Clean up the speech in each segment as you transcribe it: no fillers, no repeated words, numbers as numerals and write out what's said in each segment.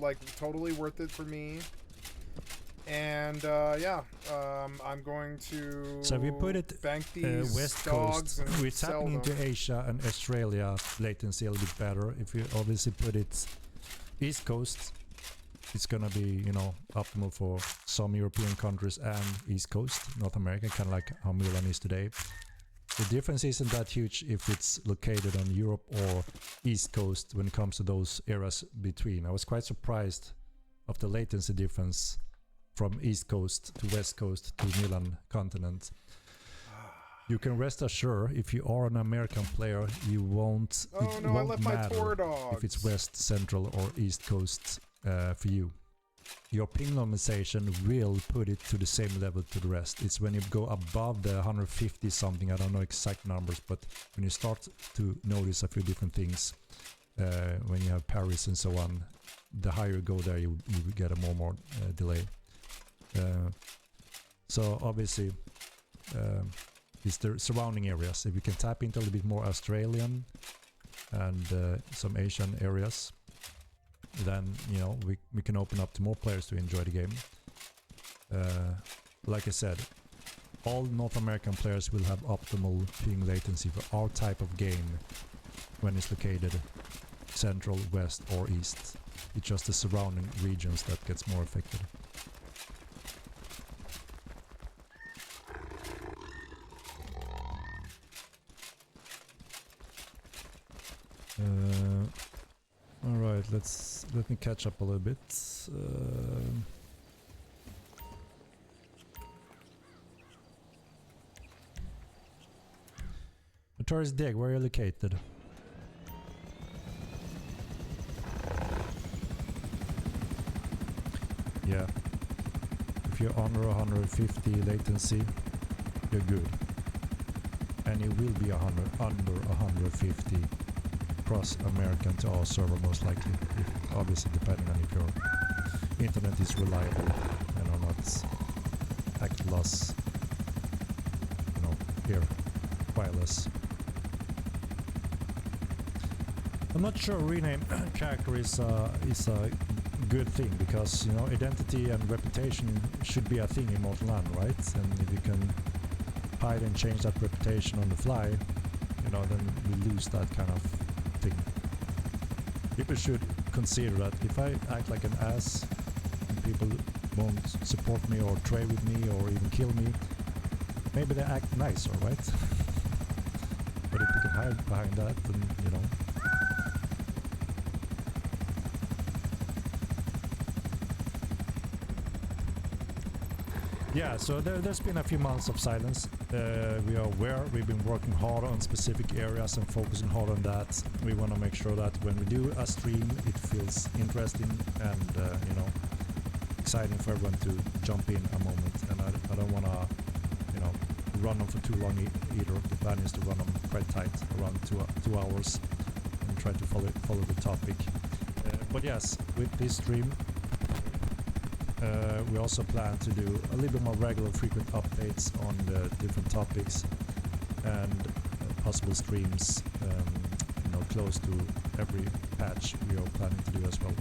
like totally worth it for me. And yeah, I'm going to so we put it bank these West dogs Coast. and We're sell tapping into them. Asia and Australia latency a little bit better. If you obviously put it East Coast, it's gonna be, you know, optimal for some European countries and East Coast, North America, kind of like how Milan is today. The difference isn't that huge if it's located on Europe or East Coast when it comes to those areas between. I was quite surprised of the latency difference from East Coast to West Coast to Milan continent. You can rest assured, if you are an American player, you won't. Oh it no! I won't left my matter poor dogs. if it's West, Central, or East Coast for you. Your ping normalization will put it to the same level to the rest. It's when you go above the 150 something, I don't know exact numbers, but when you start to notice a few different things, when you have Paris and so on, the higher you go there, you get a more delay. So obviously, it's the surrounding areas. If you can tap into a little bit more Australian and some Asian areas, then, you know, we can open up to more players to enjoy the game. Like I said, all North American players will have optimal ping latency for our type of game when it's located Central, West or East. It's just the surrounding regions that gets more affected. Alright, let me catch up a little bit. Notorious Dig, where are you located? Yeah. If you're under 150 latency, you're good. And it will be under 150 cross American to our server most likely. Obviously depending on if your internet is reliable and or not packet loss, you know, here, wireless. I'm not sure rename character is a good thing, because, you know, identity and reputation should be a thing in Mortal Land, right? And if you can hide and change that reputation on the fly, you know, then we lose that kind of thing. People should consider that if I act like an ass and people won't support me or trade with me or even kill me, maybe they act nicer, right? But if you can hide behind that, then, you know. Yeah, so there's been a few months of silence. We are aware we've been working hard on specific areas and focusing hard on that. We want to make sure that when we do a stream, it feels interesting and, you know, exciting for everyone to jump in a moment. And I don't want to, you know, run them for too long either. The plan is to run them quite tight, around 2 hours, and try to follow the topic. But yes, with this stream, we also plan to do a little bit more regular, frequent updates on the different topics and possible streams, you know, close to every patch we are planning to do as well.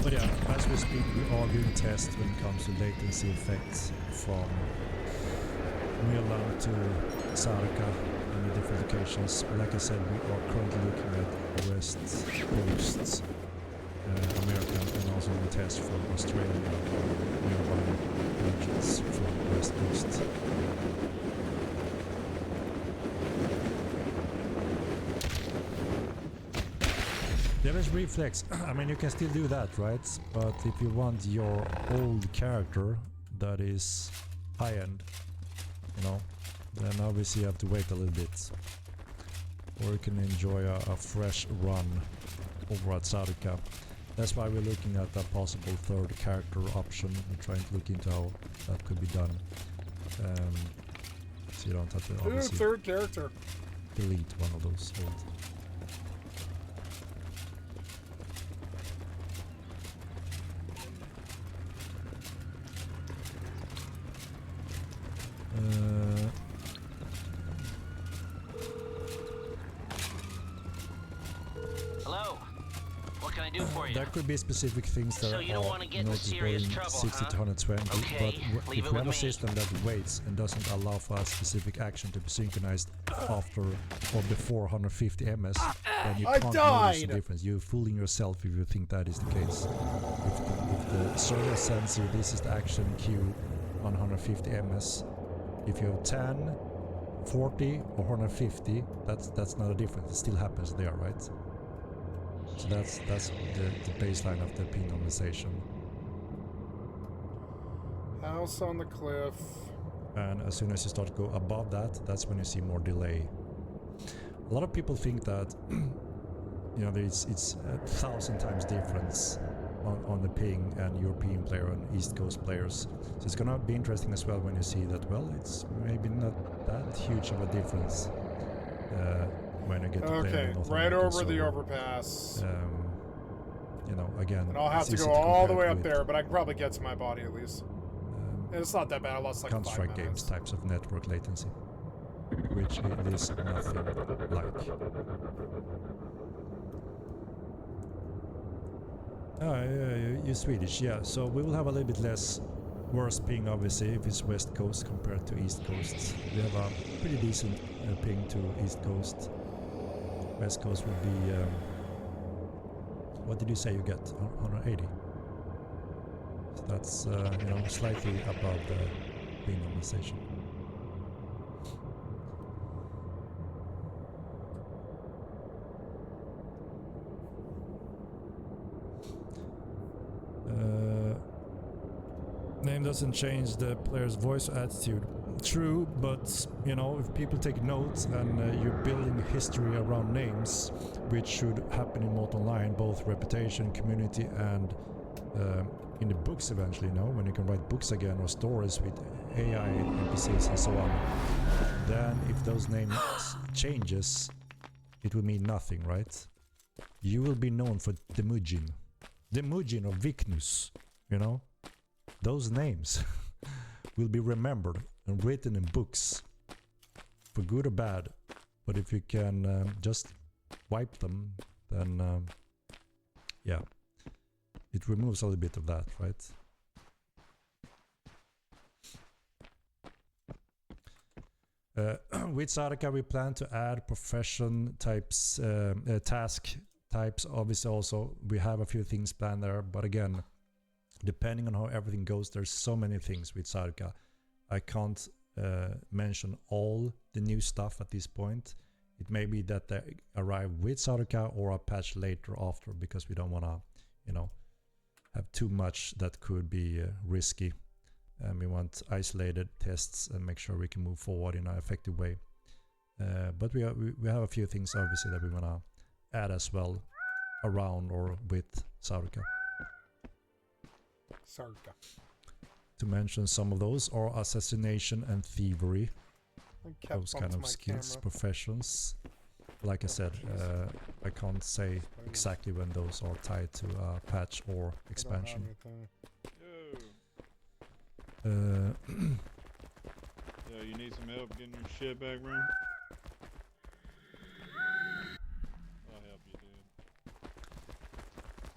But yeah, as we speak, we are doing tests when it comes to latency effects from Milan to Sarka and the different locations. Like I said, we are currently looking at West Coast, American, and also doing tests from Australia, nearby regions from West Coast. Yeah, there's reflex. I mean, you can still do that, right? But if you want your old character that is high-end, you know, then obviously you have to wait a little bit. Or you can enjoy a fresh run over at Sarika. That's why we're looking at a possible third character option and trying to look into how that could be done. So you don't have to obviously third character. delete one of those old. I do for you? There could be specific things that So you don't wanna are get in noticeable serious in trouble, 60 huh? to 120, Okay, but leave if it we with have a me. system that waits and doesn't allow for a specific action to be synchronized after or before 150 ms, then you I can't notice the died! difference. You're fooling yourself if you think that is the case. If the server sends you this is the action queue on 150 ms, if you have 10, 40 or 150, that's not a difference. It still happens there, right? So that's the baseline of the ping normalization. House on the cliff. And as soon as you start to go above that, that's when you see more delay. A lot of people think that you know it's 1,000 times difference on the ping and European player and East Coast players. So it's gonna be interesting as well when you see that, well, it's maybe not that huge of a difference when you get to play on Okay, the North right American over the server. overpass. You know, again, And I'll have it's to easy go all the compare way it up with, there, but I can probably get to my body at least. And it's not that bad, I lost like 5 Counter-Strike games minutes. types of network latency, which it is nothing like. You're Swedish, yeah. So we will have a little bit less worse ping, obviously, if it's West Coast compared to East Coast. We have a pretty decent ping to East Coast. West Coast would be... what did you say you get? 180? So that's, you know, slightly above the ping normalization. Name doesn't change the player's voice or attitude. True, but you know, if people take notes and you're building history around names, which should happen in Mortal Online, both reputation, community, and in the books eventually, you know, when you can write books again or stories with AI, NPCs, and so on, then if those names changes, it will mean nothing, right? You will be known for Temujin or Viknus, you know? Those names will be remembered and written in books, for good or bad. But if you can just wipe them, then yeah, it removes a little bit of that, right? With Sarika we plan to add profession types, task types. Obviously also we have a few things planned there, but again, depending on how everything goes, there's so many things with Sarika. I can't mention all the new stuff at this point. It may be that they arrive with Sarika or a patch later after, because we don't want to, you know, have too much that could be risky. And we want isolated tests and make sure we can move forward in an effective way. But we have a few things obviously that we want to add as well around or with Sarika. To mention some of those are assassination and thievery. Those kind of skills, professions. Like I said, I can't say exactly when those are tied to a patch or expansion. Yo, you need some help getting your shit back, bro? I'll help you, dude.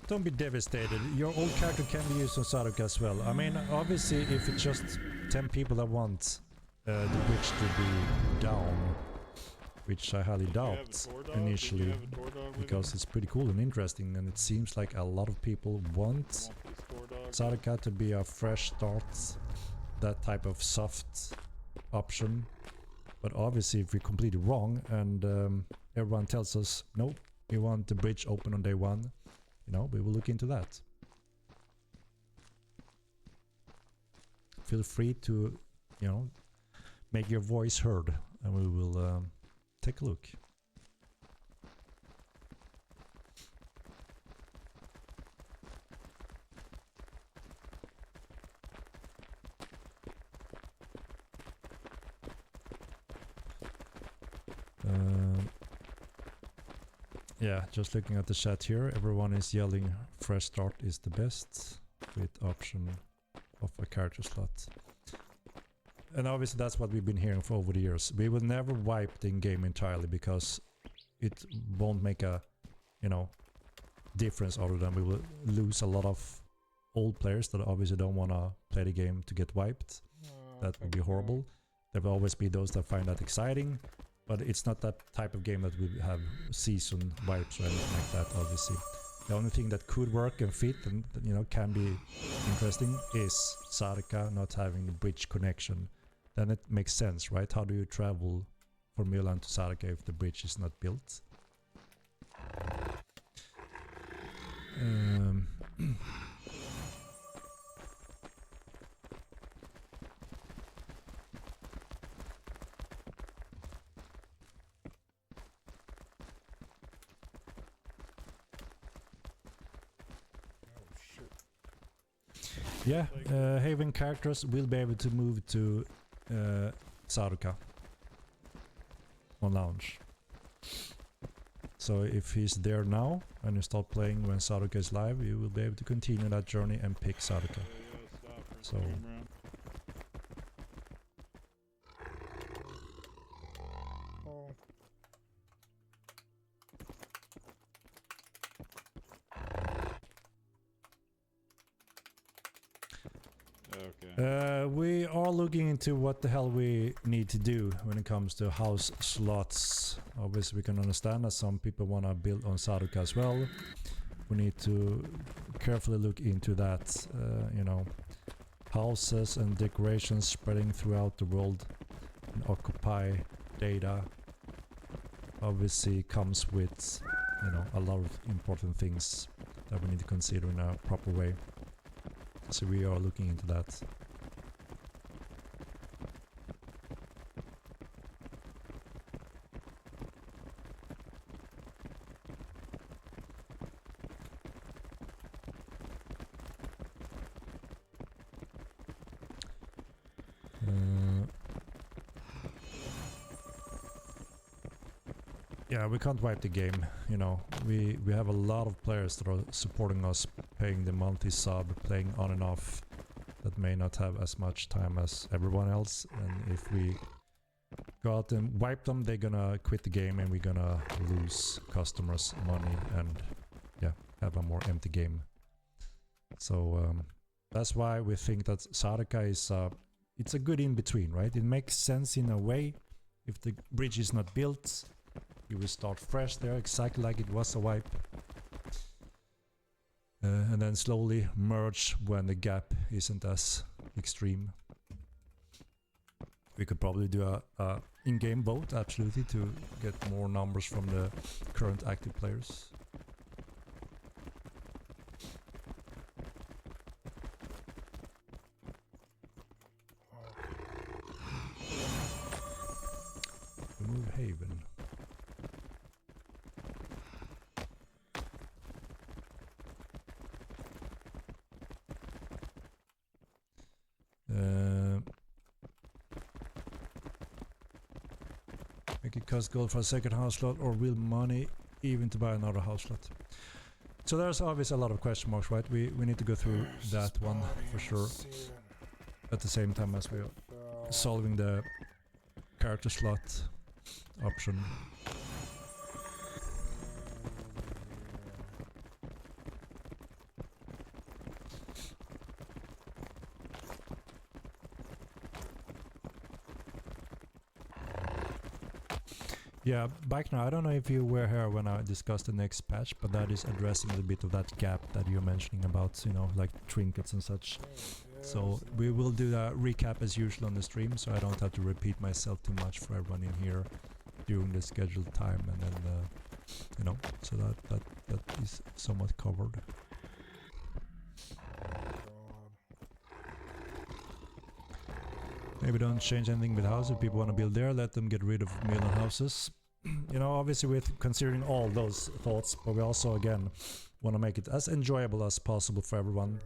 Don't be devastated. Your old character can be used on Saruk as well. I mean, obviously, if it's just 10 people that want the witch to be down, which I highly doubt initially, because it's pretty cool and interesting, and it seems like a lot of people want Sarika to be a fresh start, that type of soft option. But obviously, if we're completely wrong and everyone tells us, nope, we want the bridge open on day one, you know, we will look into that. Feel free to, you know, make your voice heard, and we will take a look. Yeah, just looking at the chat here, everyone is yelling fresh start is the best, with option of a character slot. And obviously that's what we've been hearing for over the years. We will never wipe the game entirely, because it won't make a, you know, difference other than we will lose a lot of old players that obviously don't want to play the game to get wiped. That would be horrible. There will always be those that find that exciting, but it's not that type of game that will have season wipes or anything like that, obviously. The only thing that could work and fit and, you know, can be interesting is Sarka not having the bridge connection. Then it makes sense, right? How do you travel from Milan to Sarka if the bridge is not built? Yeah, Haven characters will be able to move to Sarka on launch. So if he's there now and you start playing when Sarka is live, you will be able to continue that journey and pick Sarka. So we are looking into what the hell we need to do when it comes to house slots. Obviously we can understand that some people want to build on Sarka as well. We need to carefully look into that, you know, houses and decorations spreading throughout the world and occupy data obviously comes with, you know, a lot of important things that we need to consider in a proper way. So we are looking into that. Yeah, we can't wipe the game, you know. We have a lot of players that are supporting us, paying the monthly sub, playing on and off, that may not have as much time as everyone else, and if we go out and wipe them, they're gonna quit the game and we're gonna lose customers, money, and yeah, have a more empty game. So that's why we think that Sarka is it's a good in-between, right? It makes sense in a way. If the bridge is not built, you will start fresh there, exactly like it was a wipe. And then slowly merge when the gap isn't as extreme. We could probably do a in-game vote, absolutely, to get more numbers from the current active players. Remove Haven. Make it cost gold for a second house slot or real money even to buy another house slot. So there's obviously a lot of question marks, right? We need to go through that one for sure. At the same time as we're solving the character slot option. Yeah, back now, I don't know if you were here when I discussed the next patch, but that is addressing a bit of that gap that you're mentioning about, you know, like trinkets and such. So we will do a recap as usual on the stream, so I don't have to repeat myself too much for everyone in here during the scheduled time, and then, you know, so that is somewhat covered. Maybe don't change anything with houses. If people want to build there, let them get rid of Milan houses. You know, obviously we're considering all those thoughts, but we also, again, want to make it as enjoyable as possible for everyone.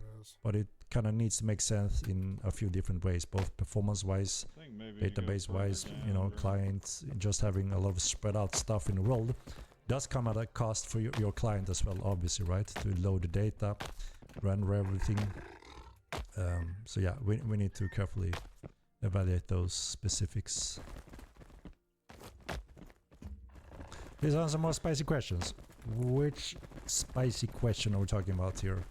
But it kind of needs to make sense in a few different ways, both performance-wise, database-wise, you know, clients, just having a lot of spread out stuff in the world does come at a cost for your client as well, obviously, right? To load the data, render everything. So yeah, we need to carefully evaluate those specifics. These are some more spicy questions. Which spicy question are we talking about here?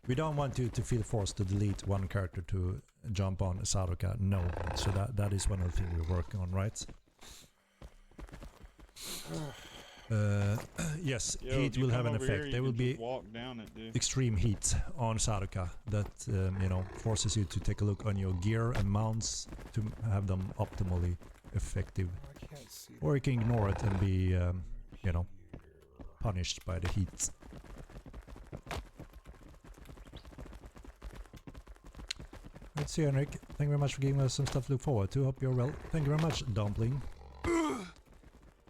We don't want you to feel forced to delete one character to jump on Sadoka. No. So that is one of the things we're working on, right? Yes, Yo, heat if you will have come an over here, effect. you There will can be just walk down it, dude. extreme heat on Sadoka that you know, forces you to take a look on your gear and mounts to have them optimally effective. I can't see. Or you can ignore it and be you know, punished by the heat. Let's see, Henrik. Thank you very much for giving us some stuff to look forward to. Hope you're well. Thank you very much, Dumpling.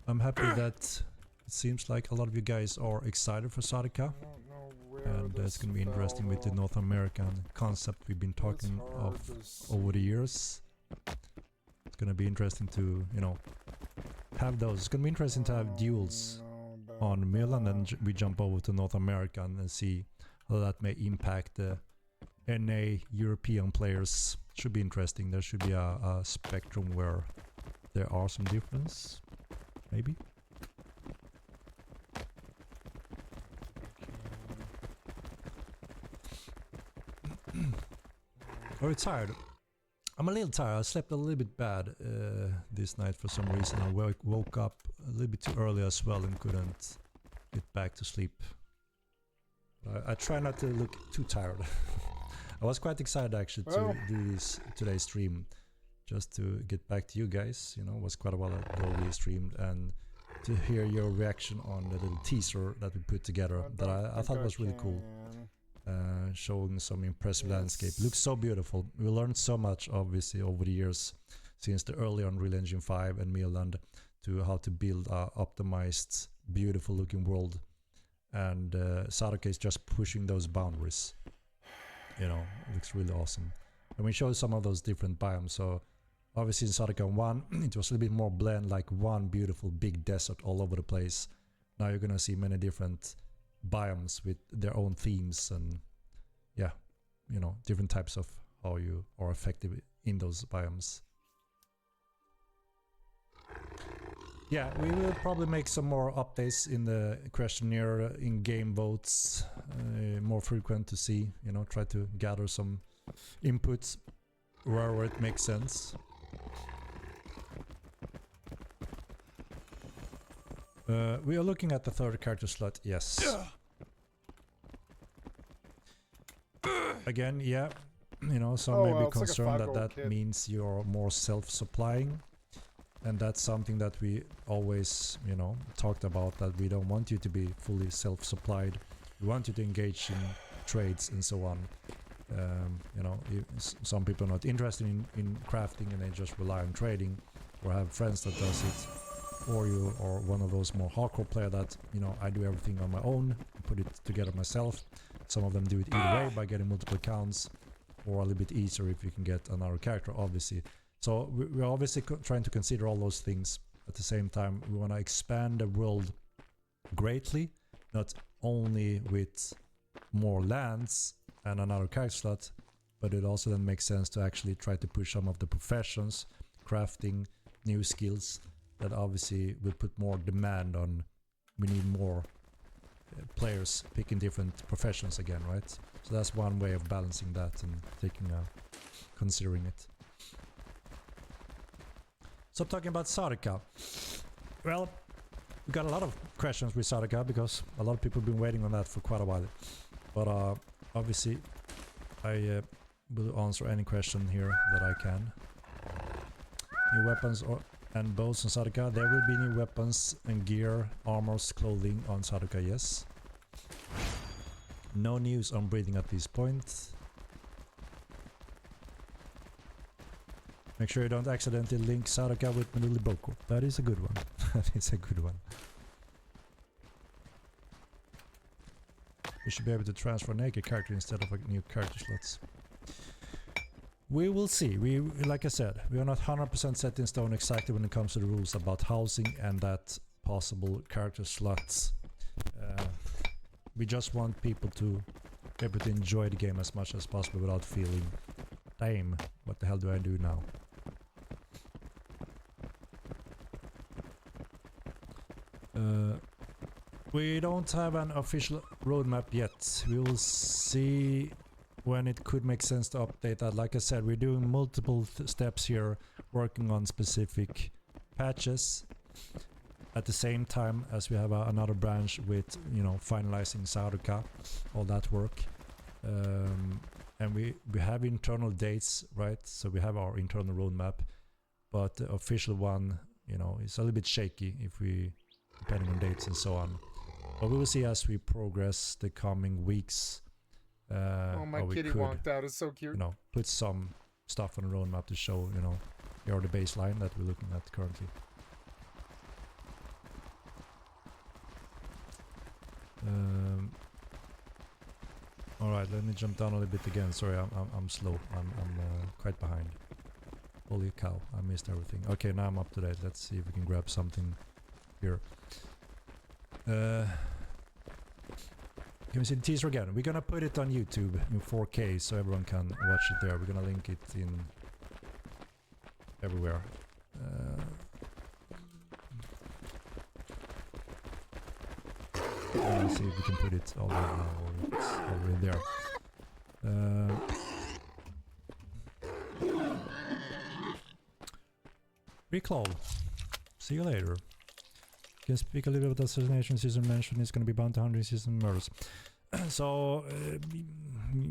I'm happy that it seems like a lot of you guys are excited for Sadoka. I don't know where And it's going to be interesting with the North American concept we've been talking of over the years. It's going to be interesting to, you know, have those. It's going to be interesting to have duels on Mill, and then we jump over to North America and see how that may impact the NA European players. Should be interesting. There should be a spectrum where there are some difference, maybe. Are you tired? I'm a little tired. I slept a little bit bad this night for some reason. I woke up a little bit too early as well and couldn't get back to sleep. I try not to look too tired. I was quite excited actually to do this today's stream, just to get back to you guys. You know, it was quite a while ago we streamed, and to hear your reaction on the little teaser that we put together that I thought was really cool. Showing some impressive landscape. Looks so beautiful. We learned so much obviously over the years since the early Unreal Engine 5 and Midland to how to build a optimized, beautiful looking world. And Sadoka is just pushing those boundaries. You know, it looks really awesome. And we showed some of those different biomes. So obviously in Sadoka 1 it was a little bit more blend, like one beautiful big desert all over the place. Now you're gonna see many different biomes with their own themes and yeah, you know, different types of how you are effective in those biomes. Yeah, we will probably make some more updates in the questionnaire, in-game votes, more frequent to see, you know, try to gather some inputs wherever it makes sense. We are looking at the third character slot, yes. Again, yeah, you know, some may be concerned that that means you're more self-supplying. And that's something that we always, you know, talked about, that we don't want you to be fully self-supplied. We want you to engage in trades and so on. You know, some people are not interested in crafting and they just rely on trading, or have friends that does it. Or you are one of those more hardcore player that, you know, I do everything on my own, put it together myself. Some of them do it either way by getting multiple accounts, or a little bit easier if you can get another character, obviously. So we're obviously trying to consider all those things. At the same time, we want to expand the world greatly, not only with more lands and another character slot, but it also then makes sense to actually try to push some of the professions, crafting, new skills, that obviously will put more demand on. We need more players picking different professions again, right? So that's one way of balancing that and taking considering it. So talking about Sadoka. Well, we got a lot of questions with Sadoka because a lot of people have been waiting on that for quite a while. But obviously, I will answer any question here that I can. New weapons and bows on Sadoka. There will be new weapons and gear, armors, clothing on Sadoka, yes. No news on breeding at this point. Make sure you don't accidentally link Sadoka with Manuli Boko. That is a good one. That is a good one. We should be able to transfer a naked character instead of a new character slots. We will see. Like I said, we are not 100% set in stone exactly when it comes to the rules about housing and that possible character slots. We just want people to able to enjoy the game as much as possible without feeling, damn, what the hell do I do now? We don't have an official roadmap yet. We will see when it could make sense to update that. Like I said, we're doing multiple steps here, working on specific patches at the same time as we have another branch with, you know, finalizing Sauerka, all that work. And we have internal dates, right? So we have our internal roadmap, but the official one, you know, is a little bit shaky if we, depending on dates and so on. But we will see as we progress the coming weeks. Oh, my kitty wonked out. It's so cute. You know, put some stuff on the roadmap to show, you know, here are the baseline that we're looking at currently. All right, let me jump down a little bit again. Sorry, I'm slow. I'm quite behind. Holy cow, I missed everything. Okay, now I'm up to date. Let's see if we can grab something here. Can we see the teaser again? We're gonna put it on YouTube in 4K so everyone can watch it there. We're gonna link it in everywhere. Let's see if we can put it all there now, or it's already there. Reclaw. See you later. Can speak a little bit about the assassination season mentioned. It's going to be bounty hunting season murders. So,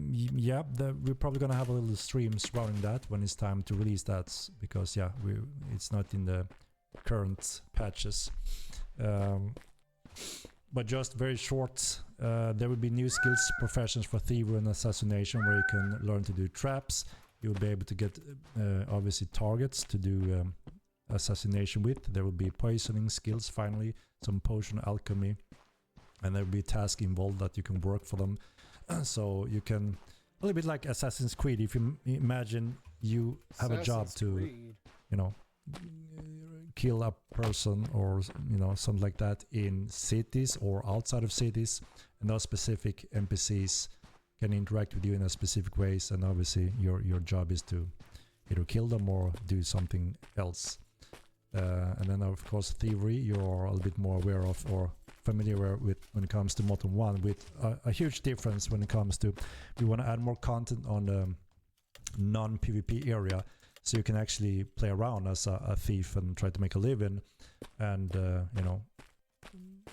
yeah, we're probably going to have a little stream surrounding that when it's time to release that, because yeah, it's not in the current patches. But just very short, there will be new skills, professions for thievery and assassination, where you can learn to do traps. You'll be able to get obviously targets to do assassination with. There will be poisoning skills, finally, some potion alchemy, and there will be a task involved that you can work for them. So you can, a little bit like Assassin's Creed, if you imagine you have a job to, you know, kill a person or, you know, something like that in cities or outside of cities, and those specific NPCs can interact with you in a specific ways, and obviously your job is to either kill them or do something else. And then of course thievery, you're a little bit more aware of or familiar with when it comes to Modern 1, with a huge difference when it comes to, we want to add more content on the non-PvP area, so you can actually play around as a thief and try to make a living, and you know,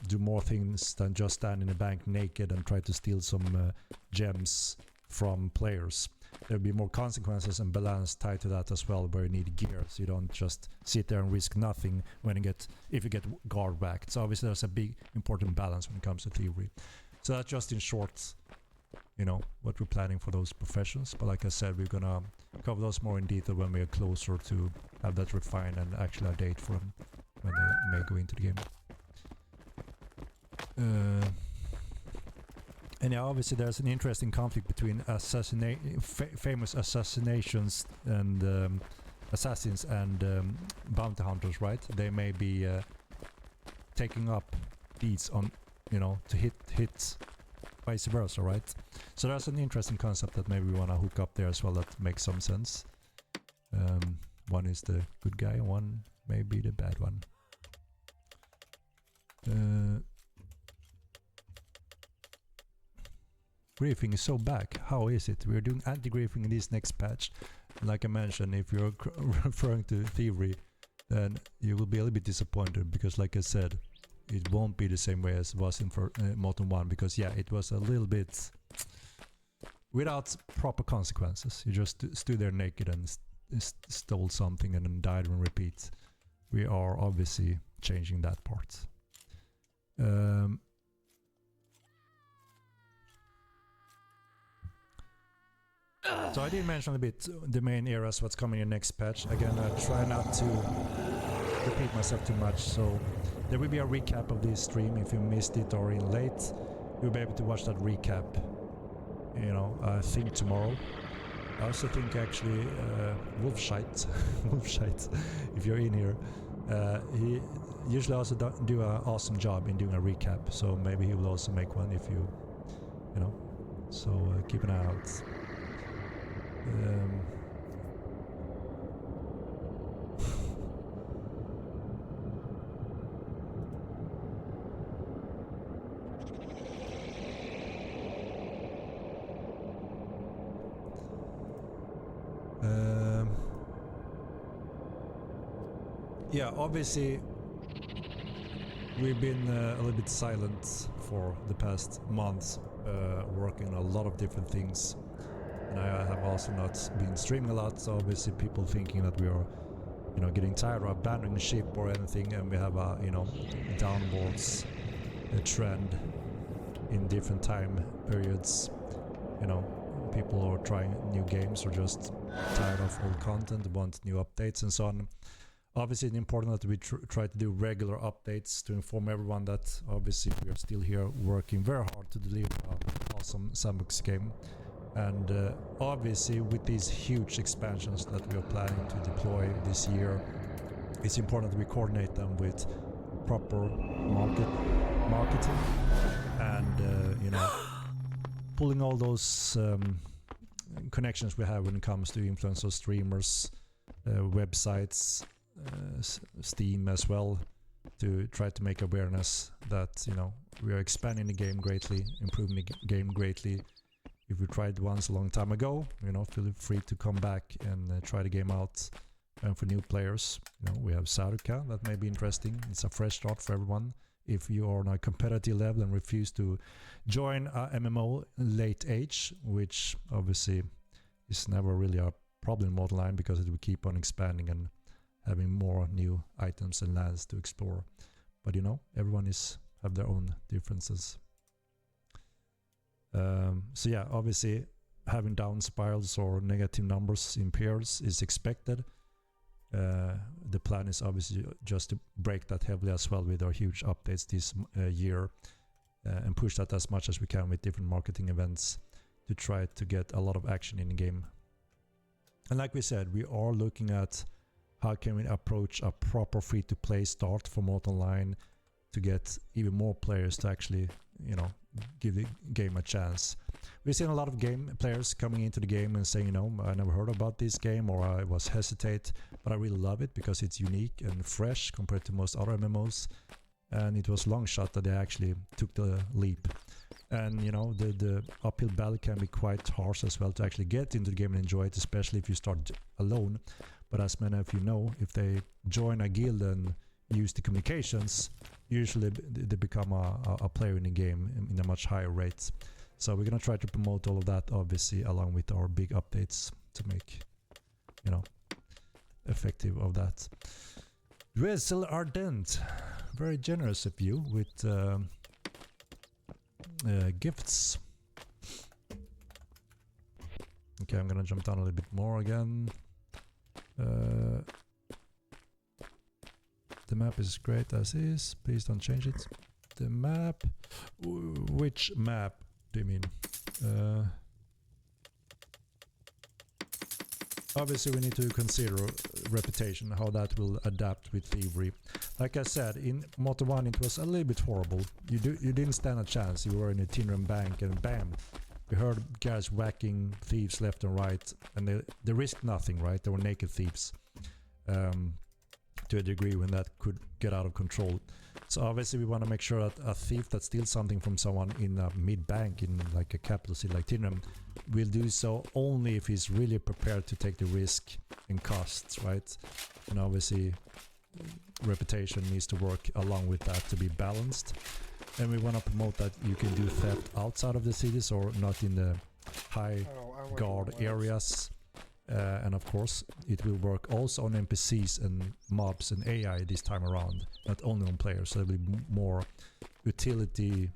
do more things than just stand in a bank naked and try to steal some gems from players. There'll be more consequences and balance tied to that as well, where you need gear, so you don't just sit there and risk nothing when you get, if you get guard backed. So obviously there's a big important balance when it comes to thievery. So that's just in short, you know, what we're planning for those professions. But like I said, we're gonna cover those more in detail when we are closer to have that refined and actually a date for them when they may go into the game. And yeah, obviously there's an interesting conflict between famous assassinations and assassins and bounty hunters, right? They may be taking up deeds on, you know, to hit vice versa, right? So that's an interesting concept that maybe we want to hook up there as well, that makes some sense. One is the good guy, one may be the bad one. Griefing is so back. How is it? We're doing anti-griefing in this next patch. Like I mentioned, if you're referring to thievery, then you will be a little bit disappointed, because like I said, it won't be the same way as it was in Modern 1, because yeah, it was a little bit without proper consequences. You just stood there naked and stole something and then died and repeat. We are obviously changing that part. So I did mention a bit the main areas, what's coming in next patch. Again, I try not to repeat myself too much, so there will be a recap of this stream. If you missed it or in late, you'll be able to watch that recap, you know, I think tomorrow. I also think actually Wolfshite, if you're in here, he usually also do an awesome job in doing a recap, so maybe he will also make one if you know, So keep an eye out. Yeah, obviously we've been a little bit silent for the past months, working on a lot of different things, and I have also not been streaming a lot. So obviously people thinking that we are, you know, getting tired or abandoning ship or anything, and we have a, you know, downwards trend in different time periods. You know, people are trying new games or just tired of old content, want new updates and so on. Obviously it's important that we try to do regular updates to inform everyone that obviously we are still here working very hard to deliver an awesome sandbox game. And obviously with these huge expansions that we are planning to deploy this year, it's important that we coordinate them with proper marketing and you know, pulling all those connections we have when it comes to influencers, streamers, websites, Steam as well, to try to make awareness that, you know, we are expanding the game greatly, improving the game greatly. If you tried once a long time ago, you know, feel free to come back and try the game out. And for new players, you know, we have Saruka that may be interesting. It's a fresh start for everyone. If you are on a competitive level and refuse to join a MMO late age, which obviously is never really a problem in online because it will keep on expanding and having more new items and lands to explore. But you know, everyone have their own differences. So yeah, obviously having down spirals or negative numbers in pairs is expected. The plan is obviously just to break that heavily as well with our huge updates this year, and push that as much as we can with different marketing events to try to get a lot of action in the game. And like we said, we are looking at how can we approach a proper free-to-play start for Mortal Online to get even more players to actually, you know, give the game a chance. We've seen a lot of game players coming into the game and saying, you know, I never heard about this game, or I was hesitate, but I really love it because it's unique and fresh compared to most other MMOs. And it was long shot that they actually took the leap. And you know, the uphill battle can be quite harsh as well to actually get into the game and enjoy it, especially if you start alone. But as many of you know, if they join a guild and use the communications, usually they become a player in the game in a much higher rate. So we're gonna try to promote all of that, obviously, along with our big updates to make, you know, effective of that. Drizzle Ardent, very generous of you with gifts. Okay, I'm gonna jump down a little bit more again. The map is great as is. Please don't change it. The map. Which map do you mean? Obviously, we need to consider reputation, how that will adapt with thievery. Like I said, in Moto 1 it was a little bit horrible. You didn't stand a chance. You were in a tin room bank and bam, we heard guys whacking thieves left and right, and they risked nothing, right? They were naked thieves. To a degree when that could get out of control. So obviously we want to make sure that a thief that steals something from someone in a mid-bank, in like a capital city like Tinram, will do so only if he's really prepared to take the risk and costs, right? And obviously reputation needs to work along with that to be balanced. And we want to promote that you can do theft outside of the cities or not in the high guard areas. And of course, it will work also on NPCs and mobs and AI this time around, not only on players. So there will be more utility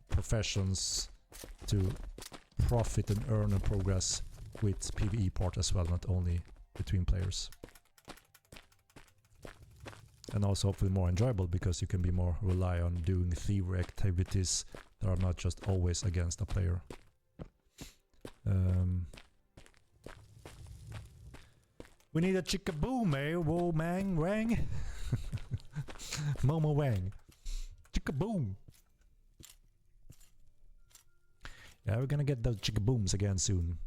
professions to profit and earn and progress with PvE part as well, not only between players. And also hopefully more enjoyable because you can be more rely on doing thievery activities that are not just always against a player. We need a chickaboom, eh? Whoa, mang, wang. Momo wang. Chickaboom. Yeah, we're gonna get those chickabooms again soon.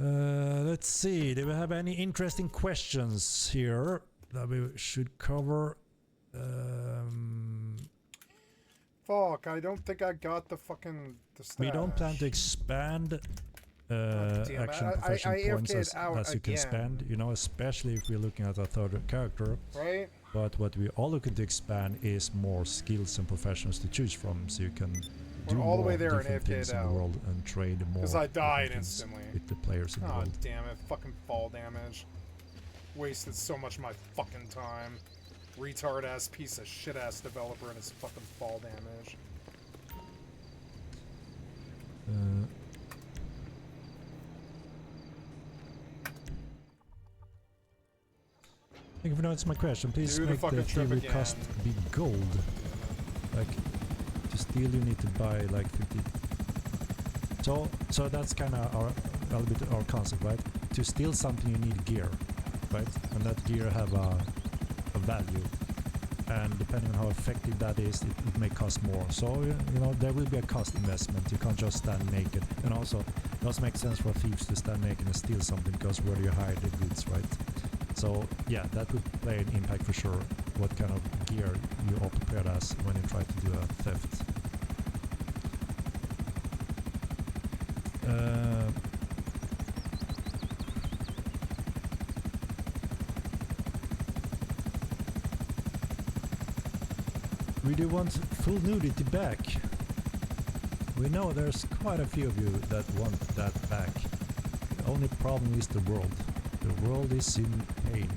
Let's see, do we have any interesting questions here that we should cover? Fuck, I don't think I got the fucking... the stash. We don't plan to expand damn it. action I profession points AFK'd out as you can again. spend, you know, especially if we're looking at a third character. Right? But what we are looking to expand is more skills and professions to choose from, so you can do all the more way there and different things AFK'd in the out. world and trade more. Because I died different things instantly. with the players in the Oh, world. damn it. Fucking fall damage. Wasted so much of my fucking time. Retard-ass piece of shit-ass developer and his fucking fall damage. Thank you for noticing my question. Please Do the make the fucking trip theory cost again. be gold. Like, to steal you need to buy like 50. So that's kind of a little bit our concept, right? To steal something you need gear, right? And that gear have a value. And depending on how effective that is, it may cost more. So, you know, there will be a cost investment. You can't just stand naked. And also, it does make sense for thieves to stand naked and steal something, because where do you hide the goods, right? So, yeah, that would play an impact for sure, what kind of gear you are prepared as when you try to do a theft. We do want full nudity back. We know there's quite a few of you that want that back. The only problem is the world. The world is in pain.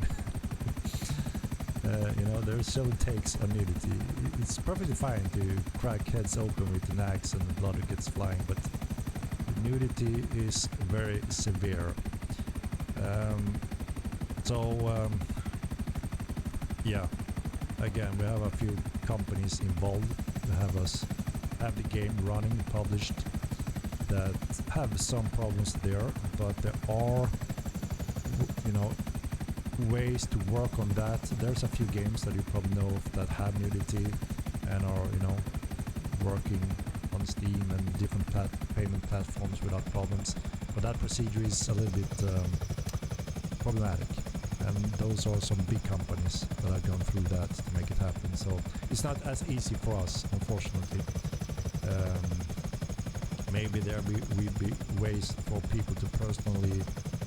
You know, there still takes a nudity. It's perfectly fine to crack heads open with an axe and the blood gets flying, but the nudity is very severe. Yeah, again, we have a few companies involved to have the game running, published, that have some problems there, but there are, you know, ways to work on that. There's a few games that you probably know of that have nudity and are, you know, working on Steam and different payment platforms without problems, but that procedure is a little bit problematic. And those are some big companies that have gone through that to make it happen. So it's not as easy for us, unfortunately. Maybe there will be ways for people to personally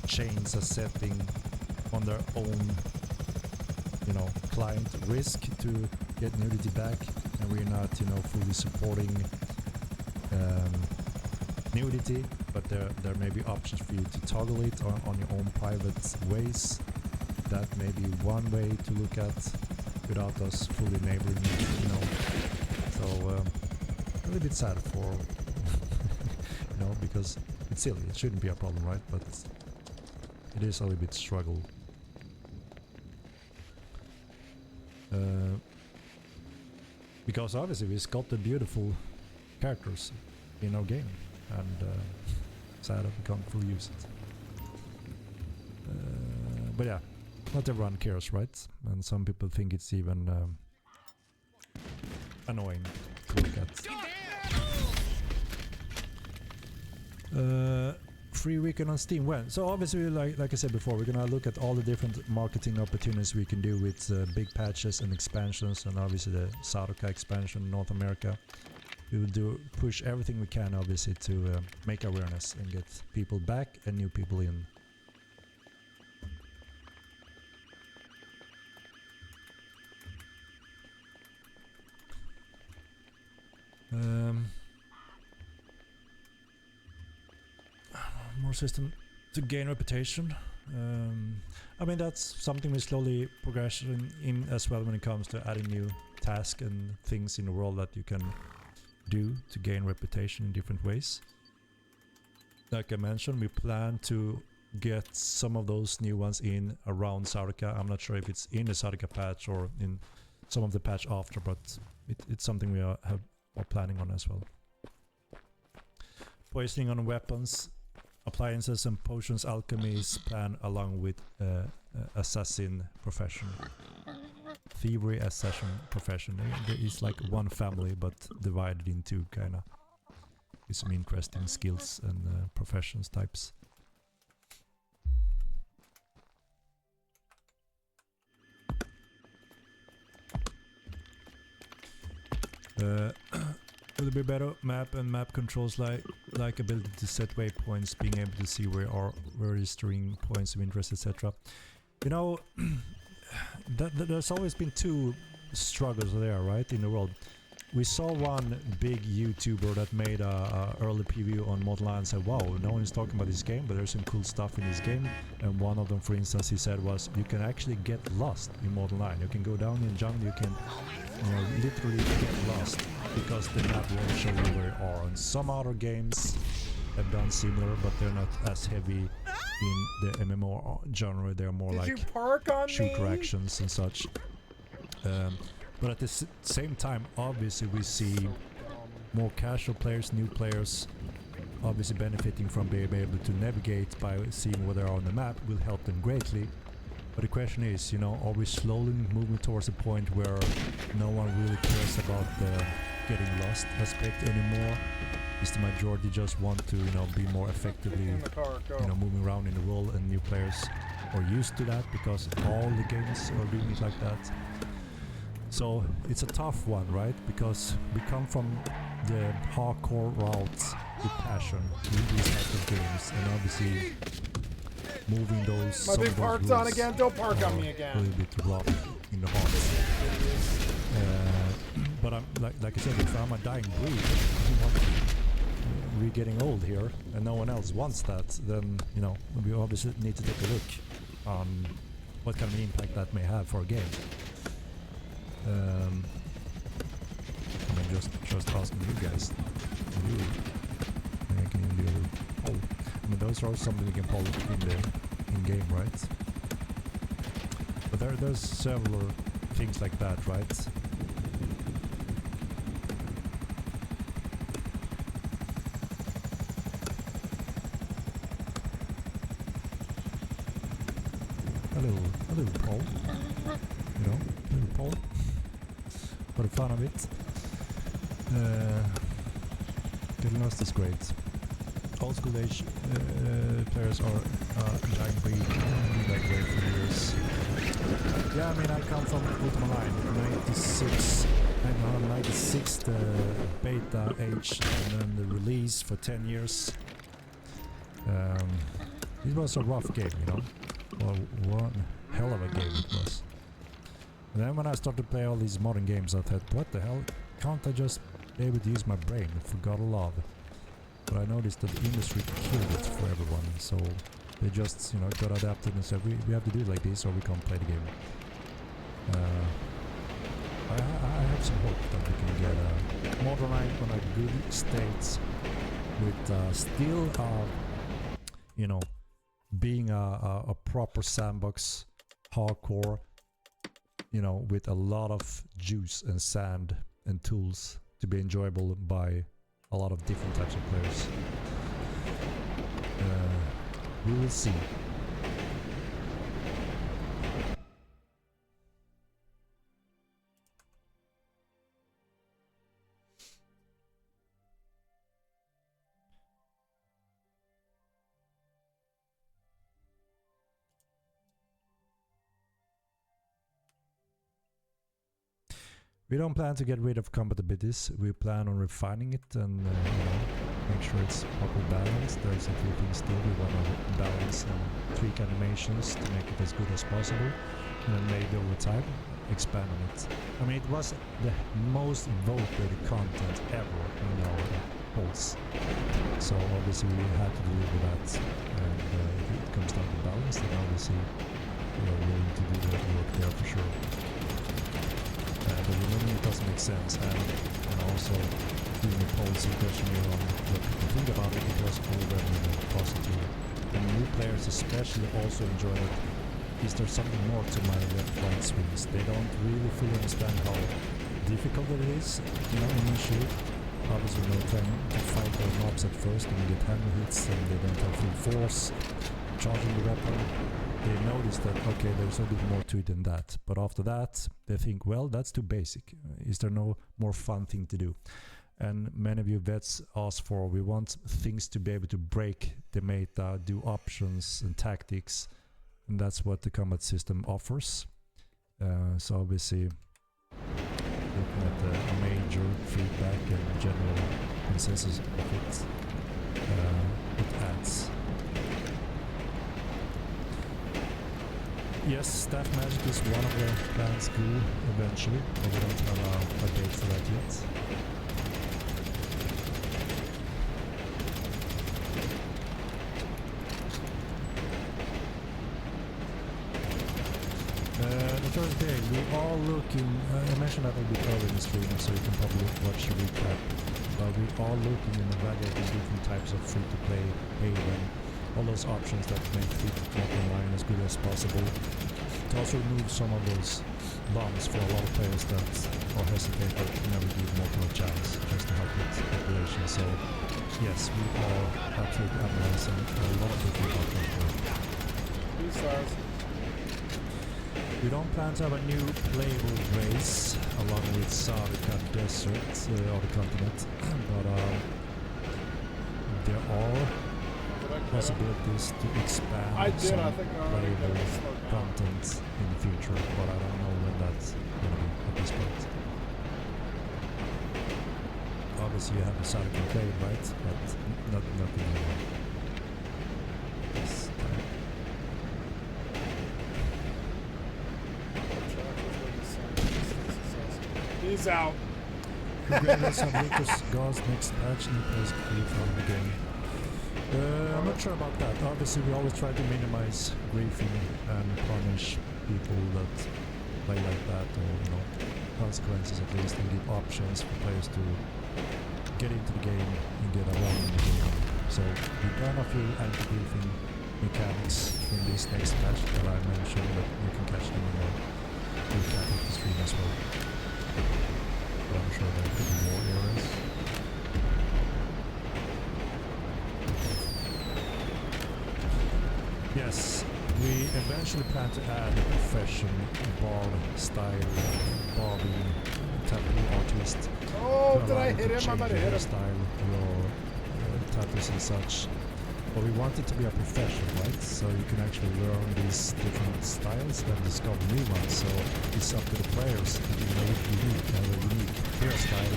change a setting on their own, you know, client risk to get nudity back, and we're not, you know, fully supporting nudity, but there may be options for you to toggle it on your own private ways. That may be one way to look at without us fully enabling it, you know. So a little bit sad for you know, because it's silly. It shouldn't be a problem, right? But it is a little bit struggle. Because obviously we've got the beautiful characters in our game, and sad that we can't fully use it. But yeah, not everyone cares, right? And some people think it's even annoying to look at. Free weekend on Steam when? So obviously, like I said before, we're gonna look at all the different marketing opportunities we can do with big patches and expansions, and obviously the Saruka expansion in North America. We will push everything we can, obviously, to make awareness and get people back and new people in. More system to gain reputation. I mean, that's something we're slowly progressing in as well when it comes to adding new tasks and things in the world that you can do to gain reputation in different ways. Like I mentioned, we plan to get some of those new ones in around Saruka. I'm not sure if it's in the Saruka patch or in some of the patch after, but it's something we are planning on as well. Poisoning on weapons. appliances and potions alchemies plan along with assassin profession. Thievery assassin profession. There is like one family but divided into kinda with some interesting skills and professions types. Will it be better map and map controls like ability to set waypoints, being able to see where are registering points of interest, etc. You know, there's always been two struggles there, right, in the world. We saw one big YouTuber that made a early preview on Model Line and said, wow, no one is talking about this game, but there's some cool stuff in this game. And one of them, for instance, he said was, you can actually get lost in Model Line. You can go down in the jungle, you can literally get lost because the map won't show you where you are. And some other games have done similar, but they're not as heavy in the MMO genre. They're more like shooter actions and such. But at the same time, obviously we see more casual players, new players, obviously benefiting from being able to navigate by seeing where they are on the map will help them greatly. But the question is, you know, are we slowly moving towards a point where no one really cares about the getting lost aspect anymore? Is the majority just want to, you know, be more effectively, you know, moving around in the world, and new players are used to that because all the games are doing it like that? So it's a tough one, right? Because we come from the hardcore routes with passion with these types of games, and obviously moving those. My big park's on again. Don't park on me again. A little bit rough in the heart. But I'm like I said, if I'm a dying breed, we're getting old here, and no one else wants that. Then you know we obviously need to take a look on what kind of impact that may have for a game. I'm just asking you guys. I can even do a poll. I mean, those are something you can poll in game, right? But there's several things like that, right? A little poll, you know, a little poll. For the fun of it. Getting lost is great. Old school age players are giant breed, like way for years. Yeah, I mean, I come from Ultima Line, 96. I'm on 96, the beta age, and then the release for 10 years. It was a rough game, you know. Well, one hell of a game it was. And then when I started to play all these modern games, I thought, what the hell? Can't I just be able to use my brain, for God love? But I noticed that the industry killed it for everyone, so they just, you know, got adapted and said, we have to do it like this or we can't play the game. I have some hope that we can get a modern line on a good state with still, you know, being a proper sandbox, hardcore, you know, with a lot of juice and sand and tools to be enjoyable by a lot of different types of players. We will see. We don't plan to get rid of compatibilities. We plan on refining it and you know, make sure it's properly balanced. There's a few things still we want to balance and tweak animations to make it as good as possible, and then maybe over time expand on it. I mean, it was the most voted content ever in our polls, so obviously we had to deal with that. And if it comes down to balance, then obviously we are willing to do the work there for sure. But remaining it doesn't make sense, and also doing a policy questionnaire on what people think about it, it was overwhelmingly positive. And new players especially also enjoy it. Is there something more to my left-right swings? They don't really fully understand how difficult it is, you know, initially. obviously no time to fight their mobs at first and you get hammer hits and they don't have full force charging the weapon. They notice that, okay, there's a bit more to it than that. But after that, they think, well, that's too basic. Is there no more fun thing to do? And many of you vets ask for, we want things to be able to break the meta, do options and tactics. And that's what the combat system offers. So obviously, looking at the major feedback and general consensus of it, it adds. Yes, staff magic is one of the plans go eventually, but we don't have a date for that yet. The first day, we are looking, I mentioned that a bit earlier in the stream, so you can probably watch the recap, but we are looking and evaluating different types of free-to-play haven, all those options that make free-to-play online as good as possible, to also remove some of those bumps for a lot of players that are hesitant but never give more a chance, just to help with population. So yes, we are absolutely analyzing a lot of different options. We don't plan to have a new playable race along with Skycat Desert or the continent, but there are possibilities to expand some playable content in the future, but I don't know when that's going to be at this point. Obviously you have the Skycatlive, right? But nothing more. Yes. He's out. Regardless of Lucas God's next patch, new players grief from the game. I'm not sure about that. Obviously, we always try to minimize griefing and punish people that play like that, or consequences at least, and give options for players to get into the game and get around in the game. So we've done a few anti-griefing mechanics in this next patch that I mentioned, but you can catch them in the recap of the stream as well. But I'm sure there could be more areas. Yes, we eventually plan to add a profession, bard style, barbing, tattoo artist. Oh, did I hit him? I might have hit him. Style, your tattoos and such. But we want it to be a profession, right? So you can actually learn these different styles and discover new ones. So it's up to the players to be unique, have a unique hairstyle.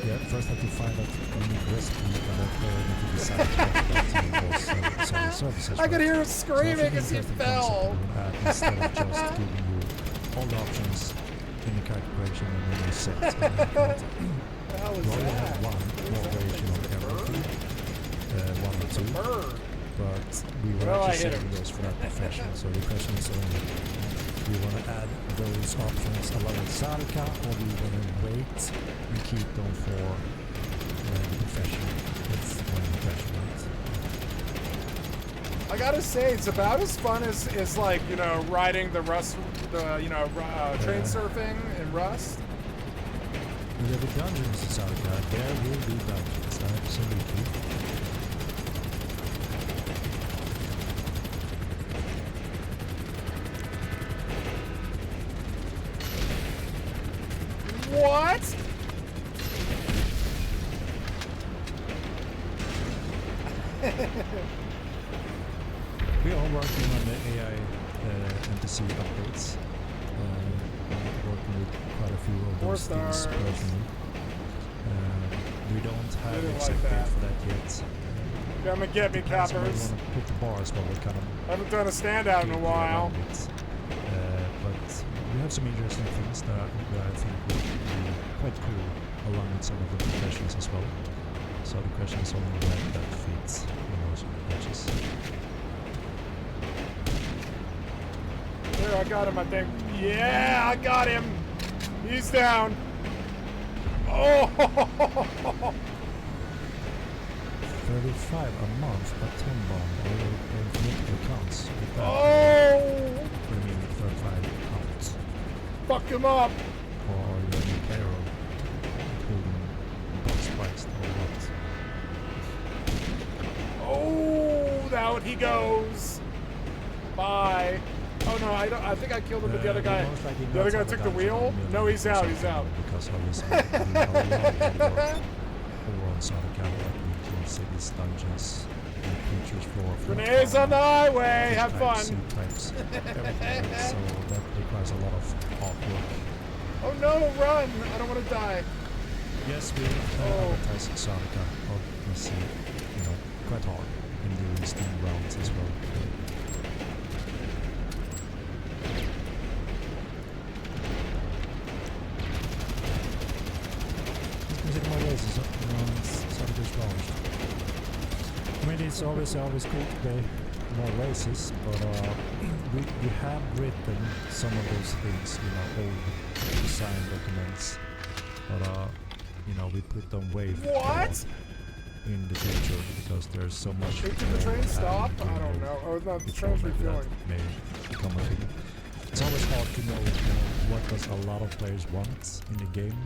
Yeah, first have to find out unique recipe, and then player need to decide what that services. I could hear him screaming as he fell. Instead of just giving you all the options in the calculation and then you set. The hell is we only that? have one variation of everything. One or two, but we were actually saving those for that profession. So the question is only, do you want to add those options along with Sarka, or do you want to wait and keep them for the profession? It's one profession, right? I gotta say, it's about as fun as like, riding the Rust, train surfing in Rust. There will be dungeons in Sarka. There will be dungeons, absolutely. What? We are working on the AI NPC updates. Working with quite a few of those things personally. We don't have an exact date for that yet. Come and get me, coppers. We want to put the bars, but we're kind of... I haven't done a standout in a while. But we have some interesting things that I think will be quite cool along with some of the professions as well. So the question is only when that fits in those patches. There, I got him, I think. Yeah, I got him. He's down. Oh! 35 a month, a 10 bomb, or multiple accounts. Oh! What do you mean 35 accounts? Fuck him up! Or your new payroll, including box price next? Or what? Oh, out he goes. Bye. Oh no, I think I killed him with the other guy. The other guy took the wheel? No, he's out, he's out. Because obviously we do a lot of work over on Skycatlive, like we kill cities, dungeons, creatures, floor, Grenades on the highway, have fun. Types, everything. So that requires a lot of hard work. Oh no, run! I don't want to die. Yes, we advertise Sonic, obviously, you know, quite hard in doing Steam rounds as well. Consider my races on Saturday's launch. I mean, it's obviously always cool to play more races, but we have written some of those things in our old design documents, but you know, we put them way forward in the future because there's so much. Did the train stop? I don't know. Oh no, the train's refueling. May become a thing. It's always hard to know, what does a lot of players want in the game.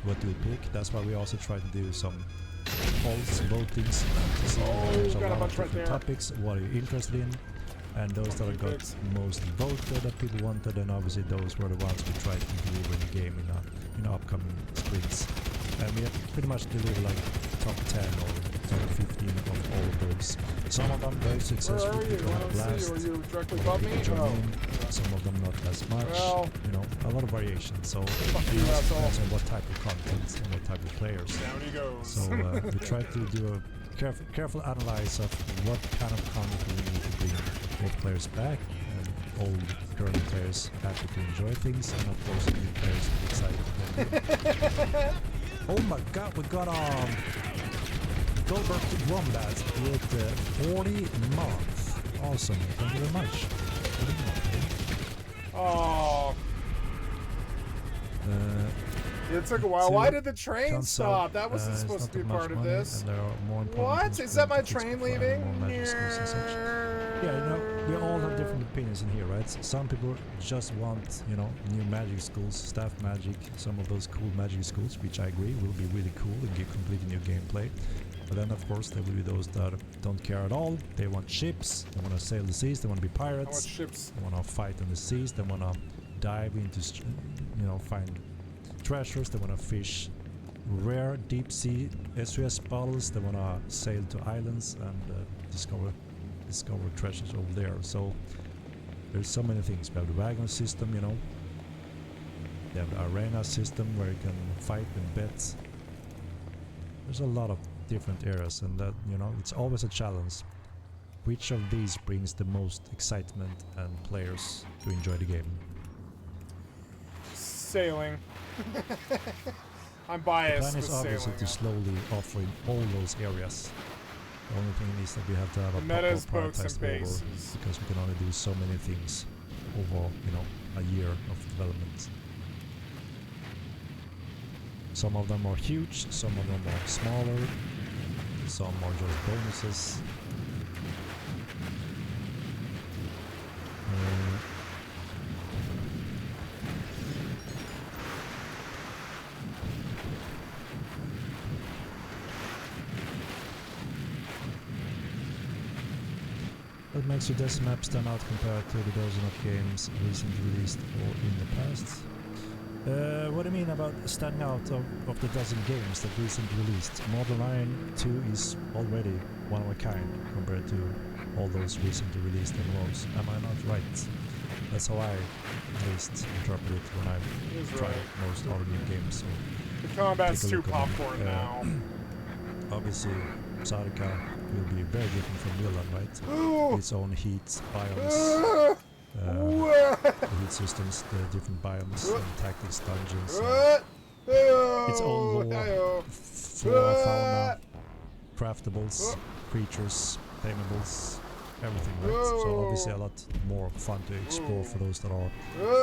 What do we pick? That's why we also try to do some polls, votings, to see there's a lot of different topics, what are you interested in, and those that got most voted that people wanted, and obviously those were the ones we tried to deliver in the game in upcoming sprints. And we have pretty much delivered like top 10 or top 15 of all of those. Some of them very successful, people have blast, some of them not as much, you know, a lot of variation. So it depends on what type of content and what type of players. Down he goes. So we try to do a careful analysis of what kind of content we need to bring both players back and old current players happy to enjoy things, and of course new players excited to play. Oh my god, we got Goldberg Wombat with 40 months. Awesome, thank you very much. Oh. It took a while. Why did the train stop? That wasn't supposed to be part of this. What? Is that my train leaving? Yeah, you know, we all have different opinions in here, right? Some people just want, you know, new magic schools, staff magic, some of those cool magic schools, which I agree will be really cool and give completely new gameplay. But then, of course, there will be those that don't care at all. They want ships, they want to sail the seas, they want to be pirates. I want ships. They want to fight on the seas, they want to dive into, you know, find treasures, they want to fish rare deep sea SOS bottles, they want to sail to islands and discover treasures over there. So there's so many things. We have the wagon system, you know. They have the arena system where you can fight and bet. There's a lot of different areas, and that, you know, it's always a challenge. Which of these brings the most excitement and players to enjoy the game? Sailing. I'm biased with The plan is obviously sailing. to slowly offer in all those areas. The only thing is that we have to have a metas, proper boats, and prioritized order, bases. because we can only do so many things over, you know, a year of development. Some of them are huge, some of them are smaller, some are just bonuses. What makes your desk map stand out compared to the dozen of games recently released or in the past? What do you mean about standing out of the dozen games that recently released? Model Iron 2 is already one of a kind compared to all those recently released MMOs. Am I not right? That's how I at least interpret it when I try most other new games. So the combat's too popcorn now. Obviously, Sarika will be very different from Milan, right? Its own heat, biomes, the heat systems, the different biomes, and tactics, dungeons, its own lore, flora, fauna, craftables, creatures, tameables, everything, right? So obviously a lot more fun to explore for those that are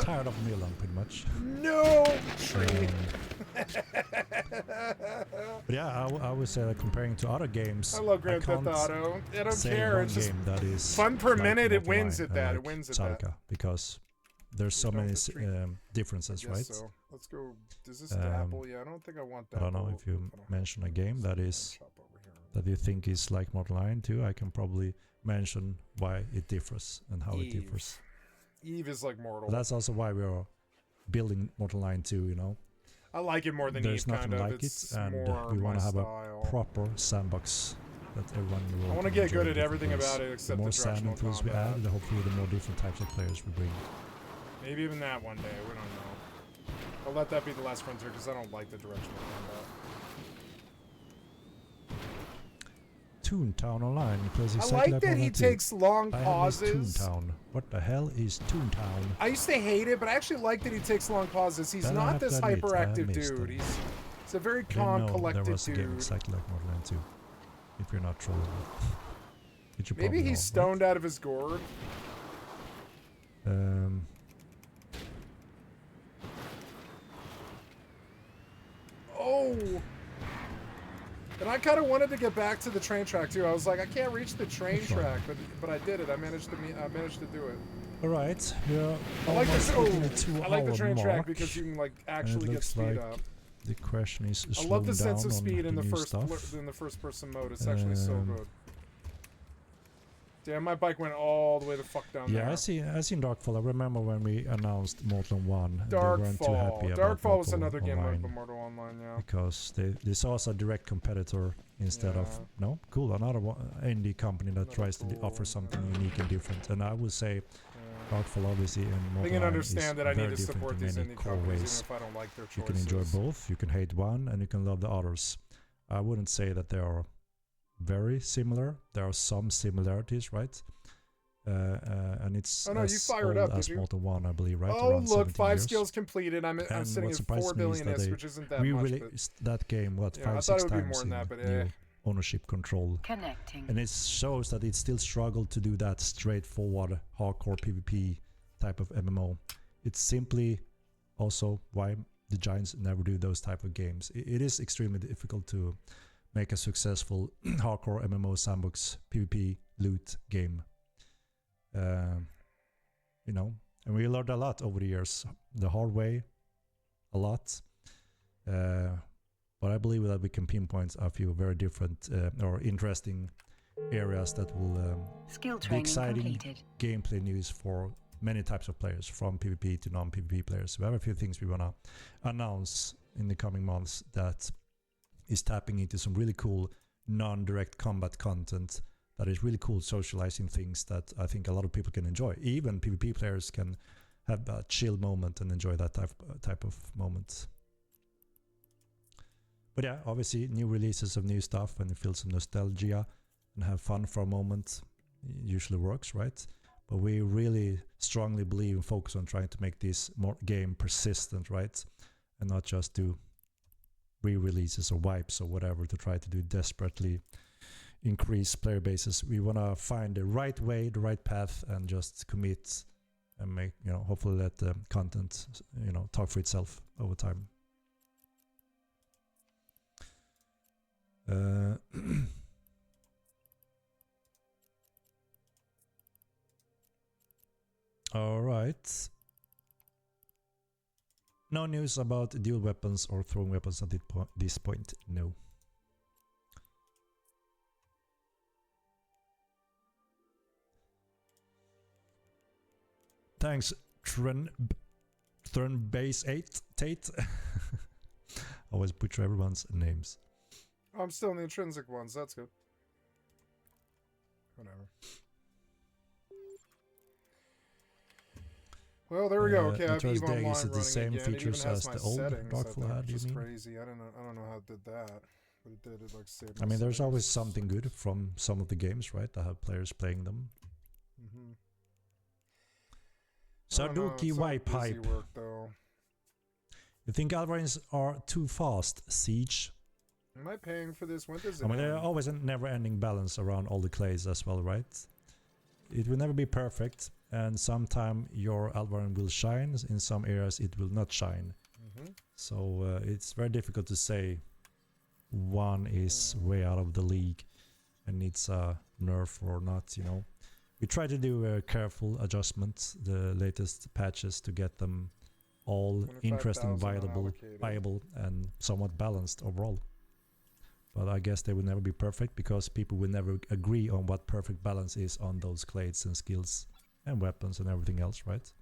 tired of Milan, pretty much. No tree. But yeah, I would say that comparing to other games, I love Grand Theft Auto. I don't say care. one It's just game that is fun per like minute. It Multi-Line wins at and that. like It wins at Sarika, that. because there's so don't many retreat. differences, Guess right? so. Let's go. Does this dabble? Yeah, I don't think I want dabble. I don't know if you mention a game that is that you think is like Mortal Line 2. I can probably mention why it differs and how it differs. Eve is like Mortal. But that's also why we are building Mortal Line 2, you know. I like it more than There's Eve, nothing kind of. like It's it, and more we want to have style. a proper sandbox that everyone in the world I want to can get good enjoy at everything ways. about it except the more the sand directional and tools we combat. add, hopefully the more different types of players we bring. Maybe even that one day. We don't know. I'll let that be the last frontier because I don't like the directional combat. Toontown Online. He plays I exactly like that he takes long pauses. Toontown. What the hell is Toontown? I used to hate it, but I actually like that he takes long pauses. He's not this hyperactive dude. He's a very calm, collected there was dude. a game exactly like Mortal Line 2. If you're not trolling it. Maybe he's stoned out of his gourd. Oh! And I kind of wanted to get back to the train track too. I was like, I can't reach the train track, but I did it. I managed to do it. All right, yeah. I like the train track because you can like actually get speed like up. The question is I love the sense of speed in the first person mode. It's actually so good. Damn, my bike went all the way the fuck down there. Yeah, I seen Darkfall. I remember when we announced Mortal 1. They weren't too happy about Darkfall was another Online, game like the Mortal Online, yeah. Because they saw us a direct competitor instead of another indie company that tries to offer something unique and different. And I would say Darkfall obviously and Mortal they can Online understand is that I need very to support these different in indie many core companies ways. even if I don't like their choices. You can enjoy both. You can hate one and you can love the others. I wouldn't say that they are very similar. There are some similarities, right? And it's you fired old up, as Mortal 1, I believe, right? Oh, around look, 5 years. skills completed. I'm sitting at 4 billion, which isn't that much. We released that game, what, 5-6 times in new ownership control. Connecting. And it shows that it still struggled to do that straightforward, hardcore PvP type of MMO. It's simply also why the Giants never do those type of games. It is extremely difficult to make a successful hardcore MMO sandbox PvP loot game. You know, and we learned a lot over the years, the hard way, a lot. But I believe that we can pinpoint a few very different or interesting areas that will be exciting completed. Gameplay news for many types of players, from PvP to non-PvP players. We have a few things we want to announce in the coming months that is tapping into some really cool non-direct combat content that is really cool, socializing things that I think a lot of people can enjoy. Even PvP players can have a chill moment and enjoy that type of moment. But yeah, obviously new releases of new stuff and you feel some nostalgia and have fun for a moment. It usually works, right? But we really strongly believe and focus on trying to make this game persistent, right? And not just do re-releases or wipes or whatever to try to do desperately increase player bases. We want to find the right way, the right path, and just commit and make, you know, hopefully let the content, you know, talk for itself over time. All right. No news about dual weapons or throwing weapons at this point. No. Thanks, Thrnbase8 Tate. Always butcher everyone's names. I'm still in the intrinsic ones. That's good. Whatever. Well, there we go. Okay, I've Eve Online running the same again. features it even has as my the old settings, Darkfall had, which you mean? Crazy. I don't know how it did that, but it did. It like saved. I mean, there's always something good from some of the games, right? That have players playing them. Mm-hmm. Sarduki Y-Pipe. You think Alvarins are too fast, Siege? Am I paying for this? When does it I mean, end? there's always a never-ending balance around all the clays as well, right? It will never be perfect, and sometime your Alvarin will shine, in some areas it will not shine. Mm-hmm. So it's very difficult to say one is way out of the league and needs a nerf or not, you know. we try to do a careful adjustment, the latest patches, to get them all interesting, 25,000 unallocated. viable, and somewhat balanced overall. But I guess they will never be perfect because people will never agree on what perfect balance is on those clades and skills and weapons and everything else, right?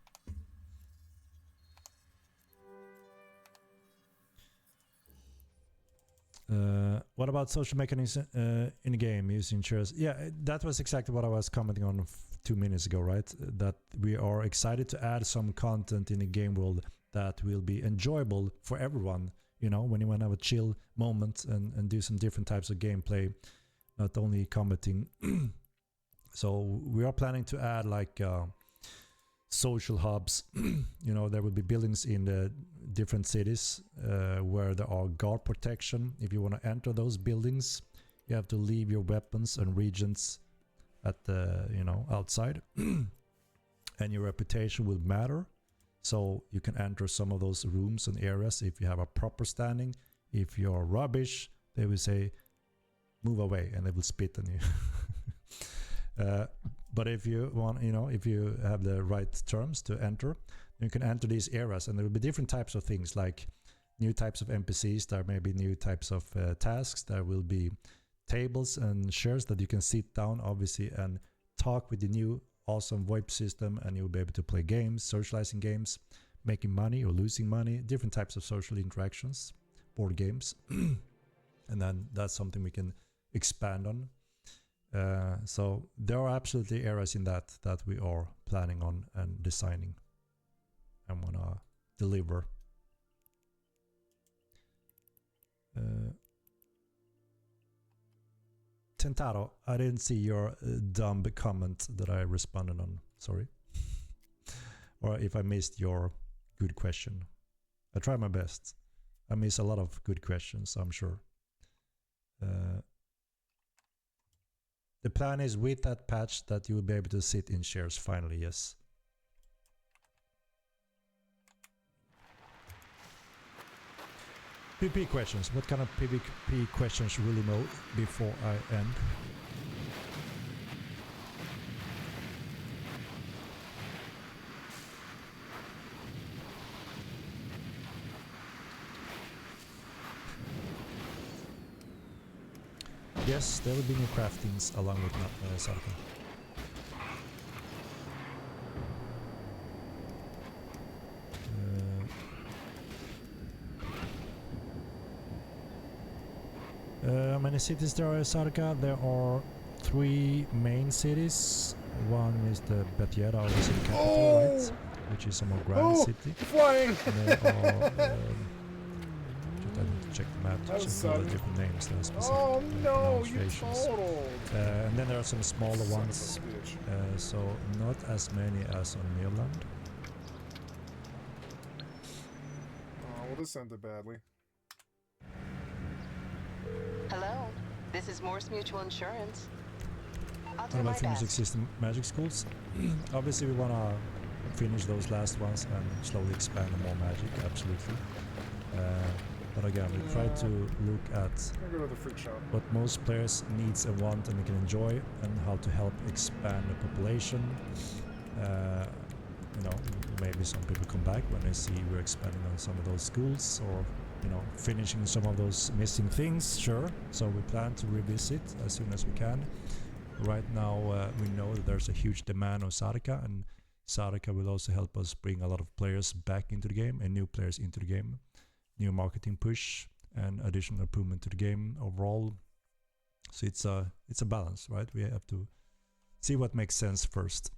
What about social mechanisms in the game using shares? Yeah, that was exactly what I was commenting on 2 minutes ago, right? That we are excited to add some content in the game world that will be enjoyable for everyone. You know, when you want to have a chill moment and do some different types of gameplay, not only combating. So we are planning to add like social hubs. You know, there will be buildings in the different cities where there are guard protection. If you want to enter those buildings, you have to leave your weapons and regents at the, you know, outside. And your reputation will matter. So you can enter some of those rooms and areas if you have a proper standing. If you're rubbish, they will say, move away, and they will spit on you. But if you want, you know, if you have the right terms to enter, you can enter these areas, and there will be different types of things, like new types of NPCs. There may be new types of tasks. There will be tables and chairs that you can sit down, obviously, and talk with the new awesome VoIP system, and you'll be able to play games, socializing games, making money or losing money, different types of social interactions, board games. And then that's something we can expand on. So there are absolutely areas in that we are planning on and designing and want to deliver. Tentaro, I didn't see your dumb comment that I responded on. Sorry. Or if I missed your good question. I try my best. I miss a lot of good questions, I'm sure. The plan is with that patch that you will be able to sit in chairs finally, yes. PvP questions. What kind of PvP questions really know before I end? Yes, there will be new craftings along with Sarka. How many cities there are in Sarka? There are 3 main cities. One is the Betiera, obviously the capital, right? Which is a more grand city. Flying! And there are... I need to check the map to check all the different names that are specific. Oh no, you pronunciations. totaled! And then there are some smaller ones, so not as many as on Mirland. Oh, well, this ended badly. Hello, this is Morse Mutual Insurance. I'll do What my about finish best. existing magic schools? Obviously we want to finish those last ones and slowly expand on more magic, absolutely. But again, we try to look at I'll go to the freak shop. what most players needs and want and they can enjoy, and how to help expand the population. You know, maybe some people come back when they see we're expanding on some of those schools, or you know, finishing some of those missing things, sure. So we plan to revisit as soon as we can. Right now we know that there's a huge demand on Sarka, and Sarka will also help us bring a lot of players back into the game and new players into the game. New marketing push and additional improvement to the game overall. So it's a balance, right? We have to see what makes sense first.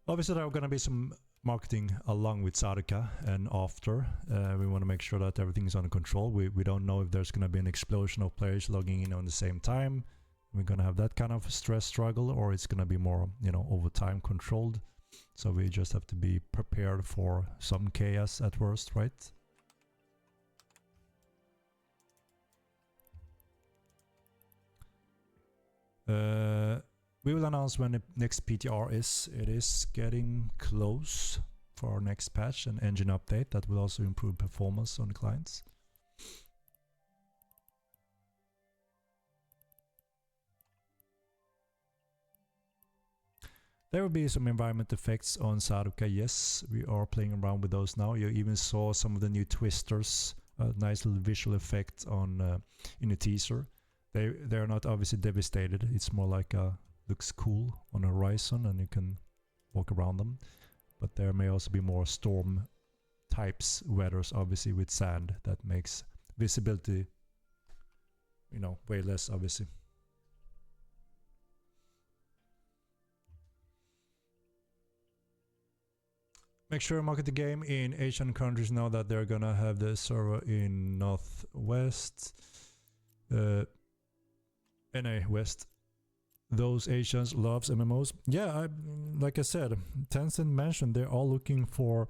Obviously there are going to be some marketing along with Sarka and after. We want to make sure that everything is under control. We don't know if there's going to be an explosion of players logging in on the same time. We're going to have that kind of stress struggle, or it's going to be more, you know, over time controlled. So we just have to be prepared for some chaos at worst, right? We will announce when the next PTR is. It is getting close for our next patch and engine update that will also improve performance on the clients. There will be some environment effects on Saruka, yes, we are playing around with those now. You even saw some of the new twisters, a nice little visual effect on in the teaser. They are not obviously devastated, it's more like looks cool on the horizon and you can walk around them. But there may also be more storm types weathers, obviously with sand, that makes visibility, you know, way less obviously. Make sure you market the game in Asian countries now that they're gonna have the server in Northwest, NA West. Those Asians loves MMOs. Yeah, like I said, Tencent mentioned they're all looking for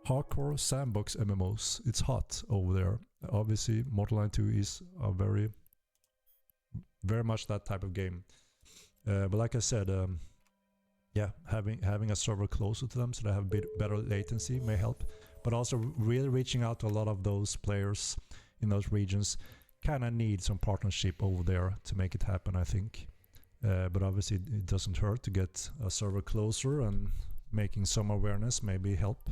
hardcore sandbox MMOs. It's hot over there. Obviously, Mortal Kombat 2 is a very much that type of game. But like I said, yeah, having a server closer to them so they have a bit better latency may help. But also really reaching out to a lot of those players in those regions kind of need some partnership over there to make it happen, I think. But obviously it doesn't hurt to get a server closer, and making some awareness maybe help.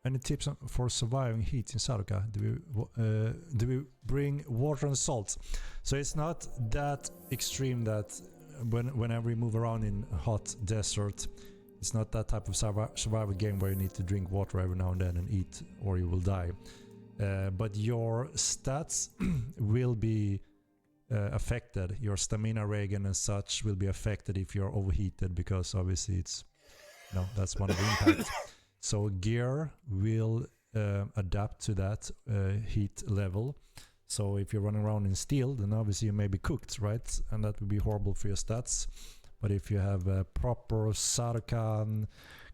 Any tips for surviving heat in Saruka? Do we bring water and salt? So it's not that extreme that whenever we move around in a hot desert, it's not that type of survival game where you need to drink water every now and then and eat or you will die. But your stats will be affected. Your stamina regen and such will be affected if you're overheated, because obviously it's, you know, that's one of the impacts. So gear will adapt to that heat level. So if you're running around in steel, then obviously you may be cooked, right? And that would be horrible for your stats. But if you have proper Sarukan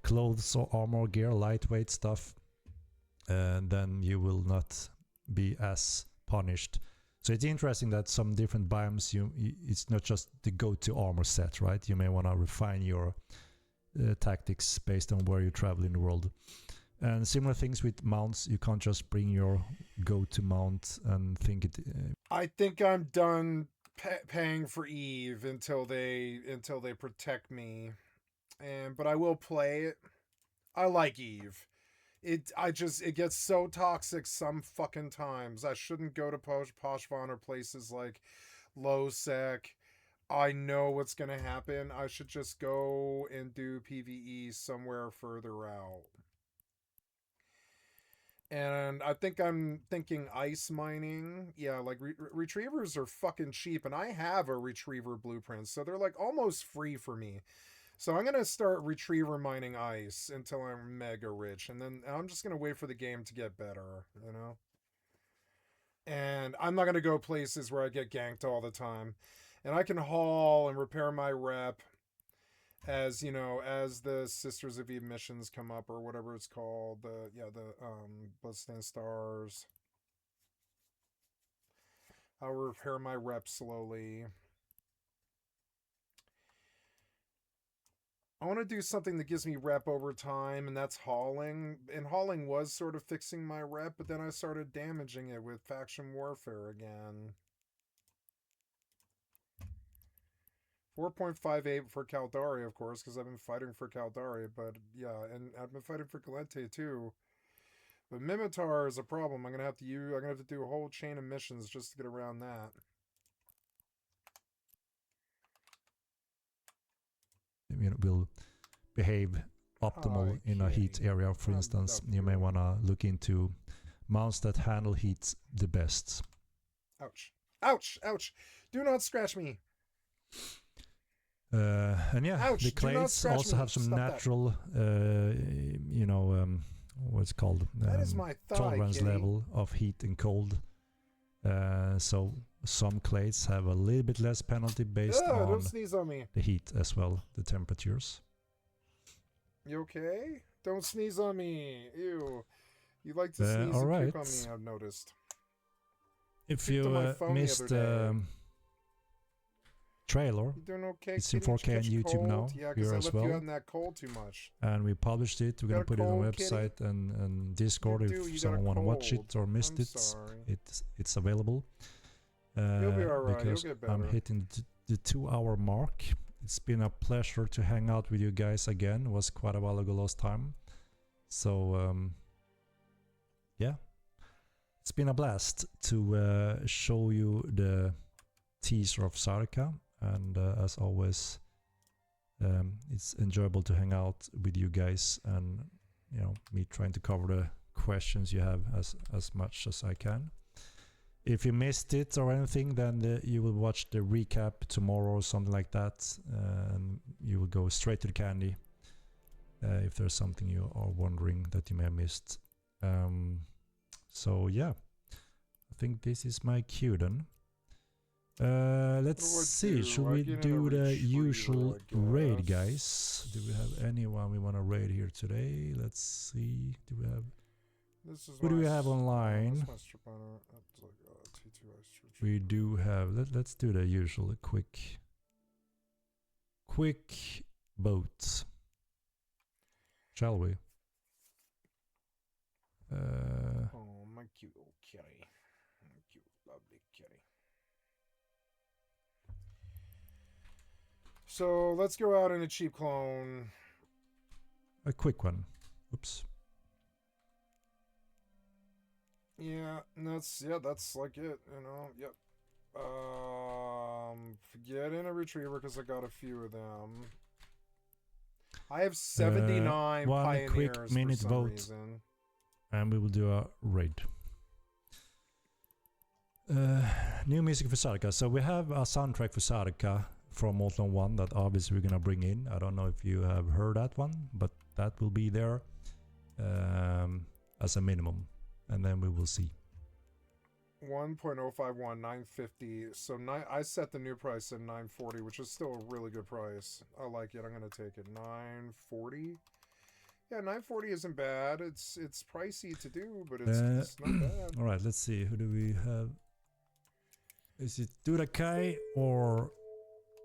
clothes or armor gear, lightweight stuff, then you will not be as punished. So it's interesting that some different biomes, it's not just the go-to armor set, right? You may want to refine your tactics based on where you travel in the world. And similar things with mounts. You can't just bring your go-to mount and think it. I think I'm done paying for Eve until they protect me, but I will play it. I like Eve. It gets so toxic some fucking times. I shouldn't go to Poshvon or places like Lowsec. I know what's gonna happen. I should just go and do PvE somewhere further out. And I think I'm thinking ice mining. Yeah, like retrievers are fucking cheap, and I have a retriever blueprint, so they're like almost free for me. So I'm gonna start retriever mining ice until I'm mega rich, and then I'm just gonna wait for the game to get better, you know? And I'm not gonna go places where I get ganked all the time. And I can haul and repair my rep as, you know, as the Sisters of Eve missions come up, or whatever it's called, the Bloodstained Stars. I'll repair my rep slowly. I want to do something that gives me rep over time, and that's hauling. And hauling was sort of fixing my rep, but then I started damaging it with faction warfare again. 4.58 for Caldari, of course, because I've been fighting for Caldari, but yeah, and I've been fighting for Galente too. But Mimitar is a problem. I'm gonna have to do a whole chain of missions just to get around that. It will behave optimal in a heat area, for instance. You may want to look into mounts that handle heat the best. Ouch. Ouch! Ouch! Do not scratch me! And yeah, ouch, the clades also have some natural, you know, what's called that is my thigh, tolerance kitty. level of heat and cold. So some clades have a little bit less penalty based on don't sneeze on me. the heat as well, the temperatures. You okay? Don't sneeze on me. Ew. You like to sneeze all and right. puke on me, I've noticed. If Peeked on my you phone the missed other day. trailer, You doing okay? it's in kitty? Did you 4K on catch a YouTube cold? now, Yeah, because here I as left you well. out in that cold too much. And we published it. We're You gonna got a put it on the cold, kitty? website and Discord You do, if you got a someone want to watch cold. it or missed I'm it. sorry. It's available. You'll be alright, you'll Because get I'm better. hitting the 2-hour mark. It's been a pleasure to hang out with you guys again. It was quite a while ago last time. So yeah, it's been a blast to show you the teaser of Sarika, and as always, it's enjoyable to hang out with you guys, and me trying to cover the questions you have as much as I can. If you missed it or anything, then you will watch the recap tomorrow or something like that, and you will go straight to the candy if there's something you are wondering that you may have missed. So yeah, I think this is my cue then. Let's see, should we do the usual raid, guys? Do we have anyone we want to raid here today? Let's see, do we have... Who do we have online? We do have... Let's do the usual quick vote. Shall we? Oh, my cute old kitty. My cute, lovely kitty. So, let's go out in a cheap clone. A quick one. Oops. Yeah, that's like it, yep. Get in a retriever because I got a few of them. I have 79 one pioneers quick minute for some vote, reason. and we will do a raid. New music for Sarika. So we have a soundtrack for Sarika from Molten 1 that obviously we're gonna bring in. I don't know if you have heard that one, but that will be there as a minimum, and then we will see. 1.051, 950. So I set the new price at 940, which is still a really good price. I like it. I'm gonna take it. 940. Yeah, 940 isn't bad. It's pricey to do, but it's not bad. All right, let's see. Who do we have? Is it Durakai or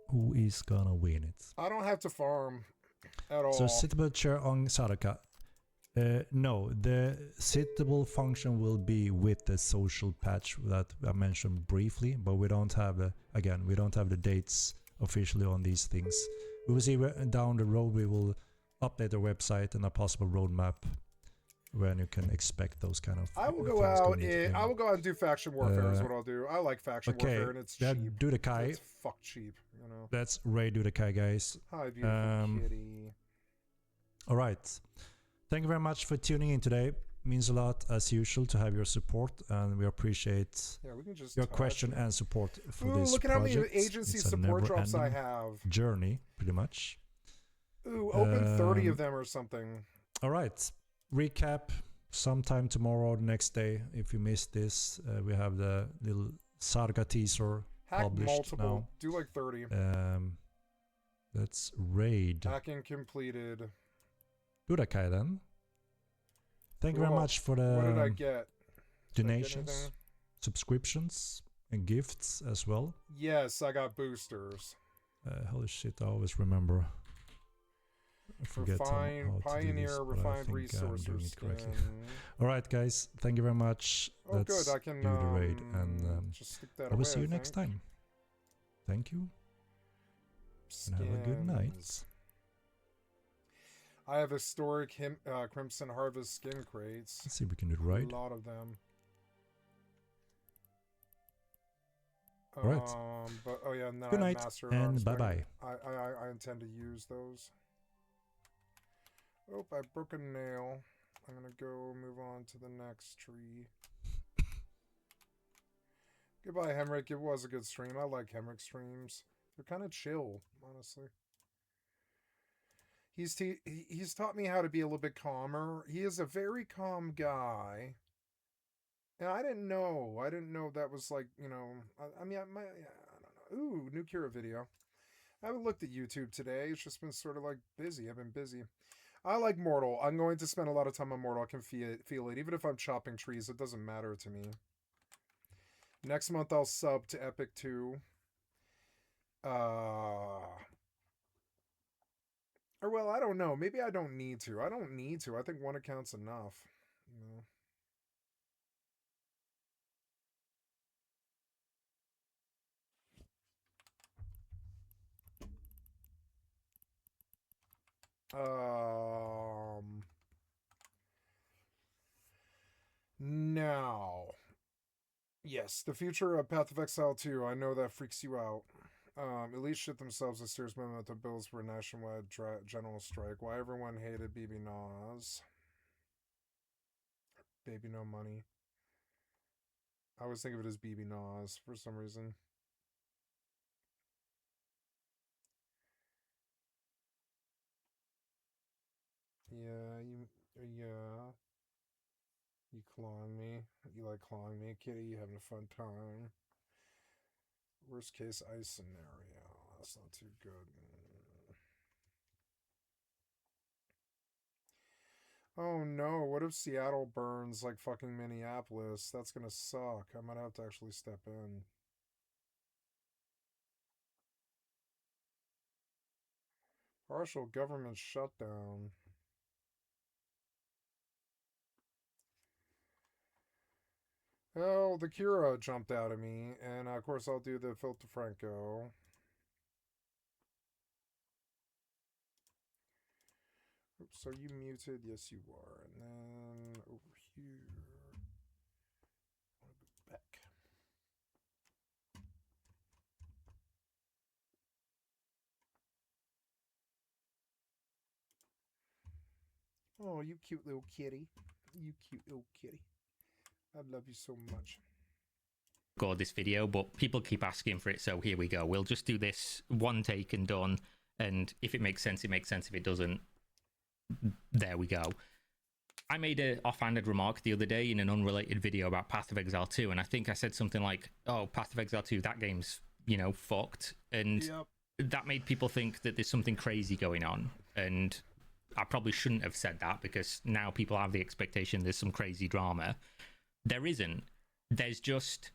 who is gonna win it? I don't have to farm at all. So sittable chair on Sarika. No, the sittable function will be with the social patch that I mentioned briefly, but we don't have we don't have the dates officially on these things. We will see down the road. We will update our website and a possible roadmap when you can expect those kind of. I will go out and do faction warfare is what I'll do. I like faction warfare and it's cheap. Do the Kai. It's fuck cheap, Let's raid do the Kai, guys. Hi, beautiful kitty. All right. Thank you very much for tuning in today. It means a lot as usual to have your support, and we appreciate your question and support for this look at project. how many agency support drops I have. Journey, pretty much. Ooh, open 30 of them or something. All right. Recap sometime tomorrow or the next day. If you missed this, we have the little Sarga teaser published multiple. now. Do like 30. Let's raid. Hacking completed. Durakai then. Thank you very much for the what did I get? donations, subscriptions, and gifts as well. Yes, I got boosters. Holy shit, I always remember. I forget how Pioneer, to do this, refined but I think resources. I'm doing it correctly. All right, guys. Thank you very much. Oh, Let's good. I can do the raid, and just stick that I will see you next time. Thank you. And have a good night. I have historic Crimson Harvest skin crates. Let's see if we can do it right. A lot of them. Right. But and then good I night Master and bye bye. I intend to use those. Oh, I broke a nail. I'm gonna go move on to the next tree. Goodbye, Hemrick. It was a good stream. I like Hemrick streams. They're kind of chill, honestly. He's taught me how to be a little bit calmer. He is a very calm guy. And I didn't know. That was like, I don't know. Ooh, new Kira video. I haven't looked at YouTube today. It's just been sort of like busy. I've been busy. I like Mortal. I'm going to spend a lot of time on Mortal. I can feel it. Even if I'm chopping trees, it doesn't matter to me. Next month I'll sub to Epic 2. Or well, I don't know. Maybe I don't need to. I don't need to. I think one account's enough. You know? Now. Yes, the future of Path of Exile 2. I know that freaks you out. Elite shit themselves a serious moment the bills for a nationwide general strike. Why everyone hated BB Nas. Baby No Money. I always think of it as BB Nas for some reason. Yeah, yeah. You clawing me. You like clawing me, kitty. You having a fun time. Worst case ice scenario. That's not too good. Oh no, what if Seattle burns like fucking Minneapolis? That's gonna suck. I might have to actually step in. Partial government shutdown. Oh, the Cura jumped out at me, and of course I'll do the Filter Franco. Oops, are you muted? Yes, you are. And then over here. I want to go back. Oh, you cute little kitty. You cute little kitty. I love you so much. Record this video, but people keep asking for it, so here we go. We'll just do this one take and done, and if it makes sense, it makes sense. If it doesn't, there we go. I made an offhanded remark the other day in an unrelated video about Path of Exile 2, and I think I said something like, oh, Path of Exile 2, that game's, you know, fucked, and Yep. that made people think that there's something crazy going on, and I probably shouldn't have said that, because now people have the expectation there's some crazy drama. There isn't. There's just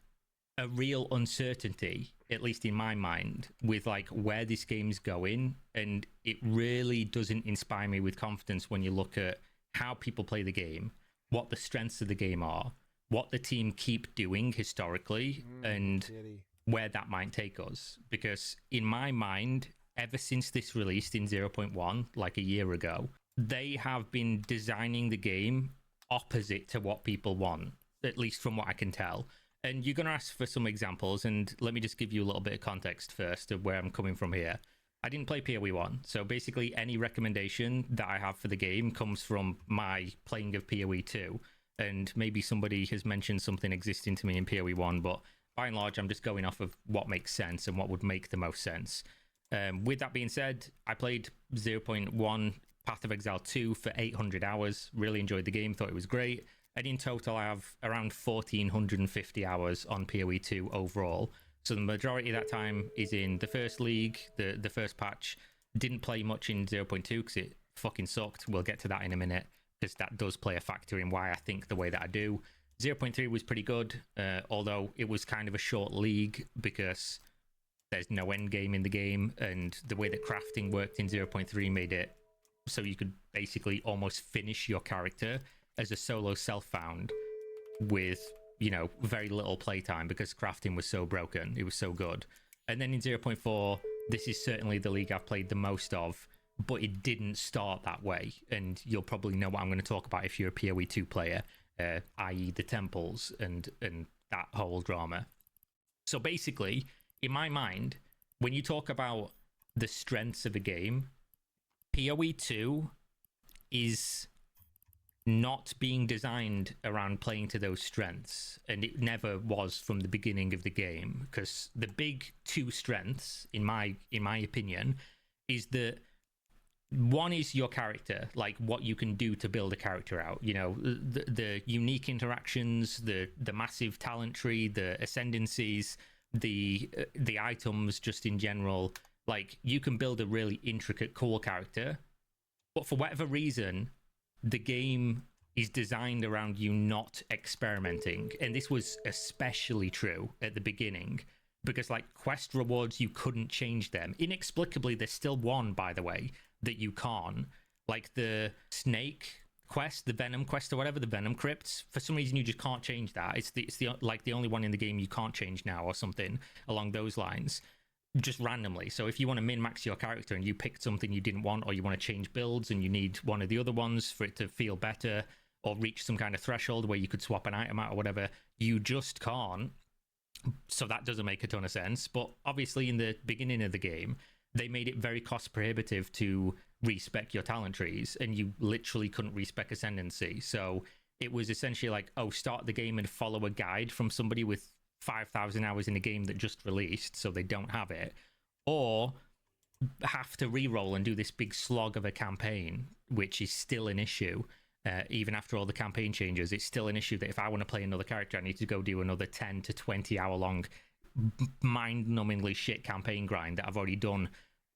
a real uncertainty, at least in my mind, with like where this game's going, and it really doesn't inspire me with confidence when you look at how people play the game, what the strengths of the game are, what the team keep doing historically, and Kitty. where that might take us. Because in my mind, ever since this released in 0.1, like a year ago, they have been designing the game opposite to what people want, at least from what I can tell. And you're going to ask for some examples, and let me just give you a little bit of context first of where I'm coming from here. I didn't play PoE 1, so basically any recommendation that I have for the game comes from my playing of PoE 2, and maybe somebody has mentioned something existing to me in PoE 1, but by and large, I'm just going off of what makes sense and what would make the most sense. With that being said, I played 0.1 Path of Exile 2 for 800 hours, really enjoyed the game, thought it was great. And in total, I have around 1,450 hours on PoE 2 overall. So the majority of that time is in the first league, the first patch. Didn't play much in 0.2 because it fucking sucked. We'll get to that in a minute, because that does play a factor in why I think the way that I do. 0.3 was pretty good, although it was kind of a short league because there's no end game in the game, and the way that crafting worked in 0.3 made it so you could basically almost finish your character as a solo self-found with, you know, very little playtime because crafting was so broken. It was so good. And then in 0.4, this is certainly the league I've played the most of, but it didn't start that way. And you'll probably know what I'm going to talk about if you're a PoE 2 player, i.e. the temples and that whole drama. So basically, in my mind, when you talk about the strengths of a game, PoE 2 is not being designed around playing to those strengths, and it never was from the beginning of the game, because the big two strengths in my opinion is that one is your character, like what you can do to build a character out, you know, the unique interactions, the massive talent tree, the ascendancies, the items just in general. Like, you can build a really intricate, cool character, but for whatever reason the game is designed around you not experimenting. And this was especially true at the beginning, because like quest rewards, you couldn't change them. Inexplicably, there's still one, by the way, that you can't. Like the snake quest, the venom quest or whatever, the venom crypts, for some reason you just can't change that. It's the only one in the game you can't change now, or something along those lines, just randomly. So if you want to min-max your character and you picked something you didn't want, or you want to change builds and you need one of the other ones for it to feel better or reach some kind of threshold where you could swap an item out or whatever, you just can't. So that doesn't make a ton of sense. But obviously in the beginning of the game, they made it very cost prohibitive to respec your talent trees, and you literally couldn't respec ascendancy. So it was essentially like, oh, start the game and follow a guide from somebody with 5,000 hours in a game that just released, so they don't have it, or have to re-roll and do this big slog of a campaign, which is still an issue. Even after all the campaign changes, it's still an issue that if I want to play another character, I need to go do another 10 to 20 hour long mind-numbingly shit campaign grind that I've already done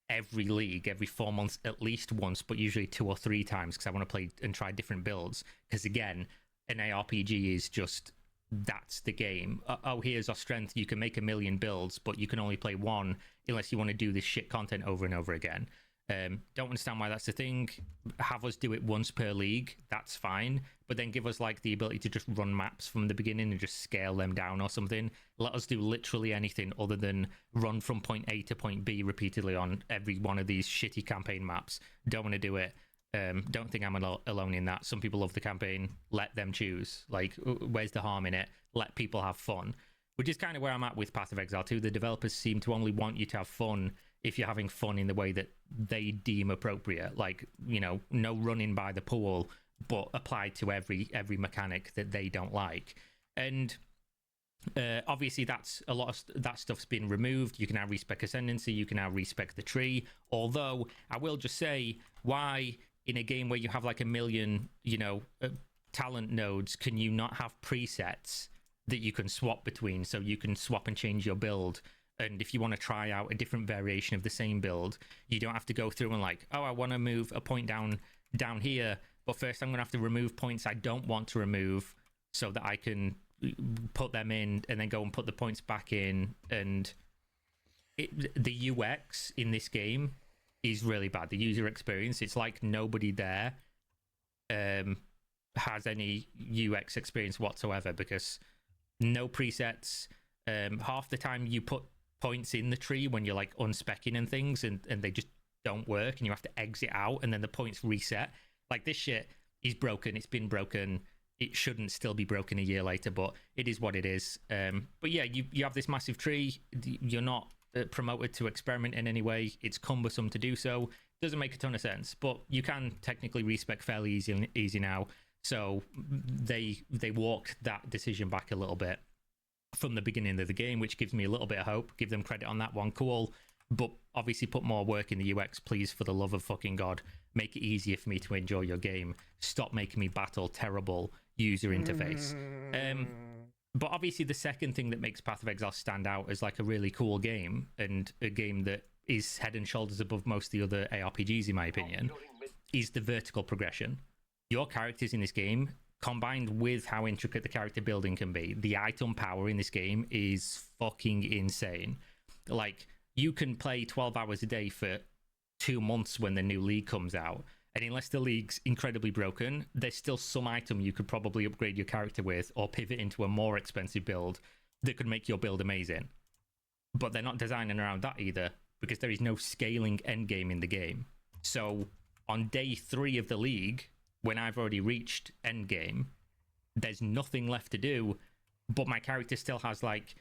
every league, every 4 months at least once, but usually 2 or 3 times, because I want to play and try different builds. Because again, an ARPG is just, that's the game. Oh, here's our strength. You can make 1,000,000 builds, but you can only play one unless you want to do this shit content over and over again. Don't understand why that's the thing. Have us do it once per league, that's fine, but then give us like the ability to just run maps from the beginning and just scale them down or something. Let us do literally anything other than run from point A to point B repeatedly on every one of these shitty campaign maps. Don't want to do it. Don't think I'm alone in that. Some people love the campaign. Let them choose. Like, where's the harm in it? Let people have fun, which is kind of where I'm at with Path of Exile 2. The developers seem to only want you to have fun if you're having fun in the way that they deem appropriate. Like, you know, no running by the pool, but applied to every mechanic that they don't like. And obviously that's a lot of that stuff's been removed. You can now respec ascendancy, you can now respec the tree. Although I will just say, why in a game where you have like 1,000,000, you know, talent nodes, can you not have presets that you can swap between, so you can swap and change your build? And if you want to try out a different variation of the same build, you don't have to go through and like, oh, I want to move a point down here, but first I'm going to have to remove points I don't want to remove so that I can put them in and then go and put the points back in. And the UX in this game is really bad. The user experience, it's like nobody there has any UX experience whatsoever, because no presets. Half the time you put points in the tree when you're like unspecking and things, and they just don't work, and you have to exit out and then the points reset. Like, this shit is broken. It's been broken. It shouldn't still be broken a year later, but it is what it is. But yeah, you have this massive tree. You're not promoted to experiment in any way. It's cumbersome to do so. Doesn't make a ton of sense, but you can technically respec fairly easy now. So they walked that decision back a little bit from the beginning of the game, which gives me a little bit of hope. Give them credit on that one. Cool. But obviously put more work in the UX, please, for the love of fucking God. Make it easier for me to enjoy your game. Stop making me battle terrible user interface. But obviously the second thing that makes Path of Exile stand out as like a really cool game, and a game that is head and shoulders above most of the other ARPGs in my opinion, is the vertical progression. Your characters in this game, combined with how intricate the character building can be, the item power in this game is fucking insane. Like, you can play 12 hours a day for 2 months when the new league comes out, and unless the league's incredibly broken, there's still some item you could probably upgrade your character with or pivot into a more expensive build that could make your build amazing. But they're not designing around that either, because there is no scaling endgame in the game. So on day 3 of the league, when I've already reached endgame, there's nothing left to do, but my character still has like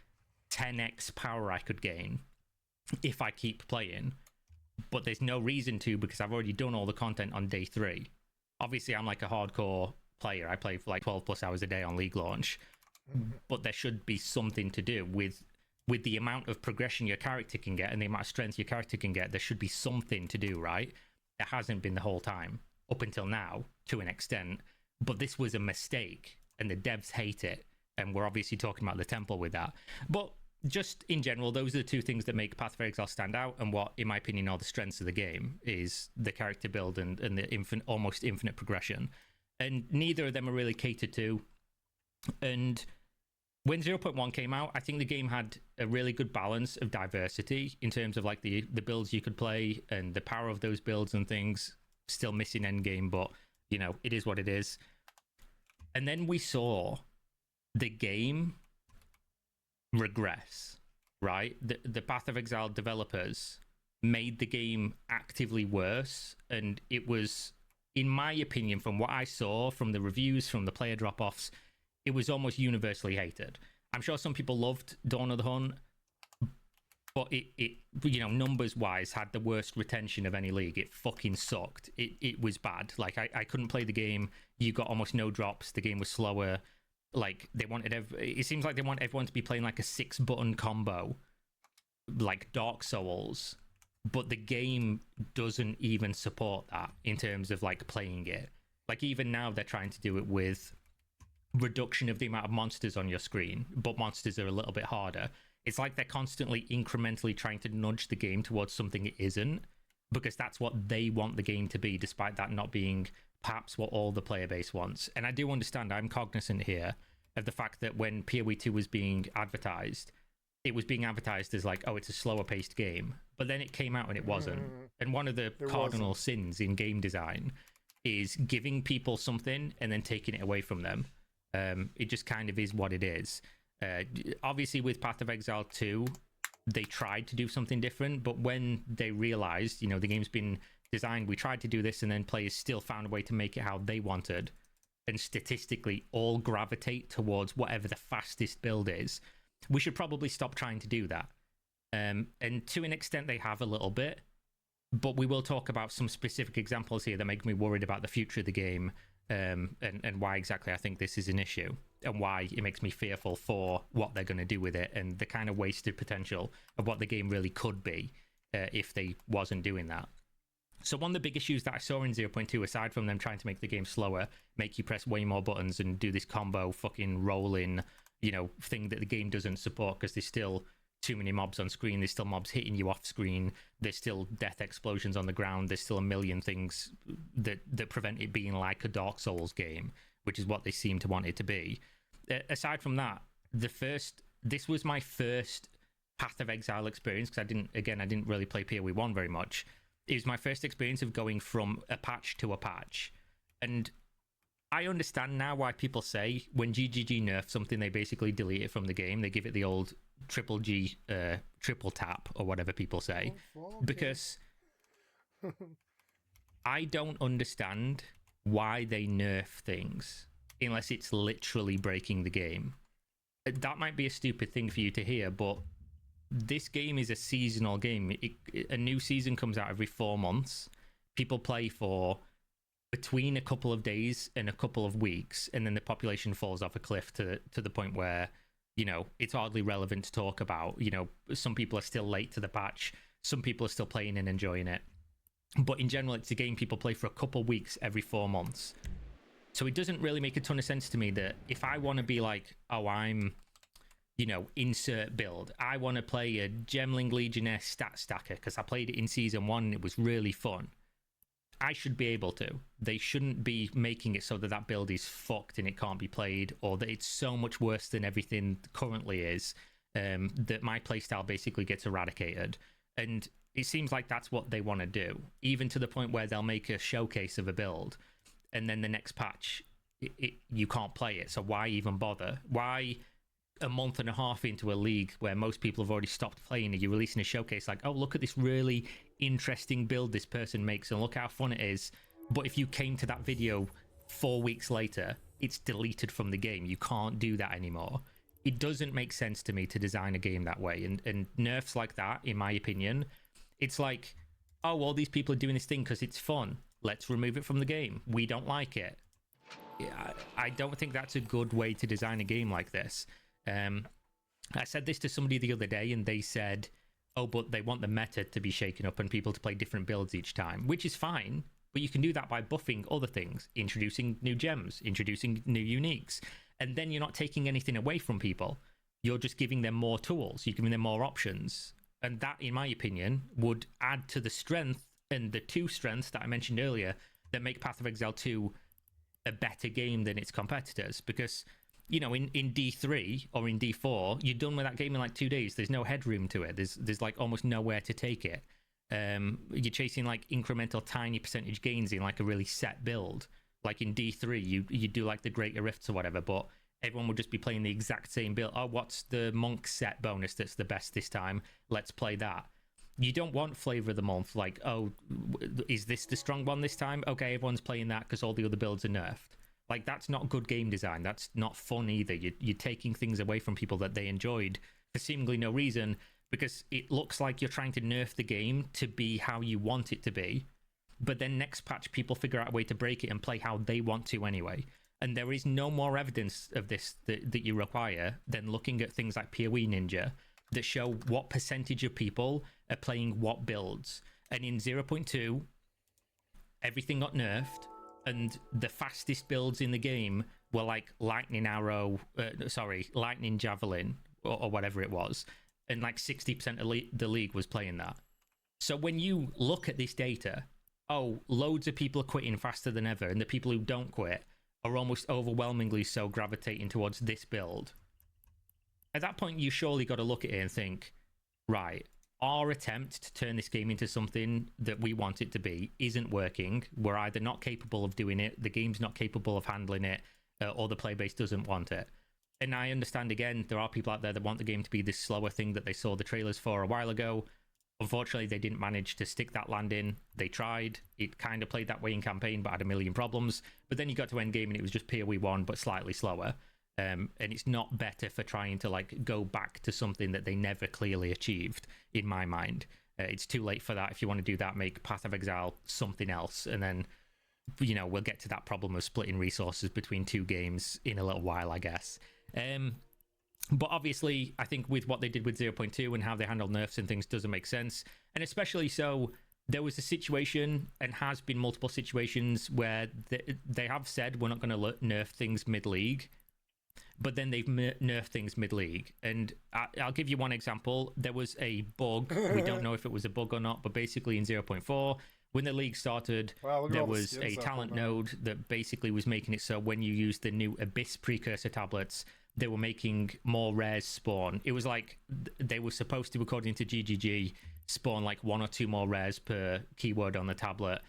10x power I could gain if I keep playing. But there's no reason to, because I've already done all the content on day 3. Obviously, I'm like a hardcore player. I play for like 12 plus hours a day on league launch. But there should be something to do with the amount of progression your character can get and the amount of strength your character can get. There should be something to do, right? There hasn't been the whole time, up until now, to an extent. But this was a mistake, and the devs hate it. And we're obviously talking about the temple with that. But just in general, those are the two things that make Path of Exile stand out, and what, in my opinion, are the strengths of the game, is the character build and the almost infinite progression. and neither of them are really catered to. And when 0.1 came out, I think the game had a really good balance of diversity in terms of like the builds you could play and the power of those builds and things. Still missing endgame, but you know, it is what it is. And then we saw the game regress, right? The Path of Exile developers made the game actively worse, and it was, in my opinion, from what I saw, from the reviews, from the player drop-offs, it was almost universally hated. I'm sure some people loved Dawn of the Hunt, but it you know, numbers-wise, had the worst retention of any league. It fucking sucked. It was bad. Like, I couldn't play the game. You got almost no drops. The game was slower. Like, they wanted... it seems like they want everyone to be playing, like, a 6-button combo, like Dark Souls, but the game doesn't even support that in terms of, like, playing it. Like, even now, they're trying to do it with reduction of the amount of monsters on your screen, but monsters are a little bit harder. It's like they're constantly incrementally trying to nudge the game towards something it isn't, because that's what they want the game to be, despite that not being perhaps what all the player base wants. And I do understand, I'm cognizant here of the fact that when PoE 2 was being advertised, it was being advertised as like, oh, it's a slower paced game. But then it came out and it wasn't. And one of the cardinal sins in game design is giving people something and then taking it away from them. It just kind of is what it is. Obviously, with Path of Exile 2, they tried to do something different, but when they realized, you know, the game's been designed, we tried to do this, and then players still found a way to make it how they wanted, and statistically all gravitate towards whatever the fastest build is, we should probably stop trying to do that. And to an extent, they have a little bit, but we will talk about some specific examples here that make me worried about the future of the game, and why exactly I think this is an issue, and why it makes me fearful for what they're going to do with it, and the kind of wasted potential of what the game really could be if they wasn't doing that. So one of the big issues that I saw in 0.2, aside from them trying to make the game slower, make you press way more buttons and do this combo fucking rolling, you know, thing that the game doesn't support because there's still too many mobs on screen, there's still mobs hitting you off screen, there's still death explosions on the ground, there's still a million things that prevent it being like a Dark Souls game, which is what they seem to want it to be. Aside from that, this was my first Path of Exile experience, because I didn't really play PoE 1 very much. It was my first experience of going from a patch to a patch. And I understand now why people say when GGG nerfs something, they basically delete it from the game. They give it the old triple G, triple tap, or whatever people say. Because I don't understand why they nerf things unless it's literally breaking the game. That might be a stupid thing for you to hear, but this game is a seasonal game. A new season comes out every 4 months. People play for between a couple of days and a couple of weeks, and then the population falls off a cliff to the point where, you know, it's hardly relevant to talk about. You know, some people are still late to the patch. Some people are still playing and enjoying it. But in general, it's a game people play for a couple of weeks every 4 months. So it doesn't really make a ton of sense to me that if I want to be like, oh, I'm, you know, insert build, I want to play a Gemling Legionnaire stat stacker because I played it in Season 1 and it was really fun, I should be able to. They shouldn't be making it so that that build is fucked and it can't be played, or that it's so much worse than everything currently is, that my playstyle basically gets eradicated. And it seems like that's what they want to do, even to the point where they'll make a showcase of a build, and then the next patch, you can't play it. So why even bother? Why, a month and a half into a league where most people have already stopped playing, are you releasing a showcase like, oh, look at this really interesting build this person makes and look how fun it is? But if you came to that video 4 weeks later, it's deleted from the game. You can't do that anymore. It doesn't make sense to me to design a game that way. And nerfs like that, in my opinion, it's like, oh, all these people are doing this thing because it's fun. Let's remove it from the game. We don't like it. Yeah, I don't think that's a good way to design a game like this. I said this to somebody the other day and they said, oh, but they want the meta to be shaken up and people to play different builds each time, which is fine, but you can do that by buffing other things, introducing new gems, introducing new uniques, and then you're not taking anything away from people. You're just giving them more tools, you're giving them more options, and that, in my opinion, would add to the strength and the two strengths that I mentioned earlier that make Path of Exile 2 a better game than its competitors, because you know, in D3 or in D4, you're done with that game in like 2 days. There's no headroom to it. There's like almost nowhere to take it. You're chasing like incremental tiny percentage gains in like a really set build. Like in D3, you do like the Greater Rifts or whatever, but everyone will just be playing the exact same build. Oh, what's the monk set bonus that's the best this time? Let's play that. You don't want flavor of the month, like, oh, is this the strong one this time? Okay, everyone's playing that because all the other builds are nerfed. Like, that's not good game design. That's not fun either. You're taking things away from people that they enjoyed for seemingly no reason, because it looks like you're trying to nerf the game to be how you want it to be. But then next patch, people figure out a way to break it and play how they want to anyway. And there is no more evidence of this that you require than looking at things like PoE Ninja that show what percentage of people are playing what builds. And in 0.2, everything got nerfed. And the fastest builds in the game were like Lightning Javelin, or whatever it was. And like 60% of the league was playing that. So when you look at this data, oh, loads of people are quitting faster than ever, and the people who don't quit are almost overwhelmingly so gravitating towards this build. At that point, you surely got to look at it and think, right, our attempt to turn this game into something that we want it to be isn't working. We're either not capable of doing it, the game's not capable of handling it, or the playbase doesn't want it. And I understand, again, there are people out there that want the game to be this slower thing that they saw the trailers for a while ago. Unfortunately, they didn't manage to stick that landing. They tried. It kind of played that way in campaign, but had a million problems. But then you got to endgame and it was just PoE 1, but slightly slower. And it's not better for trying to like go back to something that they never clearly achieved, in my mind. It's too late for that. If you want to do that, make Path of Exile something else, and then, you know, we'll get to that problem of splitting resources between two games in a little while, I guess. But obviously, I think with what they did with 0.2 and how they handled nerfs and things doesn't make sense. And especially so, there was a situation, and has been multiple situations, where they have said we're not going to nerf things mid-league, but then they've nerfed things mid-league. And I'll give you one example. There was a bug. We don't know if it was a bug or not, but basically in 0.4, when the league started, there was a talent node that basically was making it so when you use the new Abyss precursor tablets, they were making more rares spawn. It was like they were supposed to, according to GGG, spawn like 1 or 2 more rares per keyword on the tablet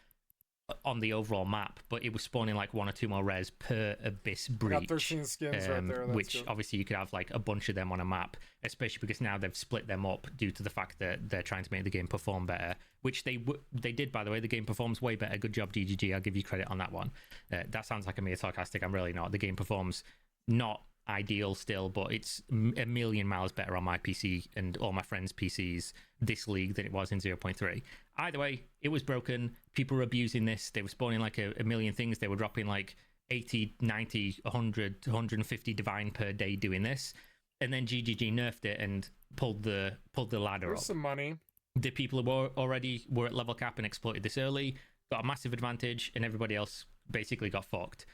on the overall map, but it was spawning like 1 or 2 more rares per Abyss breach. Got 13 skins right there. That's which good. Obviously you could have like a bunch of them on a map, especially because now they've split them up due to the fact that they're trying to make the game perform better, which they did, by the way. The game performs way better. Good job, GGG. I'll give you credit on that one. That sounds like I'm being sarcastic. I'm really not. The game performs not ideal still, but it's a million miles better on my PC and all my friends' PCs this league than it was in 0.3. Either way, it was broken. People were abusing this. They were spawning like a million things. They were dropping like 80, 90, 100, 150 divine per day doing this. And then GGG nerfed it and pulled the ladder There's up. some money. The people who already were at level cap and exploited this early got a massive advantage, and everybody else basically got fucked.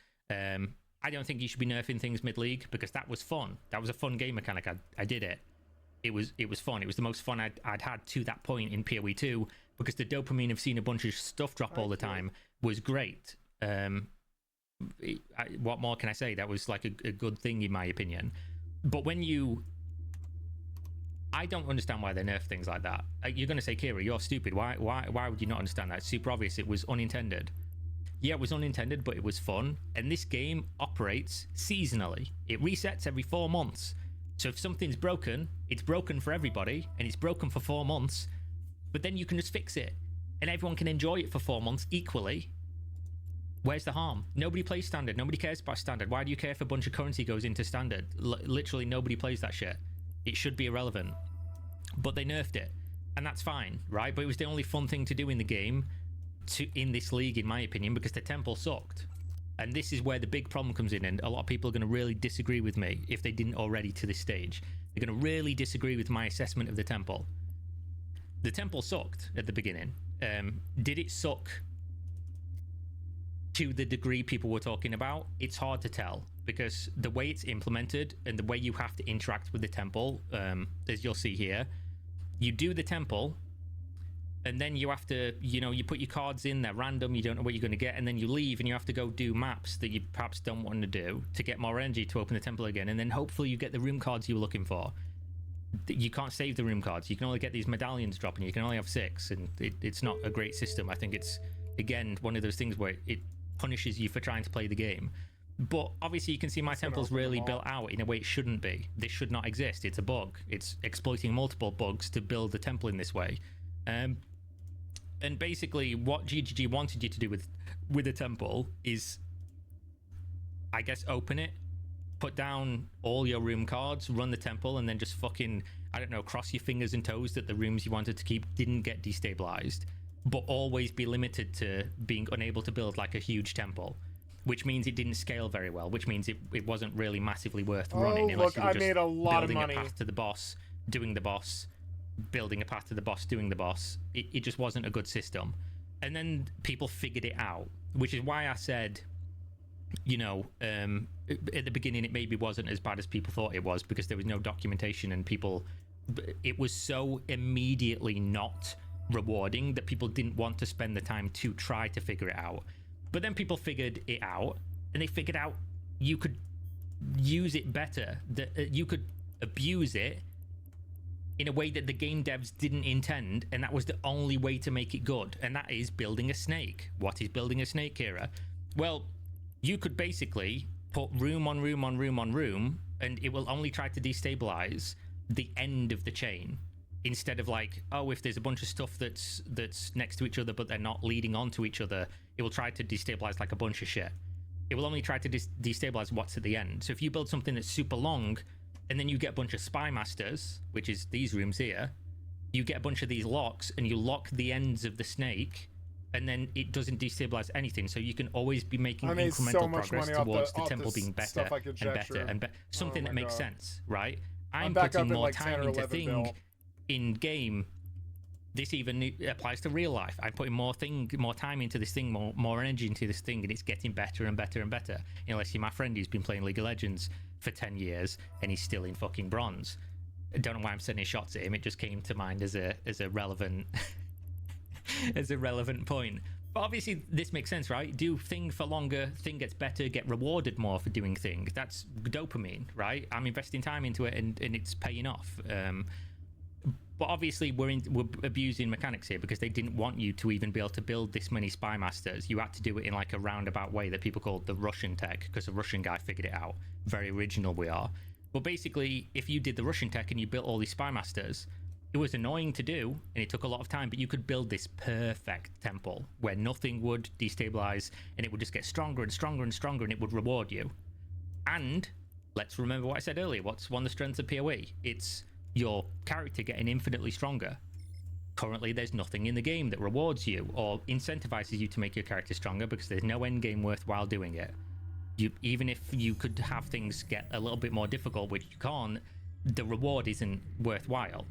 I don't think you should be nerfing things mid-league, because that was fun. That was a fun game mechanic. I did it. It was fun. It was the most fun I'd had to that point in PoE 2, because the dopamine of seeing a bunch of stuff drop all the time was great. What more can I say? That was like a good thing, in my opinion. But when I don't understand why they nerf things like that. You're going to say, Kira, you're stupid. Why would you not understand that? It's super obvious. It was unintended. Yeah, it was unintended, but it was fun. And this game operates seasonally. It resets every 4 months. So if something's broken, it's broken for everybody, and it's broken for 4 months. But then you can just fix it, and everyone can enjoy it for 4 months equally. Where's the harm? Nobody plays standard. Nobody cares about standard. Why do you care if a bunch of currency goes into standard? Literally nobody plays that shit. It should be irrelevant. But they nerfed it, and that's fine, right? But it was the only fun thing to do in the game, in this league, in my opinion, because the temple sucked. And this is where the big problem comes in, and a lot of people are going to really disagree with me if they didn't already to this stage. They're going to really disagree with my assessment of the temple. The temple sucked at the beginning. Did it suck to the degree people were talking about? It's hard to tell, because the way it's implemented and the way you have to interact with the temple, as you'll see here, you do the temple, and then you have to, you put your cards in, they're random, you don't know what you're going to get, and then you leave and you have to go do maps that you perhaps don't want to do to get more energy to open the temple again, and then hopefully you get the room cards you were looking for. You can't save the room cards. You can only get these medallions dropping. You can only have 6, and it's not a great system. I think it's, again, one of those things where it punishes you for trying to play the game. But obviously you can see my temple's really built out in a way it shouldn't be. This should not exist. It's a bug. It's exploiting multiple bugs to build the temple in this way. And basically what GGG wanted you to do with the temple is, I guess, open it, put down all your room cards, run the temple, and then just fucking, I don't know, cross your fingers and toes that the rooms you wanted to keep didn't get destabilized, but always be limited to being unable to build like a huge temple, which means it didn't scale very well, which means it wasn't really massively worth running unless you were just made a lot of money. building a path to the boss, doing the boss, building a path to the boss, doing the boss. It just wasn't a good system. And then people figured it out, which is why I said, at the beginning it maybe wasn't as bad as people thought it was, because there was no documentation and it was so immediately not rewarding that people didn't want to spend the time to try to figure it out. But then people figured it out, and they figured out you could use it better, that you could abuse it in a way that the game devs didn't intend, and that was the only way to make it good, and that is building a snake. What is building a snake, Kira? Well, you could basically put room on room on room on room, and it will only try to destabilize the end of the chain, instead of like, oh, if there's a bunch of stuff that's next to each other but they're not leading on to each other, it will try to destabilize like a bunch of shit. It will only try to destabilize what's at the end. So if you build something that's super long, and then you get a bunch of spy masters, which is these rooms here, you get a bunch of these locks, and you lock the ends of the snake, and then it doesn't destabilize anything. So you can always be making incremental progress towards the temple being better and better and better. Something that makes sense, right? I'm putting more time into thing in game. This even applies to real life. I'm putting more time into this thing, more energy into this thing, and it's getting better and better and better. Unless you're my friend who's been playing League of Legends for 10 years and he's still in fucking bronze. I don't know why I'm sending shots at him. It just came to mind as a relevant as a relevant point. But obviously this makes sense, right? Do thing for longer, thing gets better, get rewarded more for doing things. That's dopamine, right? I'm investing time into it and it's paying off. But obviously we're abusing mechanics here, because they didn't want you to even be able to build this many spy masters. You had to do it in like a roundabout way that people called the Russian tech, because a Russian guy figured it out. Very original we are. But basically, if you did the Russian tech and you built all these spy masters, it was annoying to do and it took a lot of time, but you could build this perfect temple where nothing would destabilize and it would just get stronger and stronger and stronger, and it would reward you. And let's remember what I said earlier. What's one of the strengths of PoE? It's your character getting infinitely stronger. Currently there's nothing in the game that rewards you or incentivizes you to make your character stronger, because there's no end game worthwhile doing it. Even if you could have things get a little bit more difficult, which you can't, the reward isn't worthwhile.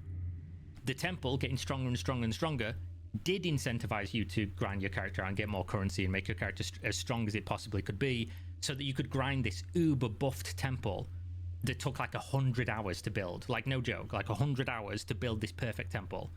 The temple getting stronger and stronger and stronger did incentivize you to grind your character and get more currency and make your character as strong as it possibly could be, so that you could grind this uber buffed temple that took like 100 hours to build. Like, no joke, like 100 hours to build this perfect temple.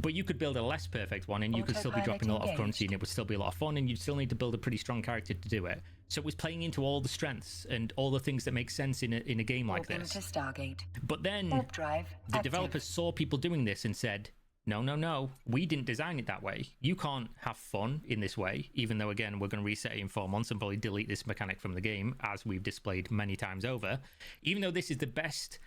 But you could build a less perfect one and you could still be dropping a lot of currency and it would still be a lot of fun, and you'd still need to build a pretty strong character to do it. So it was playing into all the strengths and all the things that make sense in a game like this. To Stargate. But then drive the developers saw people doing this and said, no, we didn't design it that way. You can't have fun in this way, even though, again, we're going to reset it in 4 months and probably delete this mechanic from the game, as we've displayed many times over. Even though this is the best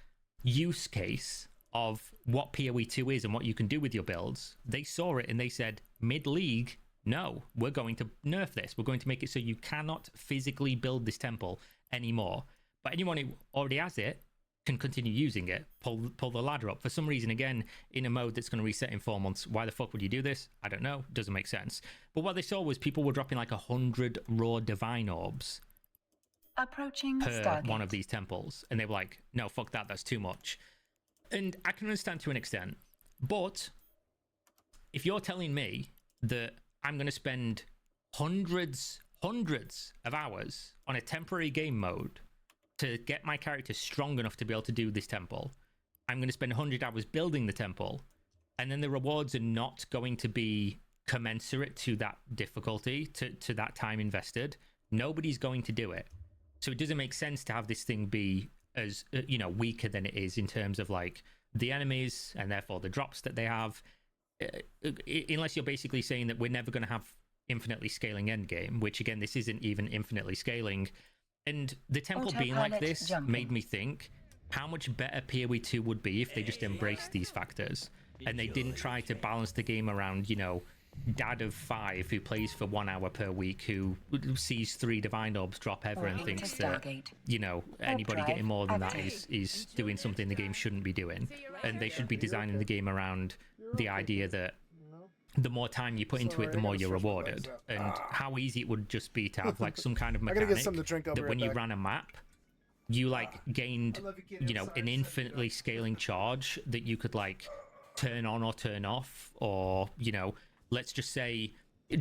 use case of what PoE 2 is and what you can do with your builds, they saw it and they said, mid-league, no, we're going to nerf this. We're going to make it so you cannot physically build this temple anymore. But anyone who already has it can continue using it, pull the ladder up. For some reason, again, in a mode that's going to reset in 4 months, why the fuck would you do this? I don't know. Doesn't make sense. But what they saw was people were dropping like 100 raw divine orbs approaching per Stargate. one of these temples. And they were like, no, fuck that. That's too much. And I can understand to an extent. But if you're telling me that I'm going to spend hundreds of hours on a temporary game mode to get my character strong enough to be able to do this temple, I'm going to spend 100 hours building the temple, and then the rewards are not going to be commensurate to that difficulty, to that time invested, nobody's going to do it. So it doesn't make sense to have this thing be as weaker than it is in terms of like the enemies and therefore the drops that they have, unless you're basically saying that we're never going to have infinitely scaling endgame, which again, this isn't even infinitely scaling. And the temple being like this made me think how much better PoE 2 would be if they just embraced these factors and they didn't try to balance the game around, dad of 5 who plays for 1 hour per week, who sees 3 divine orbs drop ever and thinks that anybody getting more than that is doing something the game shouldn't be doing. And they should be designing the game around the idea that the more time you put into it, the more you're rewarded. And how easy it would just be to have like some kind of mechanic that when you ran a map, you like gained an infinitely scaling charge that you could like turn on or turn off, or let's just say,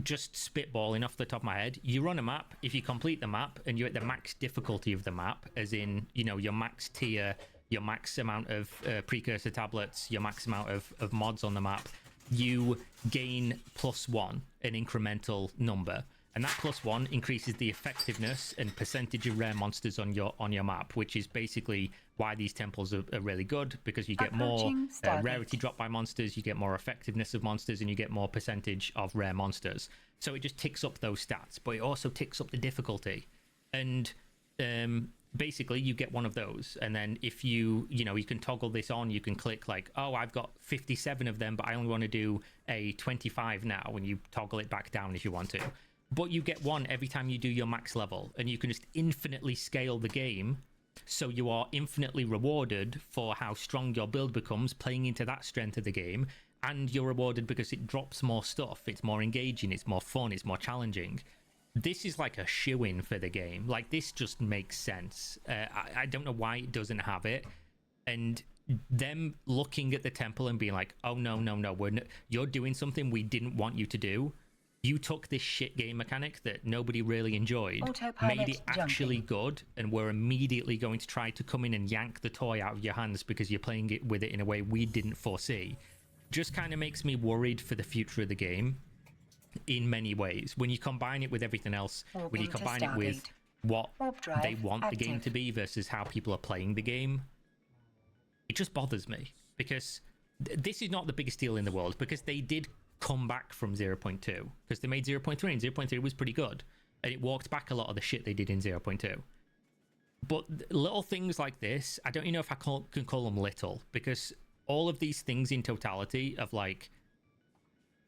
just spitballing off the top of my head, you run a map, if you complete the map and you're at the max difficulty of the map, as in, your max tier, your max amount of precursor tablets, your max amount of mods on the map, you gain +1, an incremental number. And that +1 increases the effectiveness and percentage of rare monsters on your map, which is basically why these temples are really good, because you get more rarity drop by monsters, you get more effectiveness of monsters, and you get more percentage of rare monsters. So it just ticks up those stats, but it also ticks up the difficulty. And basically you get one of those, and then if you can toggle this on, you can click like, oh, I've got 57 of them, but I only want to do a 25 now, and you toggle it back down if you want to. But you get one every time you do your max level, and you can just infinitely scale the game, so you are infinitely rewarded for how strong your build becomes, playing into that strength of the game, and you're rewarded because it drops more stuff, it's more engaging, it's more fun, it's more challenging. This is like a shoo-in for the game. Like, this just makes sense. I don't know why it doesn't have it, and them looking at the temple and being like, oh no, you're doing something we didn't want you to do. You took this shit game mechanic that nobody really enjoyed, made it actually good, and we're immediately going to try to come in and yank the toy out of your hands because you're playing it with it in a way we didn't foresee. Just kind of makes me worried for the future of the game in many ways. When you combine it with everything else, when you combine it with what they want the game to be versus how people are playing the game, it just bothers me, because this is not the biggest deal in the world, because they did come back from 0.2, because they made 0.3 and 0.3 was pretty good, and it walked back a lot of the shit they did in 0.2. But little things like this, I don't even know if I can call them little, because all of these things in totality of like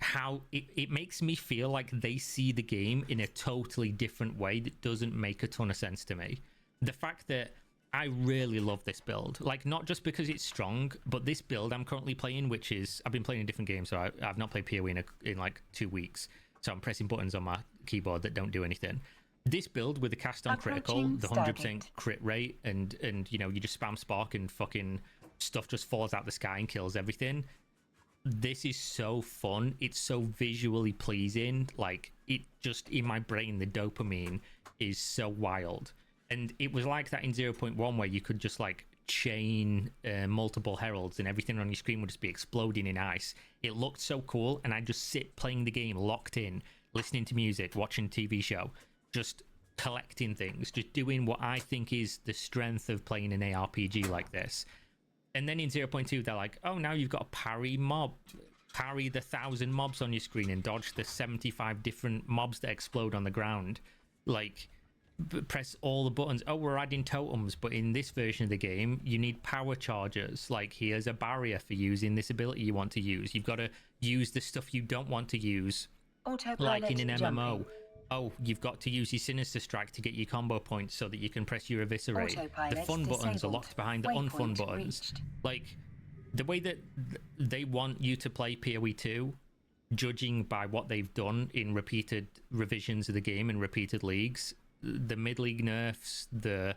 how it makes me feel like they see the game in a totally different way that doesn't make a ton of sense to me. The fact that I really love this build, like, not just because it's strong, but this build I'm currently playing, which is, I've been playing a different game, so I've not played PoE in like 2 weeks, so I'm pressing buttons on my keyboard that don't do anything. This build with the cast on critical, the 100% crit rate, and you just spam spark and fucking stuff just falls out the sky and kills everything. This is so fun. It's so visually pleasing. Like, it just, in my brain, the dopamine is so wild. And it was like that in 0.1, where you could just like chain multiple heralds and everything on your screen would just be exploding in ice. It looked so cool, and I'd just sit playing the game locked in, listening to music, watching TV show, just collecting things, just doing what I think is the strength of playing an ARPG like this. And then in 0.2, they're like, oh, now you've got a parry the 1,000 mobs on your screen and dodge the 75 different mobs that explode on the ground. Like, press all the buttons. Oh, we're adding totems, but in this version of the game you need power chargers. Like, here's a barrier for using this ability you want to use. You've got to use the stuff you don't want to use, like in an MMO. Oh, you've got to use your Sinister Strike to get your combo points so that you can press your Eviscerate. The fun buttons are locked behind the unfun buttons. Like, the way that they want you to play PoE 2, judging by what they've done in repeated revisions of the game and repeated leagues, the mid-league nerfs, the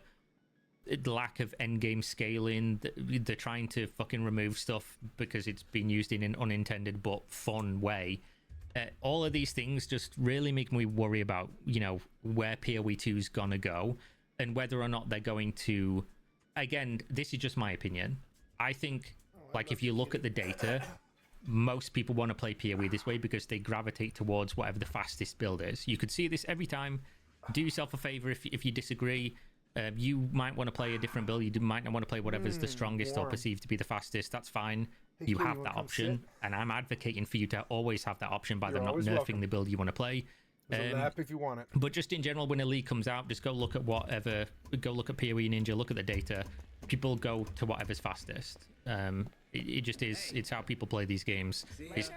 lack of endgame scaling, they're trying to fucking remove stuff because it's been used in an unintended but fun way. All of these things just really make me worry about, where PoE 2's gonna go, and whether or not they're going to... Again, this is just my opinion. I think, like, if you look at the data, most people want to play PoE this way because they gravitate towards whatever the fastest build is. You could see this every time. Do yourself a favor if you disagree. You might want to play a different build. You might not want to play whatever's the strongest or perceived to be the fastest. That's fine. Hey, you cool, have you that wanna come option, sit? and I'm advocating for you to always have that option by You're them not always nerfing welcome. the build you want to play. There's a lap if you want it. But just in general, when a league comes out, just go look at whatever. Go look at PoE Ninja. Look at the data. People go to whatever's fastest. It just is. It's how people play these games.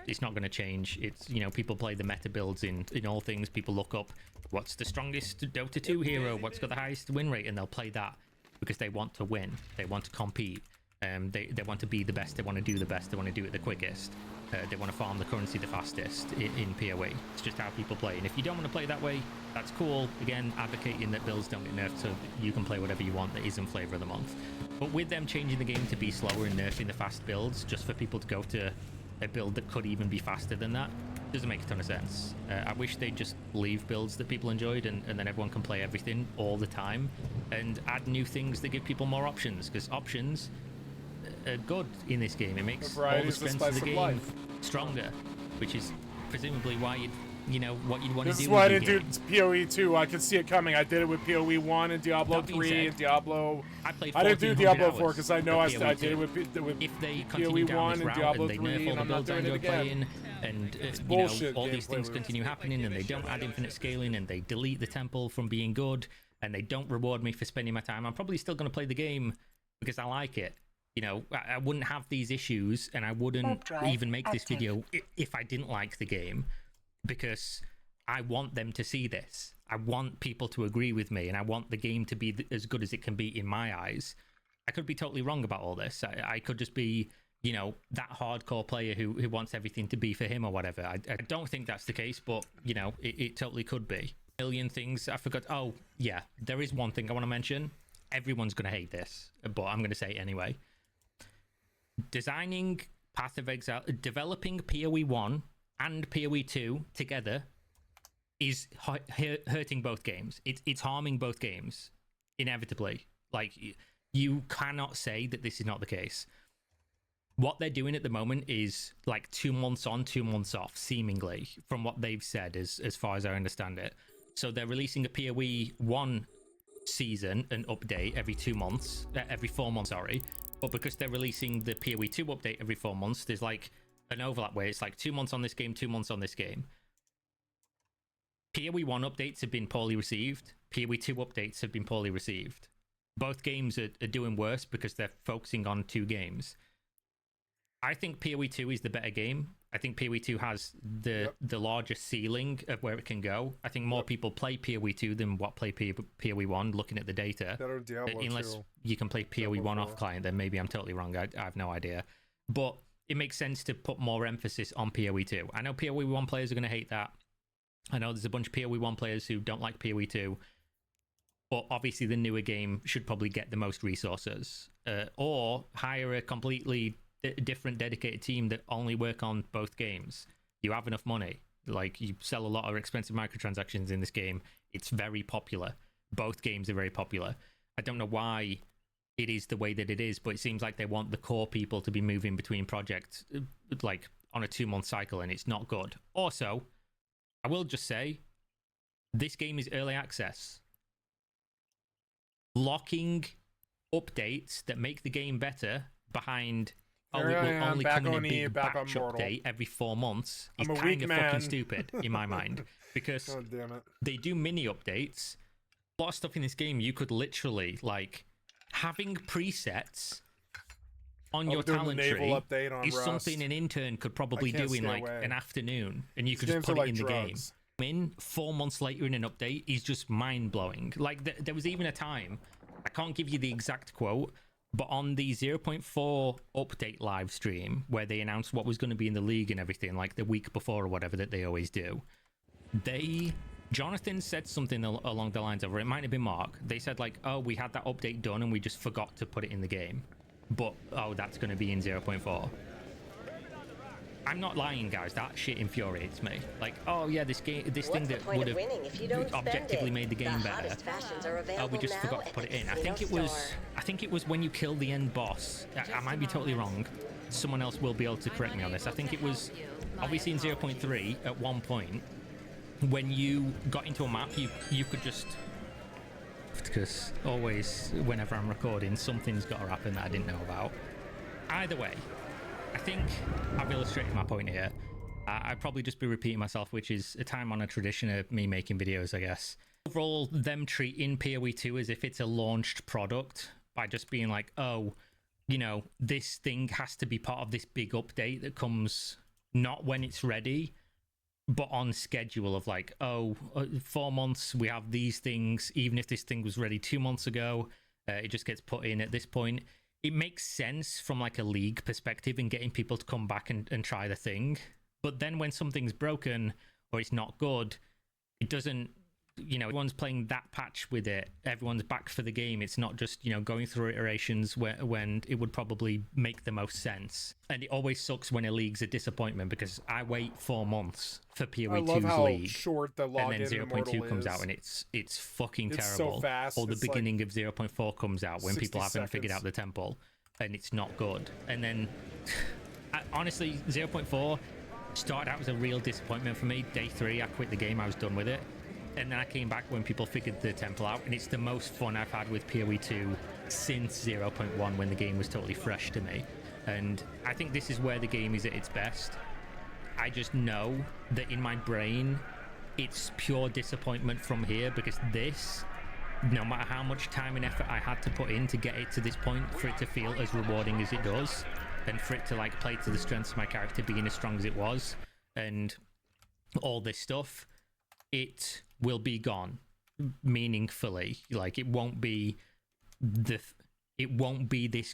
It's not going to change. It's, you know, people play the meta builds in all things. People look up what's the strongest Dota 2 hero, what's got the highest win rate, and they'll play that because they want to win. They want to compete. They want to be the best. They want to do the best. They want to do it the quickest. They want to farm the currency the fastest in PoE. It's just how people play. And if you don't want to play that way, that's cool. Again, advocating that builds don't get nerfed so you can play whatever you want that isn't flavor of the month. But with them changing the game to be slower and nerfing the fast builds just for people to go to a build that could even be faster than that, doesn't make a ton of sense. I wish they'd just leave builds that people enjoyed and then everyone can play everything all the time and add new things that give people more options, because options are good in this game. It makes all the strengths of the game stronger, which is presumably why you know what you'd want to do. This is why I with didn't your do PoE 2. I could see it coming. I did it with PoE 1 and Diablo That being 3 said, and Diablo. I played I didn't do 1400 Diablo hours 4 because I know I of did PoE it with if they PoE continue down 1 this and route Diablo and they 3, nerf all and the I'm not builds I doing it enjoy again. playing, and you know, bullshit all these gameplay things loops. continue happening, and they don't add infinite scaling, and they delete the temple from being good, and they don't reward me for spending my time, I'm probably still going to play the game because I like it. You know, I wouldn't have these issues, and I wouldn't even make this video if I didn't like the game, because I want them to see this. I want people to agree with me, and I want the game to be as good as it can be in my eyes. I could be totally wrong about all this. I could just be, you know, that hardcore player who wants everything to be for him or whatever. I don't think that's the case, but, you know, it totally could be. A million things I forgot. Oh, yeah, there is one thing I want to mention. Everyone's going to hate this, but I'm going to say it anyway. Designing Path of Exile, developing PoE 1 and PoE 2 together is hurting both games. It's harming both games, inevitably. Like, you cannot say that this is not the case. What they're doing at the moment is like 2 months on, 2 months off, seemingly, from what they've said, as far as I understand it. So they're releasing a PoE 1 season, an update every 2 months, every 4 months, sorry. But because they're releasing the PoE 2 update every 4 months, there's like an overlap where it's like 2 months on this game, 2 months on this game. PoE 1 updates have been poorly received. PoE 2 updates have been poorly received. Both games are doing worse because they're focusing on 2 games. I think PoE 2 is the better game. I think PoE 2 has the largest ceiling of where it can go. I think more people play PoE 2 than what play PoE 1, looking at the data. Better Diablo Unless 2. you can play PoE 1 off client, then maybe I'm totally wrong. I have no idea. But it makes sense to put more emphasis on PoE 2. I know PoE 1 players are going to hate that. I know there's a bunch of PoE 1 players who don't like PoE 2. But obviously the newer game should probably get the most resources. Or hire a completely different dedicated team that only work on both games. You have enough money. Like, you sell a lot of expensive microtransactions in this game. It's very popular. Both games are very popular. I don't know why it is the way that it is, but it seems like they want the core people to be moving between projects like on a 2-month cycle, and it's not good. Also, I will just say, this game is early access. Locking updates that make the game better behind it will only come in a big batch update every 4 months is kind of fucking stupid in my mind, because God damn it. they do mini updates. A lot of stuff in this game you could literally, like, having presets on your talent tree is something an intern could probably do in like an afternoon, and you could just put it in the game. In 4 months later in an update is just mind-blowing. Like, there was even a time, I can't give you the exact quote, but on the 0.4 update live stream where they announced what was going to be in the league and everything, like the week before or whatever that they always do, Jonathan said something along the lines of, or it might have been Mark, they said like, oh, we had that update done and we just forgot to put it in the game, but oh, that's going to be in 0.4. I'm not lying, guys. That shit infuriates me. Like, oh yeah, this thing that would have objectively made the game better. Oh, we just forgot to put it in. I think it was when you kill the end boss. I might be totally wrong. Someone else will be able to correct me on this. I think it was obviously in 0.3 at one point when you got into a map, you could just, because always whenever I'm recording, something's got to happen that I didn't know about. Either way, I think I've illustrated my point here. I'd probably just be repeating myself, which is a time-honored tradition of me making videos, I guess. Overall, them treating PoE 2 as if it's a launched product by just being like, oh, you know, this thing has to be part of this big update that comes not when it's ready, but on schedule of like, oh, 4 months, we have these things. Even if this thing was ready 2 months ago, it just gets put in at this point. It makes sense from like a league perspective in getting people to come back and try the thing. But then when something's broken or it's not good, it doesn't, you know, everyone's playing that patch with it. Everyone's back for the game. It's not just, you know, going through iterations when it would probably make the most sense. And it always sucks when a league's a disappointment because I wait 4 months for PoE 2's league. Short the login and then 0.2 comes out and it's fucking terrible. So fast. Or the beginning of 0.4 comes out when people haven't figured out the temple and it's not good. And then honestly, 0.4 started out as a real disappointment for me. Day 3, I quit the game. I was done with it. And then I came back when people figured the temple out, and it's the most fun I've had with PoE 2 since 0.1 when the game was totally fresh to me. And I think this is where the game is at its best. I just know that in my brain, it's pure disappointment from here because this, no matter how much time and effort I had to put in to get it to this point, for it to feel as rewarding as it does, and for it to like play to the strengths of my character being as strong as it was, and all this stuff, it will be gone meaningfully. Like it won't be this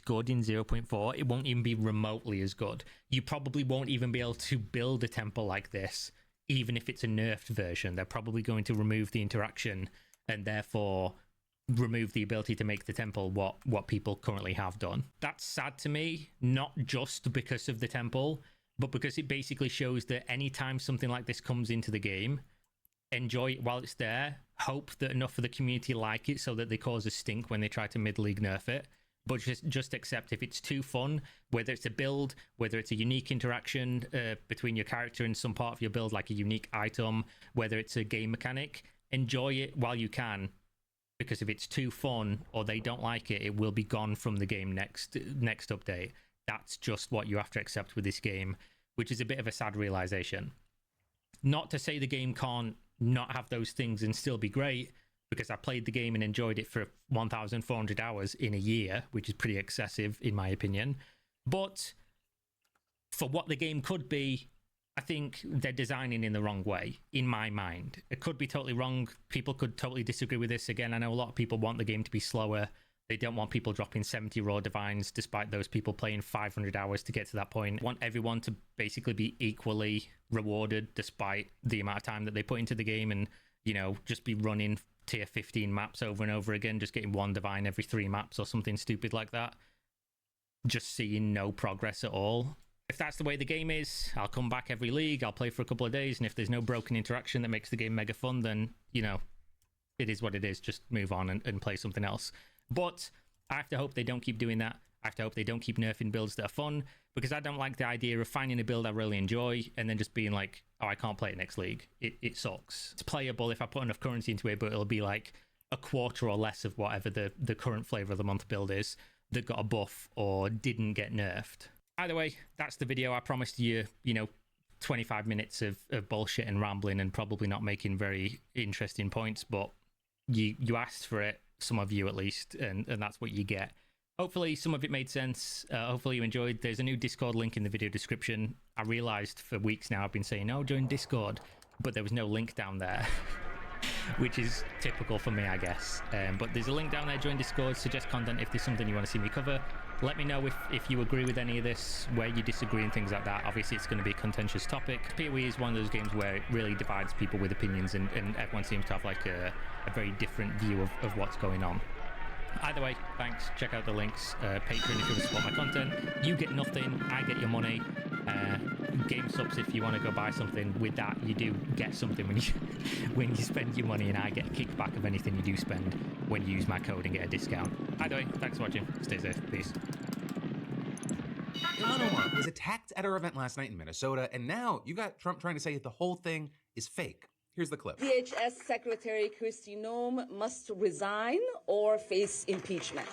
good in 0.4. It won't even be remotely as good. You probably won't even be able to build a temple like this, even if it's a nerfed version. They're probably going to remove the interaction and therefore remove the ability to make the temple what people currently have done. That's sad to me, not just because of the temple, but because it basically shows that anytime something like this comes into the game, enjoy it while it's there, hope that enough of the community like it so that they cause a stink when they try to mid-league nerf it, but just accept if it's too fun, whether it's a build, whether it's a unique interaction between your character and some part of your build, like a unique item, whether it's a game mechanic, enjoy it while you can, because if it's too fun or they don't like it, it will be gone from the game next update. That's just what you have to accept with this game, which is a bit of a sad realization. Not to say the game can't not have those things and still be great, because I played the game and enjoyed it for 1,400 hours in a year, which is pretty excessive in my opinion. But for what the game could be, I think they're designing in the wrong way, in my mind. It could be totally wrong. People could totally disagree with this. Again, I know a lot of people want the game to be slower. They don't want people dropping 70 raw divines, despite those people playing 500 hours to get to that point. Want everyone to basically be equally rewarded, despite the amount of time that they put into the game, and, you know, just be running tier 15 maps over and over again, just getting 1 divine every 3 maps or something stupid like that. Just seeing no progress at all. If that's the way the game is, I'll come back every league, I'll play for a couple of days, and if there's no broken interaction that makes the game mega fun, then, you know, it is what it is. Just move on and play something else. But I have to hope they don't keep doing that. I have to hope they don't keep nerfing builds that are fun, because I don't like the idea of finding a build I really enjoy and then just being like, oh, I can't play it next league. It sucks. It's playable if I put enough currency into it, but it'll be like a quarter or less of whatever the current flavor of the month build is that got a buff or didn't get nerfed. Either way, that's the video. I promised you, 25 minutes of bullshit and rambling and probably not making very interesting points, but you asked for it, some of you at least, and that's what you get. Hopefully some of it made sense. Hopefully you enjoyed. There's a new Discord link in the video description. I realized for weeks now I've been saying, oh, join Discord, but there was no link down there, which is typical for me, I guess. But there's a link down there. Join Discord, suggest content if there's something you want to see me cover. Let me know if you agree with any of this, where you disagree and things like that. Obviously, it's going to be a contentious topic. PoE is one of those games where it really divides people with opinions, and everyone seems to have like a very different view of what's going on. Either way, thanks. Check out the links. Patreon if you want to support my content. You get nothing. I get your money. Game subs if you want to go buy something. With that, you do get something when you when you spend your money, and I get a kickback of anything you do spend when you use my code and get a discount. Either way, thanks for watching. Stay safe. Peace. Ilhan Omar was attacked at her event last night in Minnesota, and now you got Trump trying to say the whole thing is fake. Here's the clip. DHS Secretary Kristi Noem must resign or face impeachment.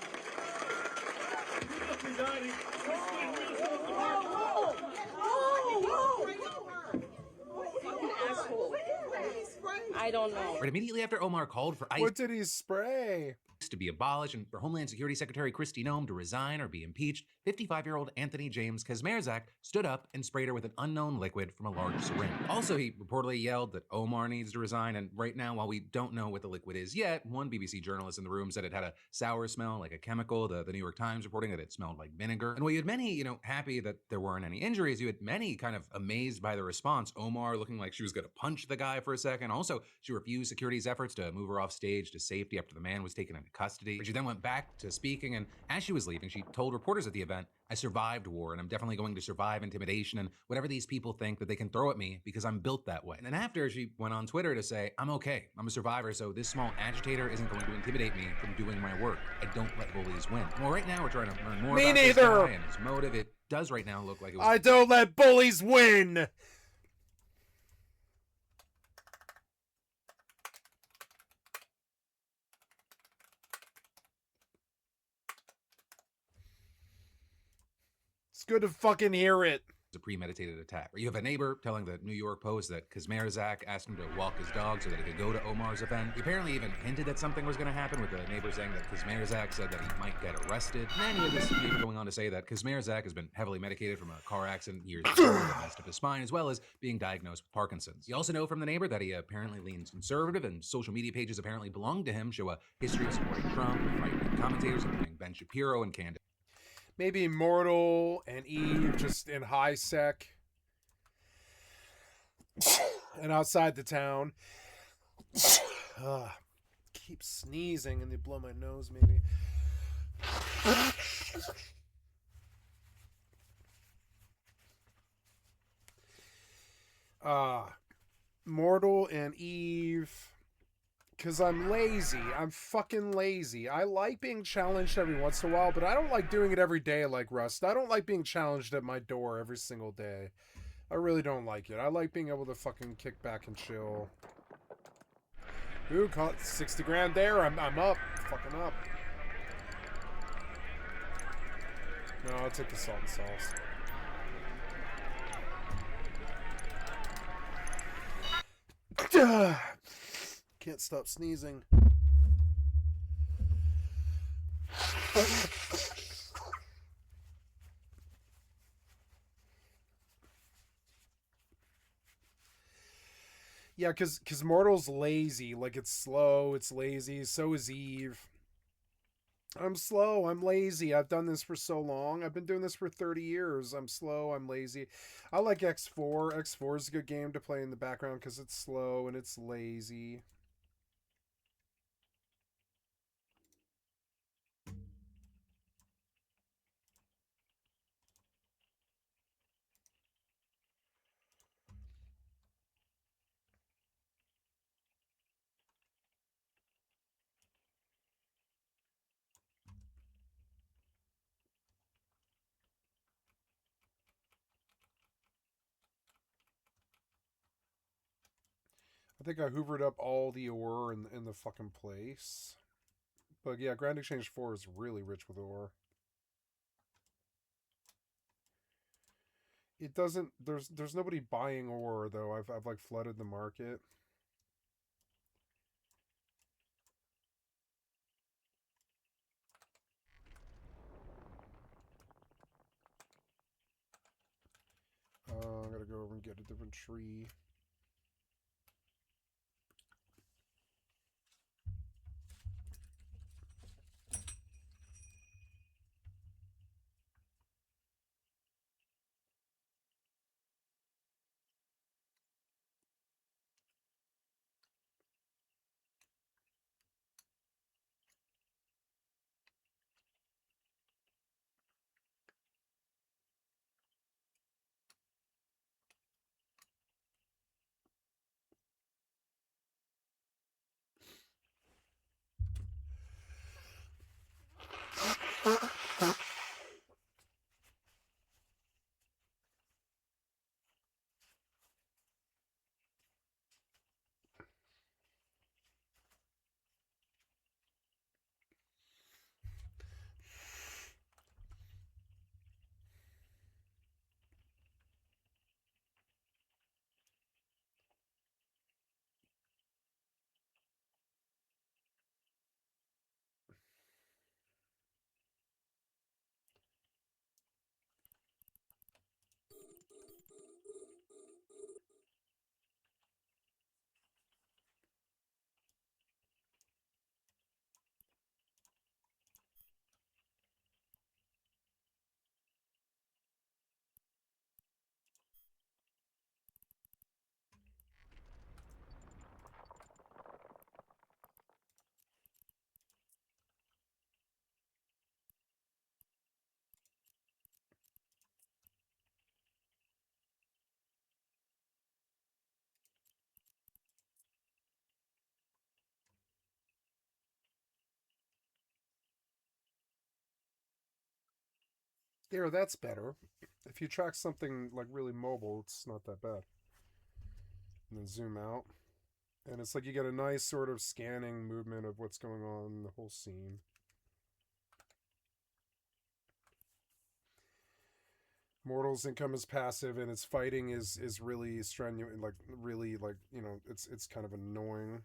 I don't know. Right immediately after Omar called for ICE What did he spray? to be abolished and for Homeland Security Secretary Kristi Noem to resign or be impeached, 55-year-old Anthony James Kazmierzak stood up and sprayed her with an unknown liquid from a large syringe. Also, he reportedly yelled that Omar needs to resign, and right now, while we don't know what the liquid is yet, one BBC journalist in the room said it had a sour smell like a chemical, the New York Times reporting that it smelled like vinegar. And while you had many, happy that there weren't any injuries, you had many kind of amazed by the response. Omar looking like she was gonna punch the guy for a second. Also, she refused security's efforts to move her off stage to safety after the man was taken into custody. But she then went back to speaking, and as she was leaving, she told reporters at the event, "I survived war, and I'm definitely going to survive intimidation and whatever these people think that they can throw at me because I'm built that way." And then after, she went on Twitter to say, "I'm okay. I'm a survivor, so this small agitator isn't going to intimidate me from doing my work. I don't let bullies win." Well, right now we're trying to learn more Me about neither. this guy and his motive. It does right now look like it was... I don't let bullies win. It's good to fucking hear it. a premeditated attack. You have a neighbor telling the New York Post that Kazmierzak asked him to walk his dog so that he could go to Omar's event. He apparently even hinted that something was going to happen, with the neighbor saying that Kazmierzak said that he might get arrested. And then you have this neighbor going on to say that Kazmierzak has been heavily medicated from a car accident years before that messed up his spine, as well as being diagnosed with Parkinson's. You also know from the neighbor that he apparently leans conservative, and social media pages apparently belong to him show a history of supporting Trump, right-wing commentators including Ben Shapiro and Candace. Maybe Immortal and Eve just in high sec. And outside the town. Keep sneezing and they blow my nose maybe. Mortal and Eve. Because I'm lazy. I'm fucking lazy. I like being challenged every once in a while, but I don't like doing it every day like Rust. I don't like being challenged at my door every single day. I really don't like it. I like being able to fucking kick back and chill. Ooh, caught 60 grand there. I'm up. Fucking up. No, I'll take the salt and sauce. Can't stop sneezing. Yeah, cause Mortal's lazy. Like, it's slow, it's lazy. So is Eve. I'm slow, I'm lazy. I've done this for so long. I've been doing this for 30 years. I'm slow, I'm lazy. I like X4. X4 is a good game to play in the background because it's slow and it's lazy. I think I hoovered up all the ore in the fucking place. But yeah, Grand Exchange 4 is really rich with ore. It doesn't... There's nobody buying ore, though. I've like flooded the market. I gotta go over and get a different tree. There, that's better. If you track something like really mobile, it's not that bad. And then zoom out. And it's like you get a nice sort of scanning movement of what's going on in the whole scene. Mortal's income is passive, and its fighting is really strenuous, like really like, you know, it's kind of annoying.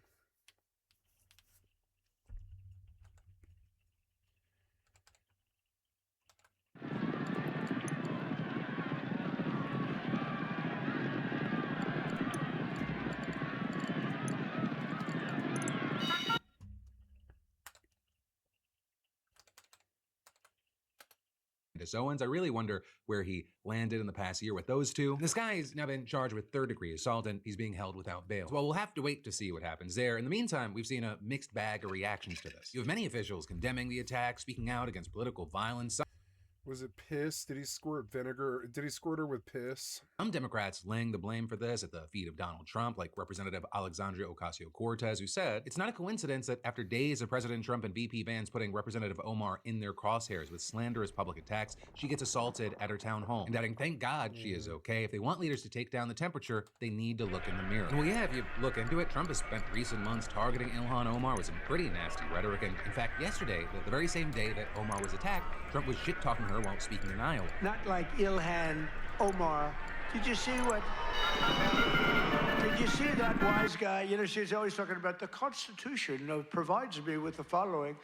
Owens. I really wonder where he landed in the past year with those two. This guy has now been charged with third-degree assault, and he's being held without bail. So, well, we'll have to wait to see what happens there. In the meantime, we've seen a mixed bag of reactions to this. You have many officials condemning the attack, speaking out against political violence. Was it piss? Did he squirt vinegar? Did he squirt her with piss? Some Democrats laying the blame for this at the feet of Donald Trump, like Representative Alexandria Ocasio-Cortez, who said, it's not a coincidence that after days of President Trump and VP Vance putting Representative Omar in their crosshairs with slanderous public attacks, she gets assaulted at her town hall. And adding, thank God she is okay. If they want leaders to take down the temperature, they need to look in the mirror. And well, yeah, if you look into it, Trump has spent recent months targeting Ilhan Omar with some pretty nasty rhetoric. And in fact, yesterday, the very same day that Omar was attacked, Trump was shit-talking her while speaking in Iowa. Not like Ilhan Omar. Did you see what? Did you see that wise guy? You know, she's always talking about the Constitution provides me with the following.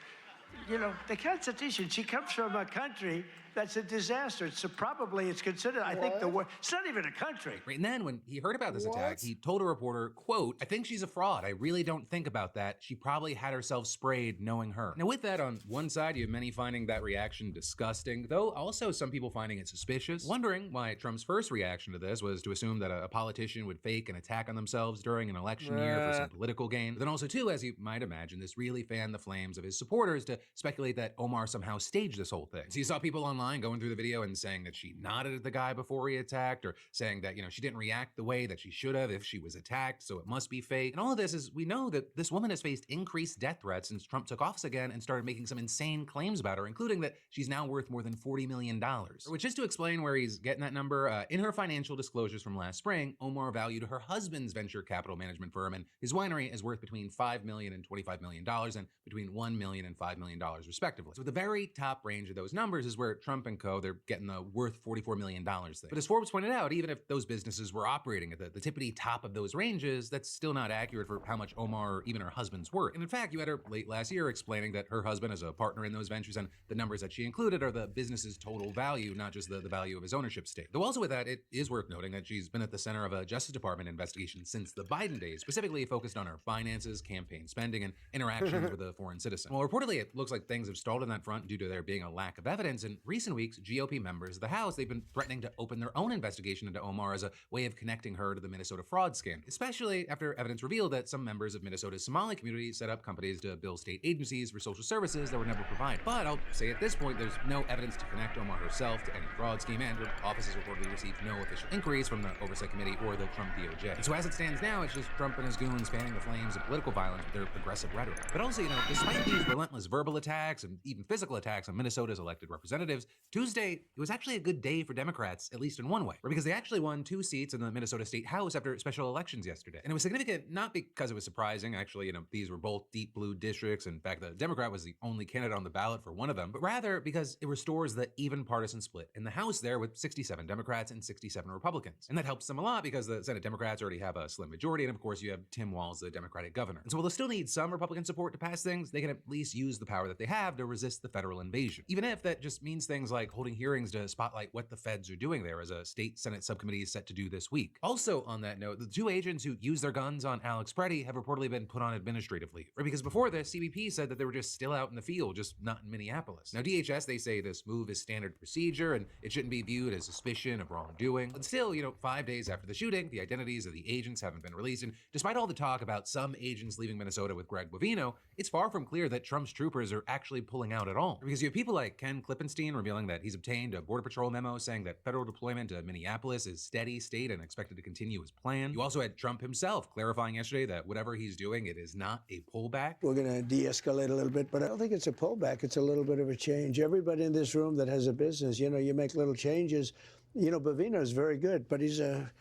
You know, the Constitution, she comes from a country that's a disaster. It's probably, it's considered, I think, the worst. It's not even a country. Right, and then when he heard about this attack, he told a reporter, quote, I think she's a fraud. I really don't think about that. She probably had herself sprayed knowing her. Now with that, on one side, you have many finding that reaction disgusting, though also some people finding it suspicious, wondering why Trump's first reaction to this was to assume that a politician would fake an attack on themselves during an election year for some political gain. But then also too, as you might imagine, this really fanned the flames of his supporters to speculate that Omar somehow staged this whole thing. So you saw people online going through the video and saying that she nodded at the guy before he attacked, or saying that, you know, she didn't react the way that she should have if she was attacked, so it must be fake. And all of this is, we know that this woman has faced increased death threats since Trump took office again and started making some insane claims about her, including that she's now worth more than $40 million. Which, just to explain where he's getting that number, in her financial disclosures from last spring, Omar valued her husband's venture capital management firm and his winery is worth between $5 million and $25 million and between $1 million and $5 million respectively. So the very top range of those numbers is where Trump and co, they're getting the worth $44 million thing. But as Forbes pointed out, even if those businesses were operating at the tippity top of those ranges, that's still not accurate for how much Omar or even her husband's worth. And in fact, you had her late last year explaining that her husband is a partner in those ventures and the numbers that she included are the business's total value, not just the value of his ownership stake. Though also with that, it is worth noting that she's been at the center of a Justice Department investigation since the Biden days, specifically focused on her finances, campaign spending, and interactions with a foreign citizen. Well, reportedly, it looks like things have stalled on that front due to there being a lack of evidence, and recently recent weeks, GOP members of the House, they've been threatening to open their own investigation into Omar as a way of connecting her to the Minnesota fraud scandal, especially after evidence revealed that some members of Minnesota's Somali community set up companies to bill state agencies for social services that were never provided. But I'll say at this point, there's no evidence to connect Omar herself to any fraud scheme, and her offices reportedly received no official inquiries from the Oversight Committee or the Trump DOJ. And so as it stands now, it's just Trump and his goons fanning the flames of political violence with their aggressive rhetoric. But also, despite these relentless verbal attacks and even physical attacks on Minnesota's elected representatives, Tuesday, it was actually a good day for Democrats, at least in one way, because they actually won 2 seats in the Minnesota State House after special elections yesterday. And it was significant not because it was surprising, actually, these were both deep blue districts. In fact, the Democrat was the only candidate on the ballot for one of them, but rather because it restores the even partisan split in the House there with 67 Democrats and 67 Republicans. And that helps them a lot because the Senate Democrats already have a slim majority, and of course you have Tim Walz, the Democratic governor. And so while they'll still need some Republican support to pass things, they can at least use the power that they have to resist the federal invasion. Even if that just means things like holding hearings to spotlight what the feds are doing there, as a state Senate subcommittee is set to do this week. Also on that note, the 2 agents who used their guns on Alex Preddy have reportedly been put on administrative leave. Because before this, CBP said that they were just still out in the field, just not in Minneapolis. Now DHS, they say this move is standard procedure and it shouldn't be viewed as suspicion of wrongdoing. But still, 5 days after the shooting, the identities of the agents haven't been released, and despite all the talk about some agents leaving Minnesota with Greg Bovino, it's far from clear that Trump's troopers are actually pulling out at all. Because you have people like Ken Klippenstein revealing that he's obtained a Border Patrol memo saying that federal deployment to Minneapolis is steady state and expected to continue as planned. You also had Trump himself clarifying yesterday that whatever he's doing, it is not a pullback. We're going to de-escalate a little bit, but I don't think it's a pullback. It's a little bit of a change. Everybody in this room that has a business, you make little changes. Bovino's very good, but he's a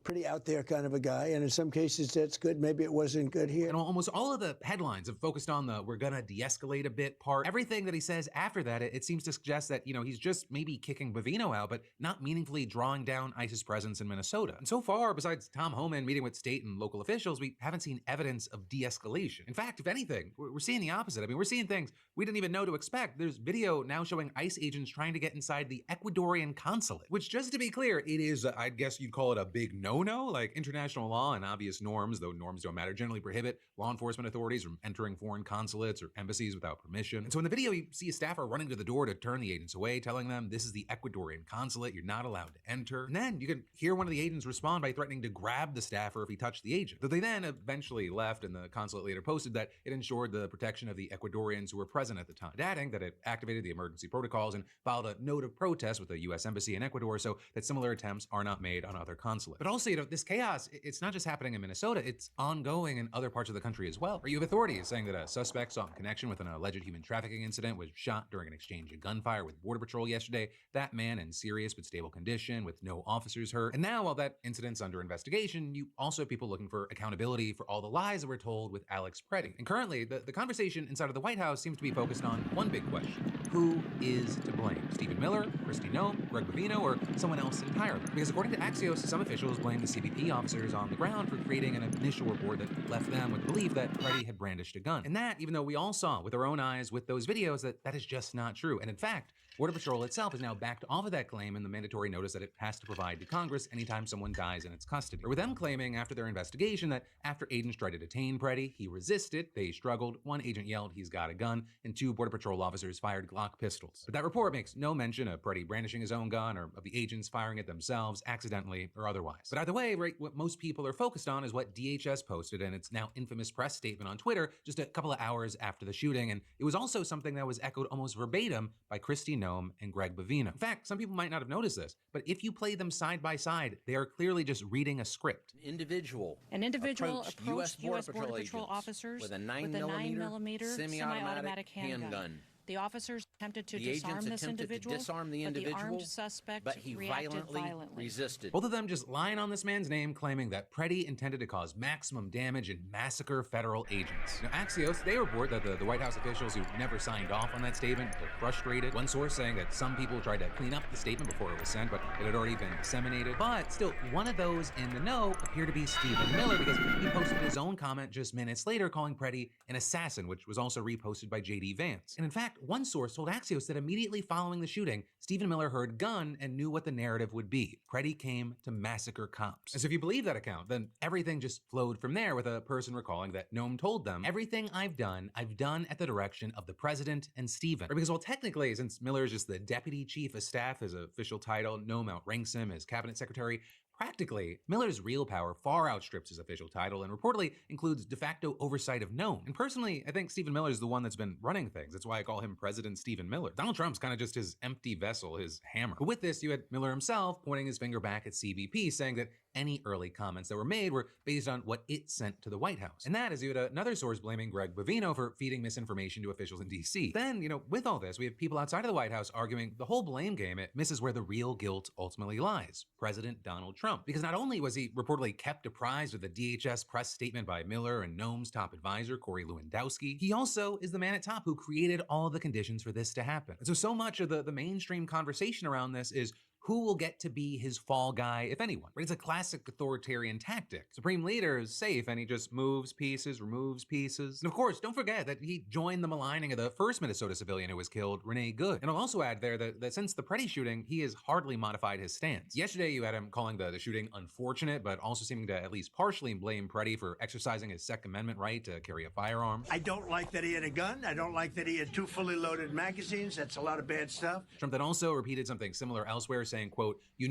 pretty out there kind of a guy, and in some cases that's good. Maybe it wasn't good here. And almost all of the headlines have focused on the "we're gonna de-escalate a bit" part. Everything that he says after that, it seems to suggest that he's just maybe kicking Bovino out, but not meaningfully drawing down ISIS presence in Minnesota. And so far, besides Tom Homan meeting with state and local officials, we haven't seen evidence of de-escalation. In fact, if anything, we're seeing the opposite. We're seeing things we didn't even know to expect. There's video now showing ICE agents trying to get inside the Ecuadorian consulate, which, just to be clear, it is, I guess you'd call it a big no-no. Like, international law and obvious norms, though norms don't matter, generally prohibit law enforcement authorities from entering foreign consulates or embassies without permission. And so in the video, you see a staffer running to the door to turn the agents away, telling them this is the Ecuadorian consulate, you're not allowed to enter. And then you can hear one of the agents respond by threatening to grab the staffer if he touched the agent. Though they then eventually left, and the consulate later posted that it ensured the protection of the Ecuadorians who were present at the time, adding that it activated the emergency protocols and filed a note of protest with the U.S. Embassy in Ecuador so that similar attempts are not made on other consulates. But also, this chaos, it's not just happening in Minnesota, it's ongoing in other parts of the country as well. Or you have authorities saying that a suspect sought in connection with an alleged human trafficking incident was shot during an exchange of gunfire with Border Patrol yesterday. That man in serious but stable condition with no officers hurt. And now, while that incident's under investigation, you also have people looking for accountability for all the lies that were told with Alex Preddy. And currently, the conversation inside of the White House seems to be focused on one big question: who is to blame? Stephen Miller, Kristi Noem, Greg Bovino, or someone else entirely? Because according to Axios, some officials blame the CBP officers on the ground for creating an initial report that left them with the belief that Preddy had brandished a gun. And that, even though we all saw with our own eyes with those videos that is just not true. And in fact, Border Patrol itself has now backed off of that claim in the mandatory notice that it has to provide to Congress anytime someone dies in its custody. Or with them claiming after their investigation that after agents tried to detain Preddy, he resisted, they struggled, one agent yelled he's got a gun, and 2 Border Patrol officers fired Glock pistols. But that report makes no mention of Preddy brandishing his own gun or of the agents firing it themselves, accidentally or otherwise. But either way, right, what most people are focused on is what DHS posted in its now infamous press statement on Twitter just a couple of hours after the shooting, and it was also something that was echoed almost verbatim by Kristi Noem and Greg Bovino. In fact, some people might not have noticed this, but if you play them side by side, they are clearly just reading a script. An individual approached U.S. U.S. Border Patrol officers with a 9mm semi-automatic handgun. The officers attempted to disarm this individual, but the armed suspect reacted violently. resisted. Both of them just lying on this man's name, claiming that Preddy intended to cause maximum damage and massacre federal agents. Now, Axios, they report that the White House officials who never signed off on that statement are frustrated. One source saying that some people tried to clean up the statement before it was sent, but it had already been disseminated. But still, one of those in the know appeared to be Stephen Miller, because he posted his own comment just minutes later calling Preddy an assassin, which was also reposted by J.D. Vance. And in fact, fact, one source told Axios that immediately following the shooting, Stephen Miller heard gun and knew what the narrative would be. Preddy came to massacre cops. And so if you believe that account, then everything just flowed from there, with a person recalling that Noam told them, everything I've done at the direction of the president and Stephen. Because while technically, since Miller is just the deputy chief of staff, his official title, Noam outranks him as cabinet secretary, practically, Miller's real power far outstrips his official title and reportedly includes de facto oversight of Noam. And personally, I think Stephen Miller is the one that's been running things. That's why I call him President Stephen Miller. Donald Trump's kind of just his empty vessel, his hammer. But with this, you had Miller himself pointing his finger back at CBP, saying that any early comments that were made were based on what it sent to the White House. And that is, you had another source blaming Greg Bovino for feeding misinformation to officials in DC. Then, with all this, we have people outside of the White House arguing the whole blame game, it misses where the real guilt ultimately lies: President Donald Trump. Because not only was he reportedly kept apprised of the DHS press statement by Miller and Noam's top advisor, Corey Lewandowski, he also is the man at top who created all the conditions for this to happen. And so much of the mainstream conversation around this is who will get to be his fall guy, if anyone. Right? It's a classic authoritarian tactic. Supreme leader is safe and he just moves pieces, removes pieces. And of course, don't forget that he joined the maligning of the first Minnesota civilian who was killed, Renee Good. And I'll also add there that since the Preddy shooting, he has hardly modified his stance. Yesterday, you had him calling the shooting unfortunate, but also seeming to at least partially blame Preddy for exercising his Second Amendment right to carry a firearm. I don't like that he had a gun. I don't like that he had 2 fully loaded magazines. That's a lot of bad stuff. Trump then also repeated something similar elsewhere, saying, quote, you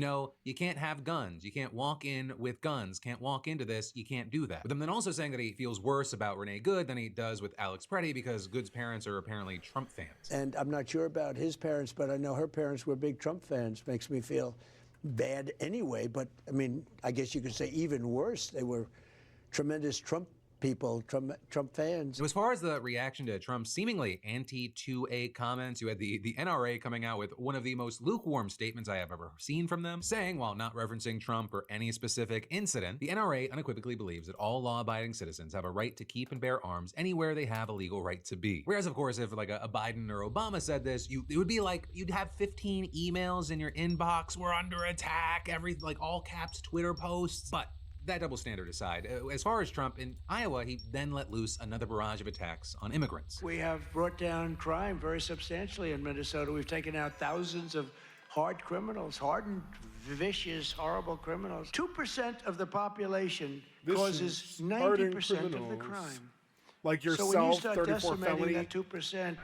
can't have guns. You can't walk in with guns. Can't walk into this. You can't do that. But then also saying that he feels worse about Renee Good than he does with Alex Preddy because Good's parents are apparently Trump fans. And I'm not sure about his parents, but I know her parents were big Trump fans. Makes me feel bad anyway. But, I mean, I guess you could say even worse. They were tremendous Trump people, Trump fans. So as far as the reaction to Trump's seemingly anti-2A comments, you had the NRA coming out with one of the most lukewarm statements I have ever seen from them, saying, while not referencing Trump or any specific incident, the NRA unequivocally believes that all law-abiding citizens have a right to keep and bear arms anywhere they have a legal right to be. Whereas, of course, if like a Biden or Obama said this, it would be like you'd have 15 emails in your inbox, we're under attack, like all caps Twitter posts. But that double standard aside, as far as Trump, in Iowa, he then let loose another barrage of attacks on immigrants. We have brought down crime very substantially in Minnesota. We've taken out thousands of hard criminals, hardened, vicious, horrible criminals. 2% of the population causes 90% of the crime. Like yourself, so when you start 34 decimating felony. that 2%,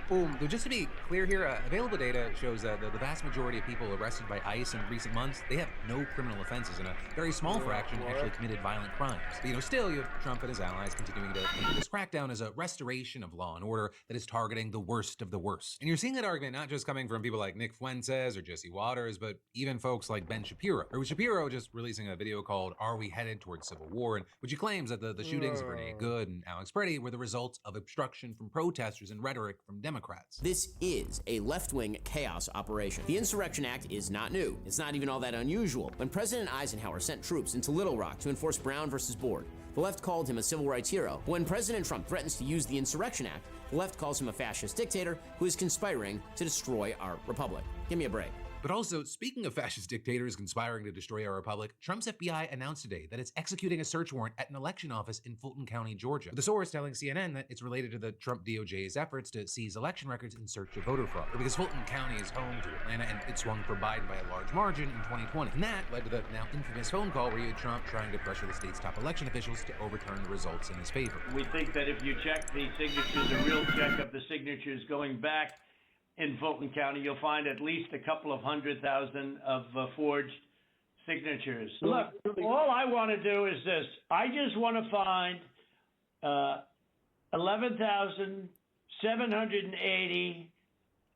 boom. So just to be clear here, available data shows that the vast majority of people arrested by ICE in recent months, they have no criminal offenses, and a very small fraction actually committed violent crimes. But still, you have Trump and his allies continuing to make this crackdown as a restoration of law and order that is targeting the worst of the worst. And you're seeing that argument not just coming from people like Nick Fuentes or Jesse Waters, but even folks like Ben Shapiro. Or with Shapiro just releasing a video called "Are We Headed Towards Civil War?" in which he claims that the shootings of Renee Good and Alex Preddy were the result of obstruction from protesters and rhetoric from Democrats. This is a left-wing chaos operation. The Insurrection Act is not new. It's not even all that unusual. When President Eisenhower sent troops into Little Rock to enforce Brown versus Board, the left called him a civil rights hero. But when President Trump threatens to use the Insurrection Act, the left calls him a fascist dictator who is conspiring to destroy our republic. Give me a break. But also, speaking of fascist dictators conspiring to destroy our republic, Trump's FBI announced today that it's executing a search warrant at an election office in Fulton County, Georgia. The source telling CNN that it's related to the Trump DOJ's efforts to seize election records in search of voter fraud. Because Fulton County is home to Atlanta and it swung for Biden by a large margin in 2020. And that led to the now infamous phone call where you had Trump trying to pressure the state's top election officials to overturn the results in his favor. We think that if you check the signatures, a real check of the signatures going back in Fulton County, you'll find at least a couple of 100,000 of forged signatures. Look, all I want to do is this. I just want to find 11,780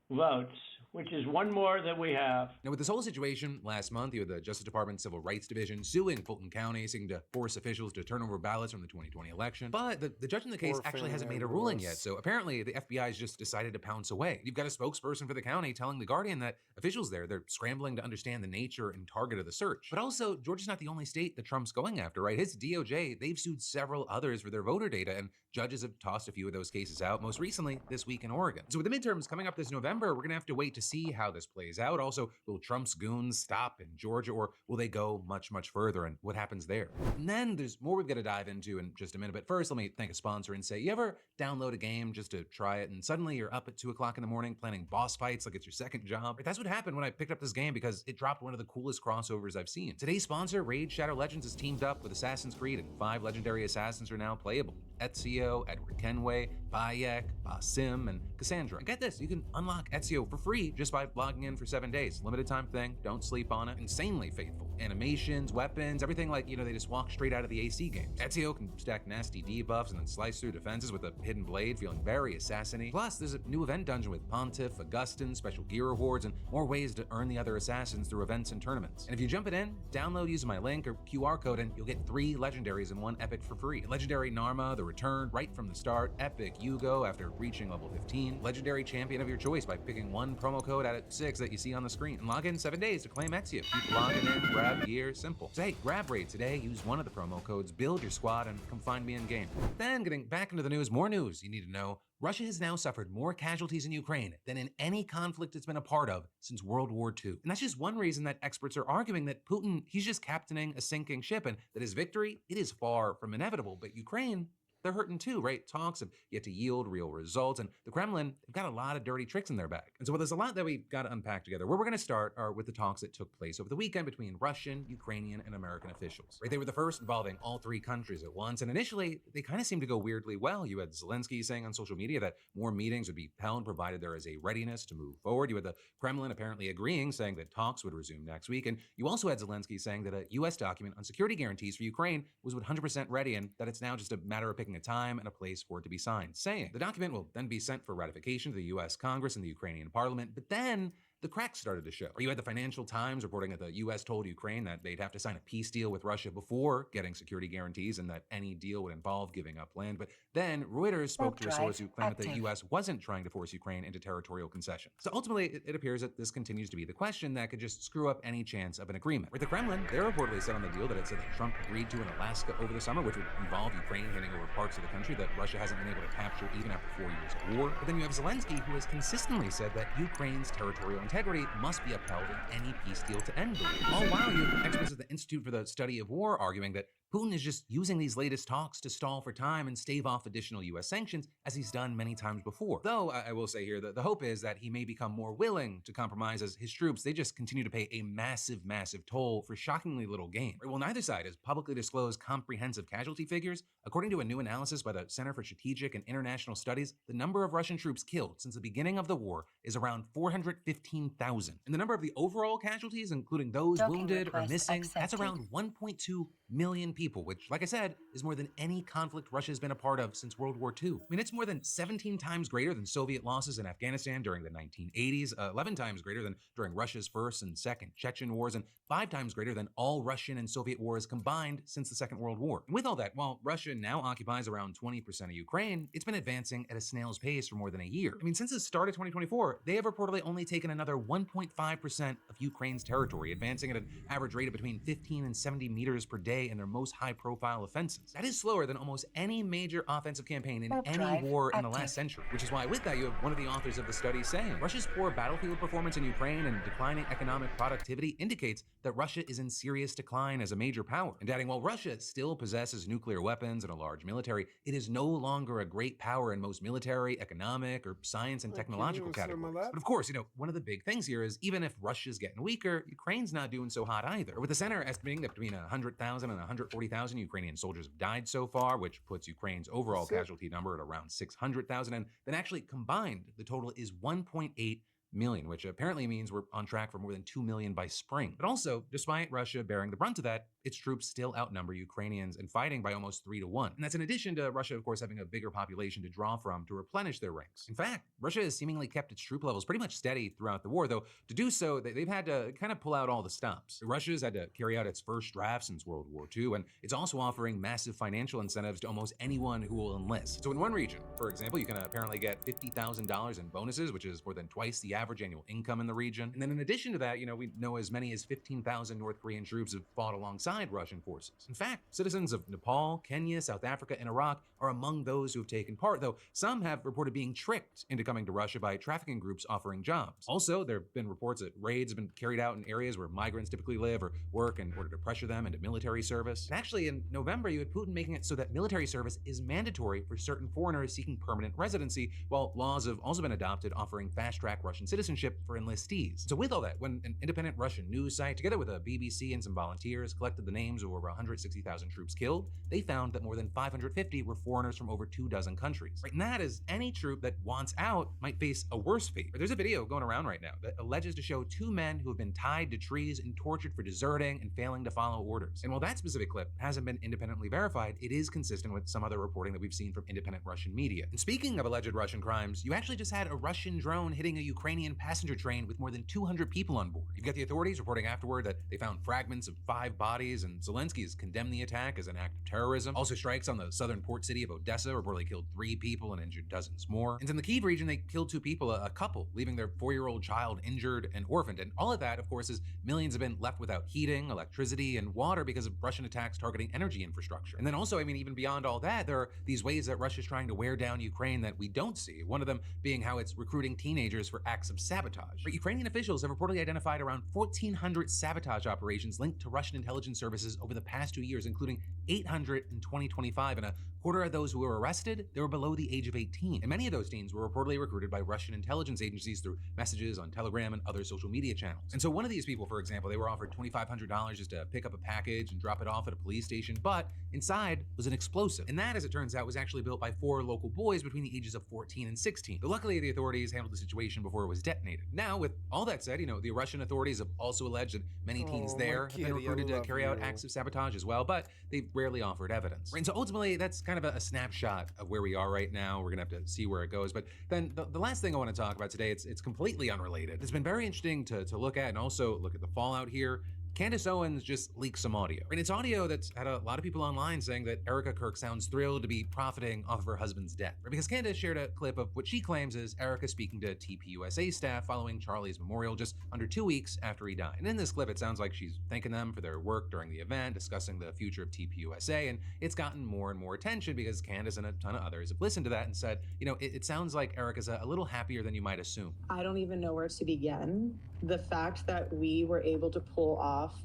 votes, which is one more than we have. Now, with this whole situation, last month, you had the Justice Department Civil Rights Division suing Fulton County, seeking to force officials to turn over ballots from the 2020 election. But the judge in the case actually hasn't made a ruling yet, so apparently the FBI's just decided to pounce away. You've got a spokesperson for the county telling The Guardian that officials there, they're scrambling to understand the nature and target of the search. But also, Georgia's not the only state that Trump's going after, right? His DOJ, they've sued several others for their voter data, and judges have tossed a few of those cases out, most recently this week in Oregon. So with the midterms coming up this November, we're gonna have to wait to see how this plays out. Also, will Trump's goons stop in Georgia, or will they go much, much further, and what happens there? And then there's more we've got to dive into in just a minute, but first let me thank a sponsor and say, you ever download a game just to try it and suddenly you're up at 2 o'clock in the morning planning boss fights like it's your second job? That's what happened when I picked up this game because it dropped one of the coolest crossovers I've seen. Today's sponsor, Raid Shadow Legends, has teamed up with Assassin's Creed, and 5 legendary assassins are now playable. Ezio, Edward Kenway, Bayek, Basim, and Cassandra. And get this, you can unlock Ezio for free just by logging in for 7 days. Limited time thing, don't sleep on it. Insanely faithful. Animations, weapons, everything like, they just walk straight out of the AC games. Ezio can stack nasty debuffs and then slice through defenses with a hidden blade, feeling very assassin-y. Plus, there's a new event dungeon with Pontiff, Augustin, special gear rewards, and more ways to earn the other assassins through events and tournaments. And if you jump it in, download using my link or QR code, and you'll get 3 legendaries and 1 epic for free. Legendary Narma, the return right from the start, epic Hugo after reaching level 15, legendary champion of your choice by picking 1 promo code out of 6 that you see on the screen, and log in 7 days to claim Ezio. Keep logging in, grab gear, simple. So hey, grab Raid today, use one of the promo codes, build your squad, and come find me in game. Then getting back into the news, more news you need to know. Russia has now suffered more casualties in Ukraine than in any conflict it's been a part of since World War II. And that's just one reason that experts are arguing that Putin, he's just captaining a sinking ship, and that his victory, it is far from inevitable. But Ukraine, they're hurting too, right? Talks have yet to yield real results, and the Kremlin, they've got a lot of dirty tricks in their bag. And so there's a lot that we've got to unpack together. Where we're going to start are with the talks that took place over the weekend between Russian, Ukrainian, and American officials. Right? They were the first involving all 3 countries at once, and initially, they kind of seemed to go weirdly well. You had Zelensky saying on social media that more meetings would be held provided there is a readiness to move forward. You had the Kremlin apparently agreeing, saying that talks would resume next week, and you also had Zelensky saying that a U.S. document on security guarantees for Ukraine was 100% ready, and that it's now just a matter of picking a time and a place for it to be signed, saying the document will then be sent for ratification to the U.S. Congress and the Ukrainian parliament. But then the cracks started to show. You had the Financial Times reporting that the U.S. told Ukraine that they'd have to sign a peace deal with Russia before getting security guarantees, and that any deal would involve giving up land. But then Reuters spoke to a source who claimed that the U.S. wasn't trying to force Ukraine into territorial concessions. So ultimately, it appears that this continues to be the question that could just screw up any chance of an agreement. With the Kremlin, they reportedly said on the deal that it said that Trump agreed to in Alaska over the summer, which would involve Ukraine handing over parts of the country that Russia hasn't been able to capture even after 4 years of war. But then you have Zelensky, who has consistently said that Ukraine's territorial integrity must be upheld in any peace deal to end the war. All while you have experts at the Institute for the Study of War arguing that Putin is just using these latest talks to stall for time and stave off additional U.S. sanctions, as he's done many times before. Though, I will say here that the hope is that he may become more willing to compromise, as his troops, they just continue to pay a massive, massive toll for shockingly little gain. Well, neither side has publicly disclosed comprehensive casualty figures. According to a new analysis by the Center for Strategic and International Studies, the number of Russian troops killed since the beginning of the war is around 415,000. And the number of the overall casualties, including those wounded or missing, that's around 1.2 million people, which, like I said, is more than any conflict Russia has been a part of since World War II. I mean, it's more than 17 times greater than Soviet losses in Afghanistan during the 1980s, 11 times greater than during Russia's first and second Chechen wars, and 5 times greater than all Russian and Soviet wars combined since the Second World War. And with all that, while Russia now occupies around 20% of Ukraine, it's been advancing at a snail's pace for more than a year. I mean, since the start of 2024, they have reportedly only taken another 1.5% of Ukraine's territory, advancing at an average rate of between 15 and 70 meters per day in their most high-profile offenses. That is slower than almost any major offensive campaign in any war in the last century, which is why with that you have one of the authors of the study saying Russia's poor battlefield performance in Ukraine and declining economic productivity indicates that Russia is in serious decline as a major power. And adding, while Russia still possesses nuclear weapons and a large military, it is no longer a great power in most military, economic, or science and technological categories. But of course, one of the big things here is even if Russia's getting weaker, Ukraine's not doing so hot either. With the center estimating that between 100,000 and 140,000 Ukrainian soldiers have died so far, which puts Ukraine's overall casualty number at around 600,000, and then actually combined, the total is 1.8 million, which apparently means we're on track for more than 2 million by spring. But also, despite Russia bearing the brunt of that, its troops still outnumber Ukrainians and fighting by almost 3 to 1. And that's in addition to Russia, of course, having a bigger population to draw from to replenish their ranks. In fact, Russia has seemingly kept its troop levels pretty much steady throughout the war, though to do so, they've had to kind of pull out all the stops. Russia's had to carry out its first draft since World War II, and it's also offering massive financial incentives to almost anyone who will enlist. So in one region, for example, you can apparently get $50,000 in bonuses, which is more than twice the average average annual income in the region. And then in addition to that, we know as many as 15,000 North Korean troops have fought alongside Russian forces. In fact, citizens of Nepal, Kenya, South Africa, and Iraq are among those who have taken part, though some have reported being tricked into coming to Russia by trafficking groups offering jobs. Also, there have been reports that raids have been carried out in areas where migrants typically live or work in order to pressure them into military service. And actually, in November, you had Putin making it so that military service is mandatory for certain foreigners seeking permanent residency, while laws have also been adopted offering fast-track Russian citizenship for enlistees. So with all that, when an independent Russian news site, together with a BBC and some volunteers, collected the names of over 160,000 troops killed, they found that more than 550 were foreigners from over 24 countries. Right, and that is any troop that wants out might face a worse fate. There's a video going around right now that alleges to show 2 men who have been tied to trees and tortured for deserting and failing to follow orders. And while that specific clip hasn't been independently verified, it is consistent with some other reporting that we've seen from independent Russian media. And speaking of alleged Russian crimes, you actually just had a Russian drone hitting a Ukrainian passenger train with more than 200 people on board. You've got the authorities reporting afterward that they found fragments of 5 bodies, and Zelensky has condemned the attack as an act of terrorism. Also, strikes on the southern port city of Odessa reportedly killed 3 people and injured dozens more. And in the Kyiv region, they killed 2 people, a couple, leaving their 4-year-old child injured and orphaned. And all of that, of course, is millions have been left without heating, electricity, and water because of Russian attacks targeting energy infrastructure. And then also, even beyond all that, there are these ways that Russia's trying to wear down Ukraine that we don't see. One of them being how it's recruiting teenagers for acts of sabotage. But Ukrainian officials have reportedly identified around 1,400 sabotage operations linked to Russian intelligence services over the past 2 years, including 800 in 2025, and a quarter of those who were arrested, they were below the age of 18. And many of those teens were reportedly recruited by Russian intelligence agencies through messages on Telegram and other social media channels. And so one of these people, for example, they were offered $2,500 just to pick up a package and drop it off at a police station, but inside was an explosive. And that, as it turns out, was actually built by 4 local boys between the ages of 14 and 16. But luckily, the authorities handled the situation before it was detonated. Now, with all that said, the Russian authorities have also alleged that many teens there have been recruited to carry out acts of sabotage as well, but they've rarely offered evidence. And so ultimately, that's kind of a snapshot of where we are right now. We're gonna have to see where it goes. But then the last thing I want to talk about today, it's completely unrelated. It's been very interesting to look at and also look at the fallout here. Candace Owens just leaked some audio. And it's audio that's had a lot of people online saying that Erica Kirk sounds thrilled to be profiting off of her husband's death. Because Candace shared a clip of what she claims is Erica speaking to TPUSA staff following Charlie's memorial just under 2 weeks after he died. And in this clip, it sounds like she's thanking them for their work during the event, discussing the future of TPUSA, and it's gotten more and more attention because Candace and a ton of others have listened to that and said, it sounds like Erica's a little happier than you might assume. I don't even know where to begin. The fact that we were able to pull off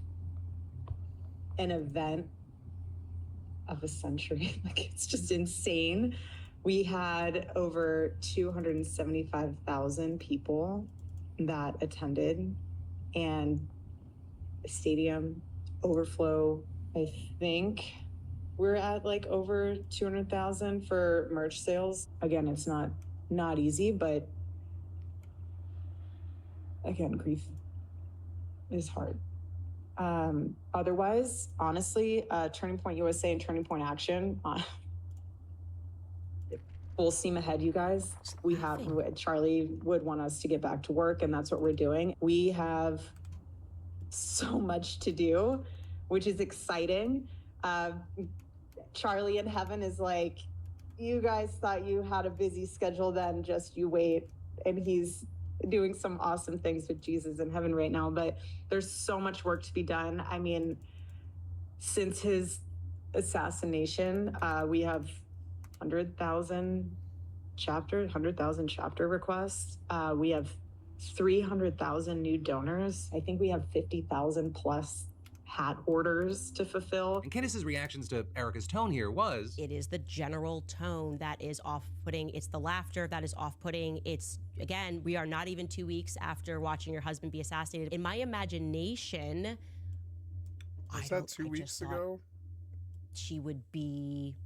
an event of a century, it's just insane. We had over 275,000 people that attended, and the stadium overflow. I think we're at over 200,000 for merch sales. Again, it's not easy, but again, grief is hard. Otherwise, honestly, Turning Point USA and Turning Point Action, full steam ahead, you guys. Charlie would want us to get back to work, and that's what we're doing. We have so much to do, which is exciting. Charlie in heaven is like, you guys thought you had a busy schedule then, just you wait. And he's doing some awesome things with Jesus in heaven right now, but there's so much work to be done. Since his assassination, we have 100,000 chapter requests. We have 300,000 new donors. I think we have 50,000 plus hat orders to fulfill. And Candace's reactions to Erica's tone here was, it is the general tone that is off-putting. It's the laughter that is off-putting. It's, again, we are not even 2 weeks after watching your husband be assassinated. In my imagination, was that 2 weeks ago? She would be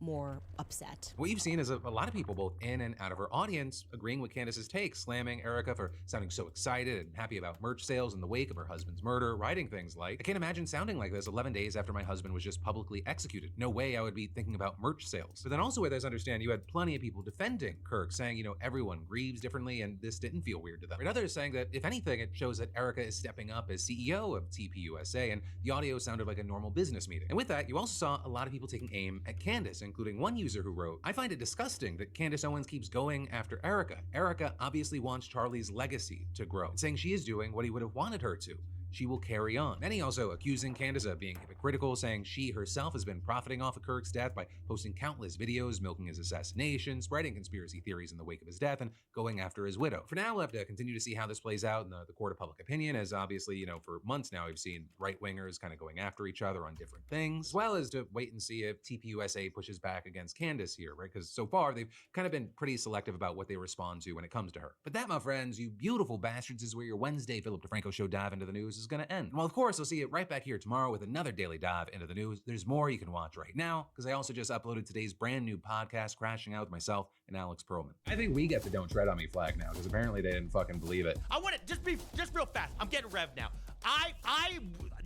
more upset. What you've seen is a lot of people, both in and out of her audience, agreeing with Candace's take, slamming Erica for sounding so excited and happy about merch sales in the wake of her husband's murder, writing things like, I can't imagine sounding like this 11 days after my husband was just publicly executed. No way I would be thinking about merch sales. But then also with this, understand, you had plenty of people defending Kirk, saying, everyone grieves differently and this didn't feel weird to them. And others saying that, if anything, it shows that Erica is stepping up as CEO of TPUSA, and the audio sounded like a normal business meeting. And with that, you also saw a lot of people taking aim at Candace, including one user who wrote, "I find it disgusting that Candace Owens keeps going after Erica. Erica obviously wants Charlie's legacy to grow, saying she is doing what he would have wanted her to. She will carry on." Then he also accusing Candace of being hypocritical, saying she herself has been profiting off of Kirk's death by posting countless videos milking his assassination, spreading conspiracy theories in the wake of his death, and going after his widow. For now, we'll have to continue to see how this plays out in the court of public opinion, as obviously, you know, for months now we've seen right-wingers kind of going after each other on different things, as well as to wait and see if TPUSA pushes back against Candace here, right? Because so far, they've kind of been pretty selective about what they respond to when it comes to her. But that, my friends, you beautiful bastards, is where your Wednesday Philip DeFranco show dive into the news is going to end. Well, of course, I'll see you right back here tomorrow with another daily dive into the news. There's more you can watch right now, because I also just uploaded today's brand new podcast, Crashing Out with myself and Alex Perlman. I think we get the Don't Tread on Me flag now, because apparently they didn't fucking believe it. I want it, just real fast. I'm getting revved now. I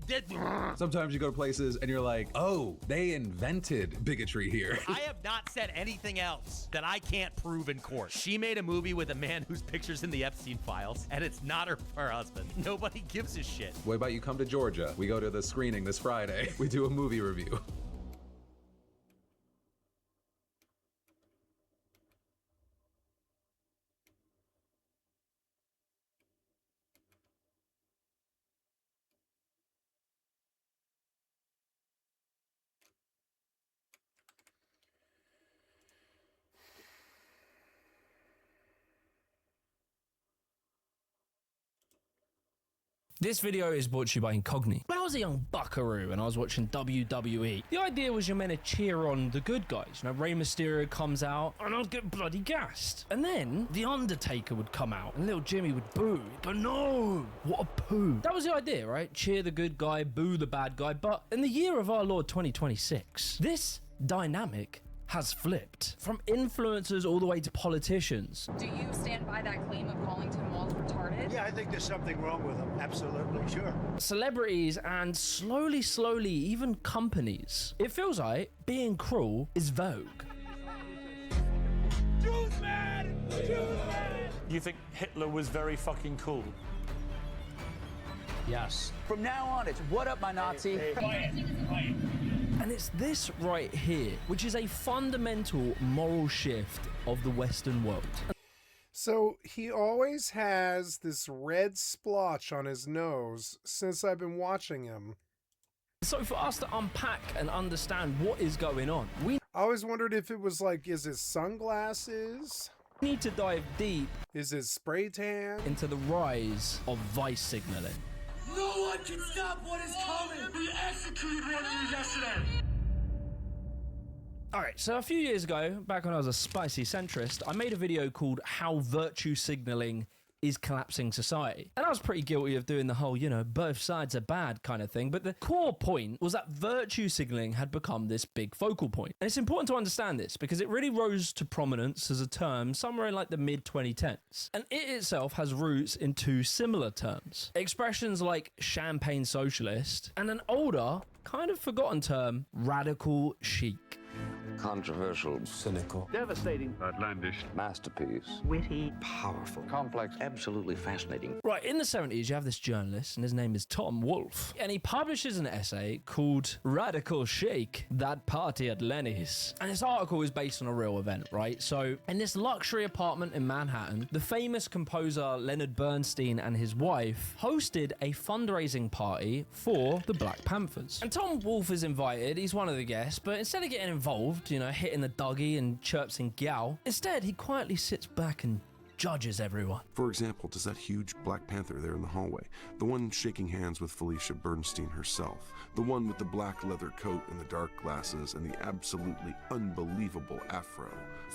did. Sometimes you go to places and you're like, oh, they invented bigotry here. I have not said anything else that I can't prove in court. She made a movie with a man whose picture's in the Epstein files, and it's not her husband. Nobody gives a shit. What about you come to Georgia? We go to the screening this Friday. We do a movie review. This video is brought to you by Incogni. When I was a young buckaroo and I was watching WWE, the idea was you're meant to cheer on the good guys. You know, Rey Mysterio comes out and I'd get bloody gassed. And then The Undertaker would come out and little Jimmy would boo. He'd go, no, what a poo. That was the idea, right? Cheer the good guy, boo the bad guy. But in the year of our Lord 2026, this dynamic has flipped. From influencers all the way to politicians. Do you stand by that claim of calling Tim Walz retarded? Yeah, I think there's something wrong with him. Absolutely, sure. Celebrities and slowly, even companies. It feels like being cruel is vogue. Jews, man! Jews, man! You think Hitler was very fucking cool? Yes. From now on, it's what up, my Nazi? Quiet. And it's this right here, which is a fundamental moral shift of the Western world. So he always has this red splotch on his nose since I've been watching him. So for us to unpack and understand what is going on, we always wondered if it was like, is his sunglasses? Need to dive deep. Is his spray tan? Into the rise of vice signaling. No one can stop what is coming! We executed one of you yesterday! Alright, so a few years ago, back when I was a spicy centrist, I made a video called How Virtue Signaling is Collapsing Society. And I was pretty guilty of doing the whole, you know, both sides are bad kind of thing, but the core point was that virtue signaling had become this big focal point. And it's important to understand this because it really rose to prominence as a term somewhere in like the mid-2010s. And it itself has roots in two similar terms. Expressions like champagne socialist and an older, kind of forgotten term, radical chic. Controversial, cynical, devastating, outlandish, masterpiece, witty, powerful, complex, absolutely fascinating. Right, in the 70s, you have this journalist, and his name is Tom Wolfe, and he publishes an essay called Radical Chic, That Party at Lenny's. And this article is based on a real event, right? So, in this luxury apartment in Manhattan, the famous composer Leonard Bernstein and his wife hosted a fundraising party for the Black Panthers. And Tom Wolfe is invited, he's one of the guests, but instead of getting involved, you know, hitting the Dougie and chirping gal, instead he quietly sits back and judges everyone. For example, does that huge Black Panther there in the hallway, the one shaking hands with Felicia Bernstein herself, the one with the black leather coat and the dark glasses and the absolutely unbelievable afro.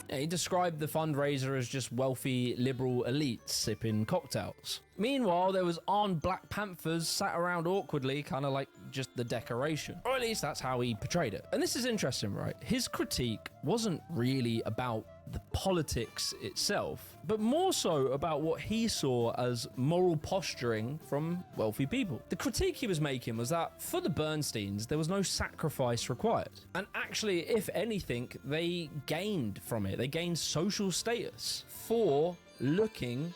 He described the fundraiser as just wealthy liberal elites sipping cocktails. Meanwhile, there was armed Black Panthers sat around awkwardly, kind of like just the decoration. Or at least that's how he portrayed it. And this is interesting, right? His critique wasn't really about the politics itself, but more so about what he saw as moral posturing from wealthy people. The critique he was making was that for the Bernsteins, there was no sacrifice required. And actually, if anything, they gained from it. They gained social status for looking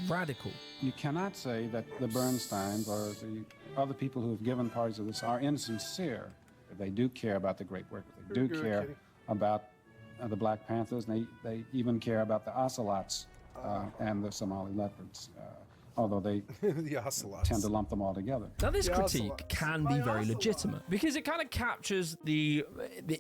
radical. You cannot say that the Bernsteins or the other people who have given parties of this are insincere. They do care about the great work. They do care about the Black Panthers. They even care about the ocelots and the Somali leopards, although they the ocelots tend to lump them all together. Now, this critique can be very legitimate because it kind of captures the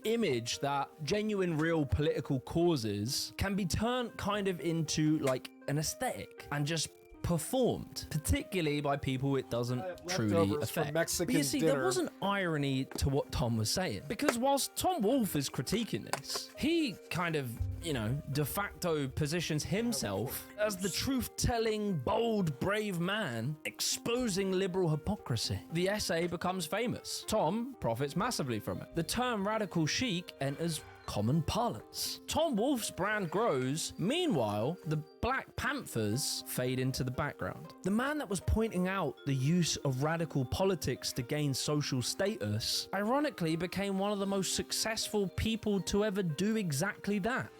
image that genuine, real political causes can be turned kind of into like an aesthetic and just performed, particularly by people it doesn't truly affect. But you see, there was an irony to what Tom was saying, because whilst Tom Wolfe is critiquing this, he kind of, you know, de facto positions himself as the truth-telling, bold, brave man exposing liberal hypocrisy. The essay becomes famous. Tom profits massively from it. The term radical chic enters common parlance. Tom Wolfe's brand grows. Meanwhile, the Black Panthers fade into the background. The man that was pointing out the use of radical politics to gain social status, ironically became one of the most successful people to ever do exactly that.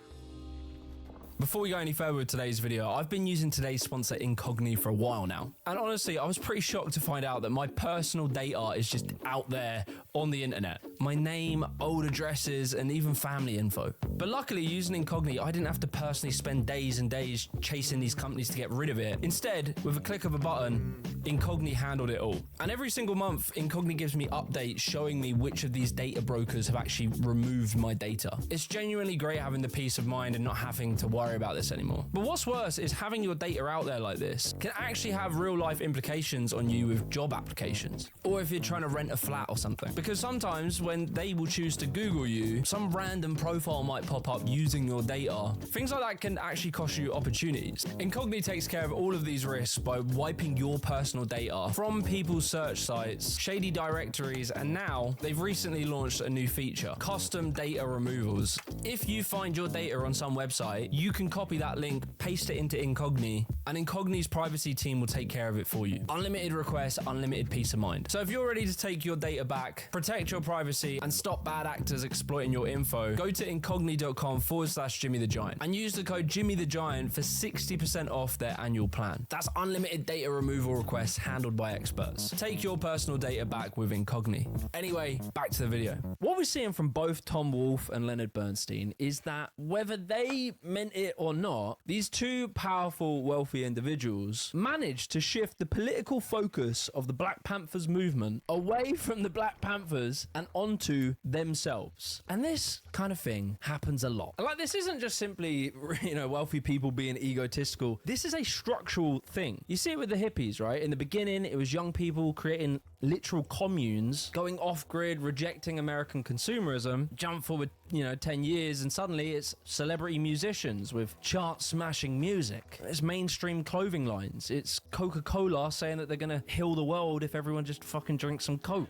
Before we go any further with today's video, I've been using today's sponsor Incogni for a while now. And honestly, I was pretty shocked to find out that my personal data is just out there on the internet. My name, old addresses, and even family info. But luckily, using Incogni, I didn't have to personally spend days and days chasing these companies to get rid of it. Instead, with a click of a button, Incogni handled it all. And every single month, Incogni gives me updates showing me which of these data brokers have actually removed my data. It's genuinely great having the peace of mind and not having to worry about this anymore. But what's worse is having your data out there like this can actually have real life implications on you with job applications, or if you're trying to rent a flat or something. Because sometimes when they will choose to Google you, some random profile might pop up using your data. Things like that can actually cost you opportunities. Incogni takes care of all of these risks by wiping your personal data from people's search sites, shady directories, and now they've recently launched a new feature, custom data removals. If you find your data on some website, you can copy that link, paste it into Incogni, and Incogni's privacy team will take care of it for you. Unlimited requests, unlimited peace of mind. So if you're ready to take your data back, protect your privacy, and stop bad actors exploiting your info, go to incogni.com/Jimmy the Giant and use the code Jimmy the Giant for 60% off their annual plan. That's unlimited data removal requests handled by experts. Take your personal data back with Incogni. Anyway, back to the video. What we're seeing from both Tom Wolfe and Leonard Bernstein is that whether they meant it or not, these two powerful, wealthy individuals managed to shift the political focus of the Black Panthers movement away from the Black Panthers and onto themselves. And this kind of thing happens a lot. Like, this isn't just simply, you know, wealthy people being egotistical. This is a structural thing. You see it with the hippies, right? In the beginning, it was young people creating literal communes, going off-grid, rejecting American consumerism. Jump forward, 10 years, and suddenly it's celebrity musicians with chart-smashing music. It's mainstream clothing lines. It's Coca-Cola saying that they're gonna heal the world if everyone just fucking drinks some Coke.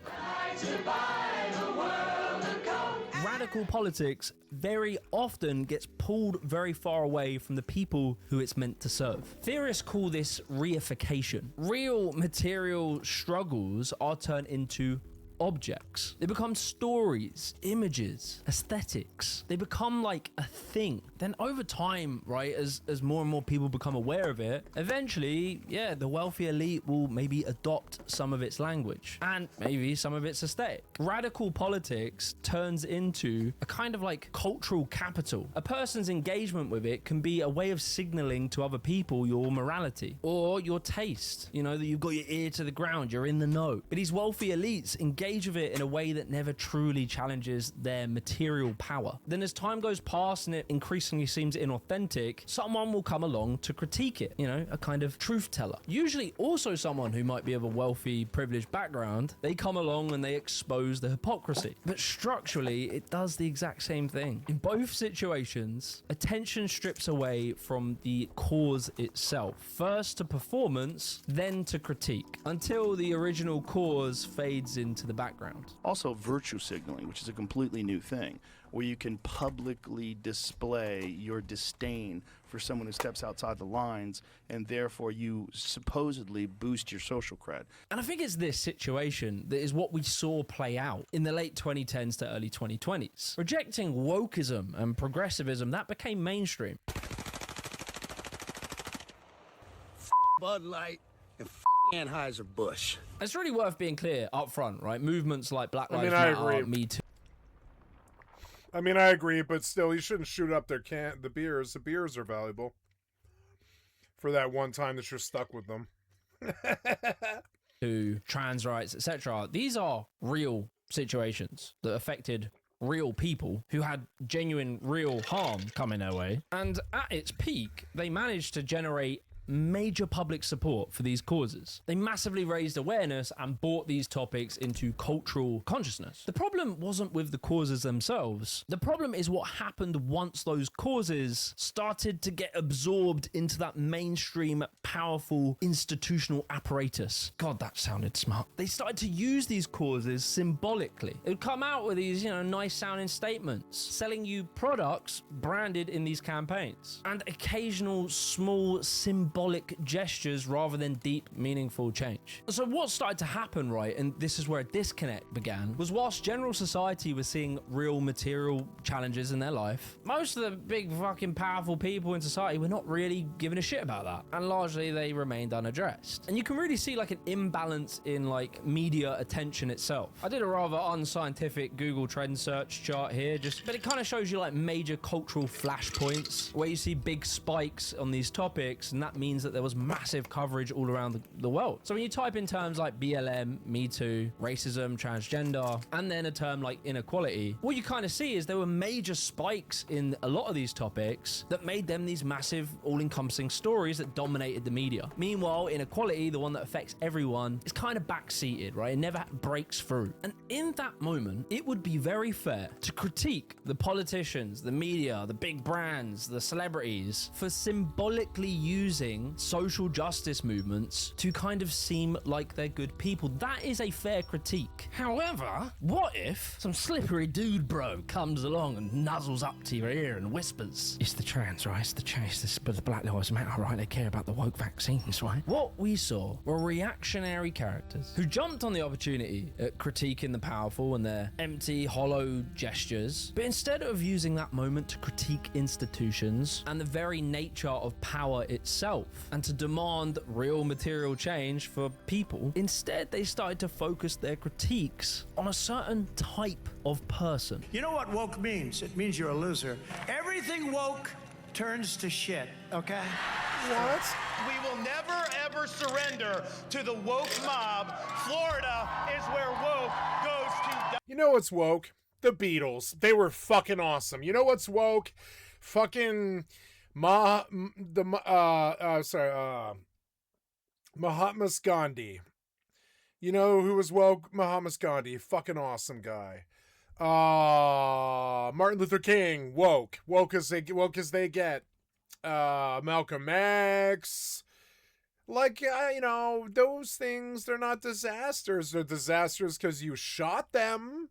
Radical politics very often gets pulled very far away from the people who it's meant to serve. Theorists call this reification. Real material struggles are turned into objects. They become stories, images, aesthetics. They become like a thing. Then over time, right, as more and more people become aware of it, eventually, yeah, the wealthy elite will maybe adopt some of its language and maybe some of its aesthetic. Radical politics turns into a kind of like cultural capital. A person's engagement with it can be a way of signaling to other people your morality or your taste, that you've got your ear to the ground, you're in the know. But these wealthy elites engage with it in a way that never truly challenges their material power. Then as time goes past and it increasingly seems inauthentic, someone will come along to critique it, a kind of truth teller. Usually also someone who might be of a wealthy, privileged background. They come along and they expose the hypocrisy. But structurally, it does the exact same thing. In both situations, attention strips away from the cause itself. First to performance, then to critique, until the original cause fades into the background. Also, virtue signaling, which is a completely new thing, where you can publicly display your disdain for someone who steps outside the lines, and therefore you supposedly boost your social cred. And I think it's this situation that is what we saw play out in the late 2010s to early 2020s. Rejecting wokeism and progressivism, that became mainstream. Bud Light and Anheuser-Busch. It's really worth being clear up front, right? Movements like Black Lives Matter, Me Too. I mean, I agree, but still, you shouldn't shoot up the beers. The beers are valuable for that one time that you're stuck with them. To trans rights, etc. These are real situations that affected real people who had genuine, real harm coming their way. And at its peak, they managed to generate major public support for these causes. They massively raised awareness and brought these topics into cultural consciousness. The problem wasn't with the causes themselves. The problem is what happened once those causes started to get absorbed into that mainstream, powerful institutional apparatus. God, that sounded smart. They started to use these causes symbolically. It would come out with these, nice sounding statements, selling you products branded in these campaigns, and occasional small symbolic gestures rather than deep, meaningful change. So what started to happen, right, and this is where a disconnect began, was whilst general society was seeing real material challenges in their life, most of the big fucking powerful people in society were not really giving a shit about that, and largely they remained unaddressed. And you can really see like an imbalance in like media attention itself. I did a rather unscientific Google trend search chart here, but it kind of shows you like major cultural flashpoints where you see big spikes on these topics, and that means that there was massive coverage all around the world. So when you type in terms like BLM, Me Too, racism, transgender, and then a term like inequality, what you kind of see is there were major spikes in a lot of these topics that made them these massive, all-encompassing stories that dominated the media. Meanwhile, inequality, the one that affects everyone, is kind of backseated, right? It never breaks through. And in that moment, it would be very fair to critique the politicians, the media, the big brands, the celebrities for symbolically using social justice movements to kind of seem like they're good people. That is a fair critique. However, what if some slippery dude bro comes along and nuzzles up to your ear and whispers, it's the trans, right? It's the chase, but the Black Lives Matter, right? They care about the woke vaccines, right? What we saw were reactionary characters who jumped on the opportunity at critiquing the powerful and their empty, hollow gestures, but instead of using that moment to critique institutions and the very nature of power itself, and to demand real material change for people, instead they started to focus their critiques on a certain type of person. You know what woke means? It means you're a loser. Everything woke turns to shit, okay? What? We will never, ever surrender to the woke mob. Florida is where woke goes to die. You know what's woke? The Beatles. They were fucking awesome. You know what's woke? Fucking Mahatma Gandhi. You know who was woke? Mahatma Gandhi. Fucking awesome guy. Martin Luther King. Woke as they get. Malcolm X. Like, those things, they're not disasters. They're disasters because you shot them.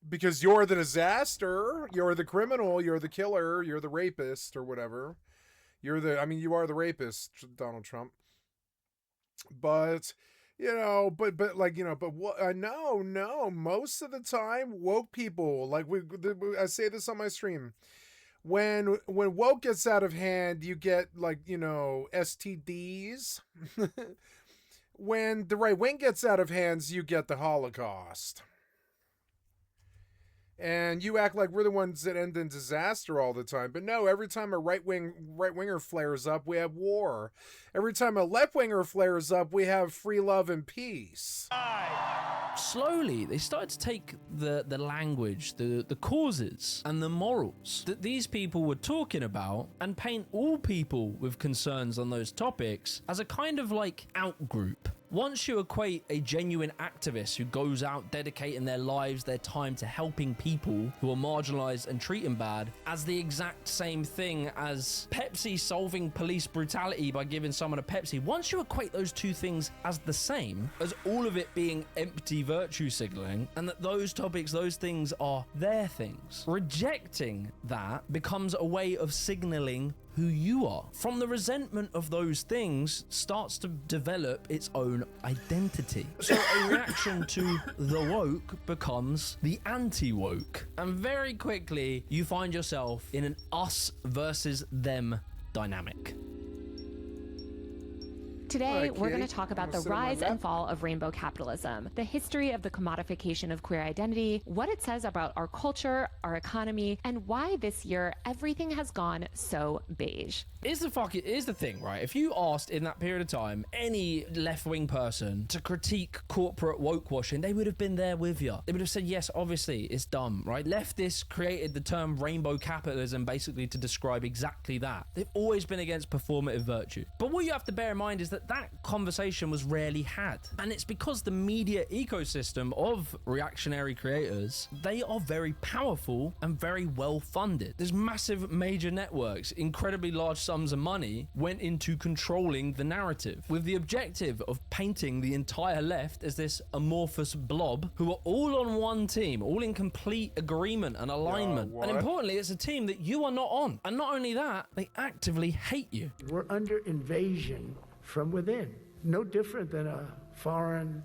Because you're the disaster. You're the criminal. You're the killer. You're the rapist or whatever. You are the rapist, Donald Trump. But, no, most of the time, woke people, like I say this on my stream, when woke gets out of hand, you get STDs. When the right wing gets out of hands, you get the Holocaust. And you act like we're the ones that end in disaster all the time. But no, every time a right-winger flares up, we have war. Every time a left-winger flares up, we have free love and peace. Slowly, they started to take the language, the causes, and the morals that these people were talking about and paint all people with concerns on those topics as a kind of out-group. Once you equate a genuine activist who goes out dedicating their lives, their time to helping people who are marginalized and treated bad as the exact same thing as Pepsi solving police brutality by giving someone a Pepsi, once you equate those two things as the same, as all of it being empty virtue signaling, and that those topics, those things are their things, rejecting that becomes a way of signaling who you are. From the resentment of those things starts to develop its own identity. So a reaction to the woke becomes the anti-woke. And very quickly, you find yourself in an us versus them dynamic. Today, we're going to talk about the rise and fall of rainbow capitalism, the history of the commodification of queer identity, what it says about our culture, our economy, and why this year everything has gone so beige. Here's the thing, right? If you asked in that period of time any left-wing person to critique corporate woke washing, they would have been there with you. They would have said, yes, obviously, it's dumb, right? Leftists created the term rainbow capitalism basically to describe exactly that. They've always been against performative virtue. But what you have to bear in mind is that conversation was rarely had. And it's because the media ecosystem of reactionary creators, they are very powerful and very well funded. There's massive major networks, incredibly large sums of money went into controlling the narrative with the objective of painting the entire left as this amorphous blob who are all on one team, all in complete agreement and alignment. And importantly, it's a team that you are not on. And not only that, they actively hate you. We're under invasion from within. No different than a foreign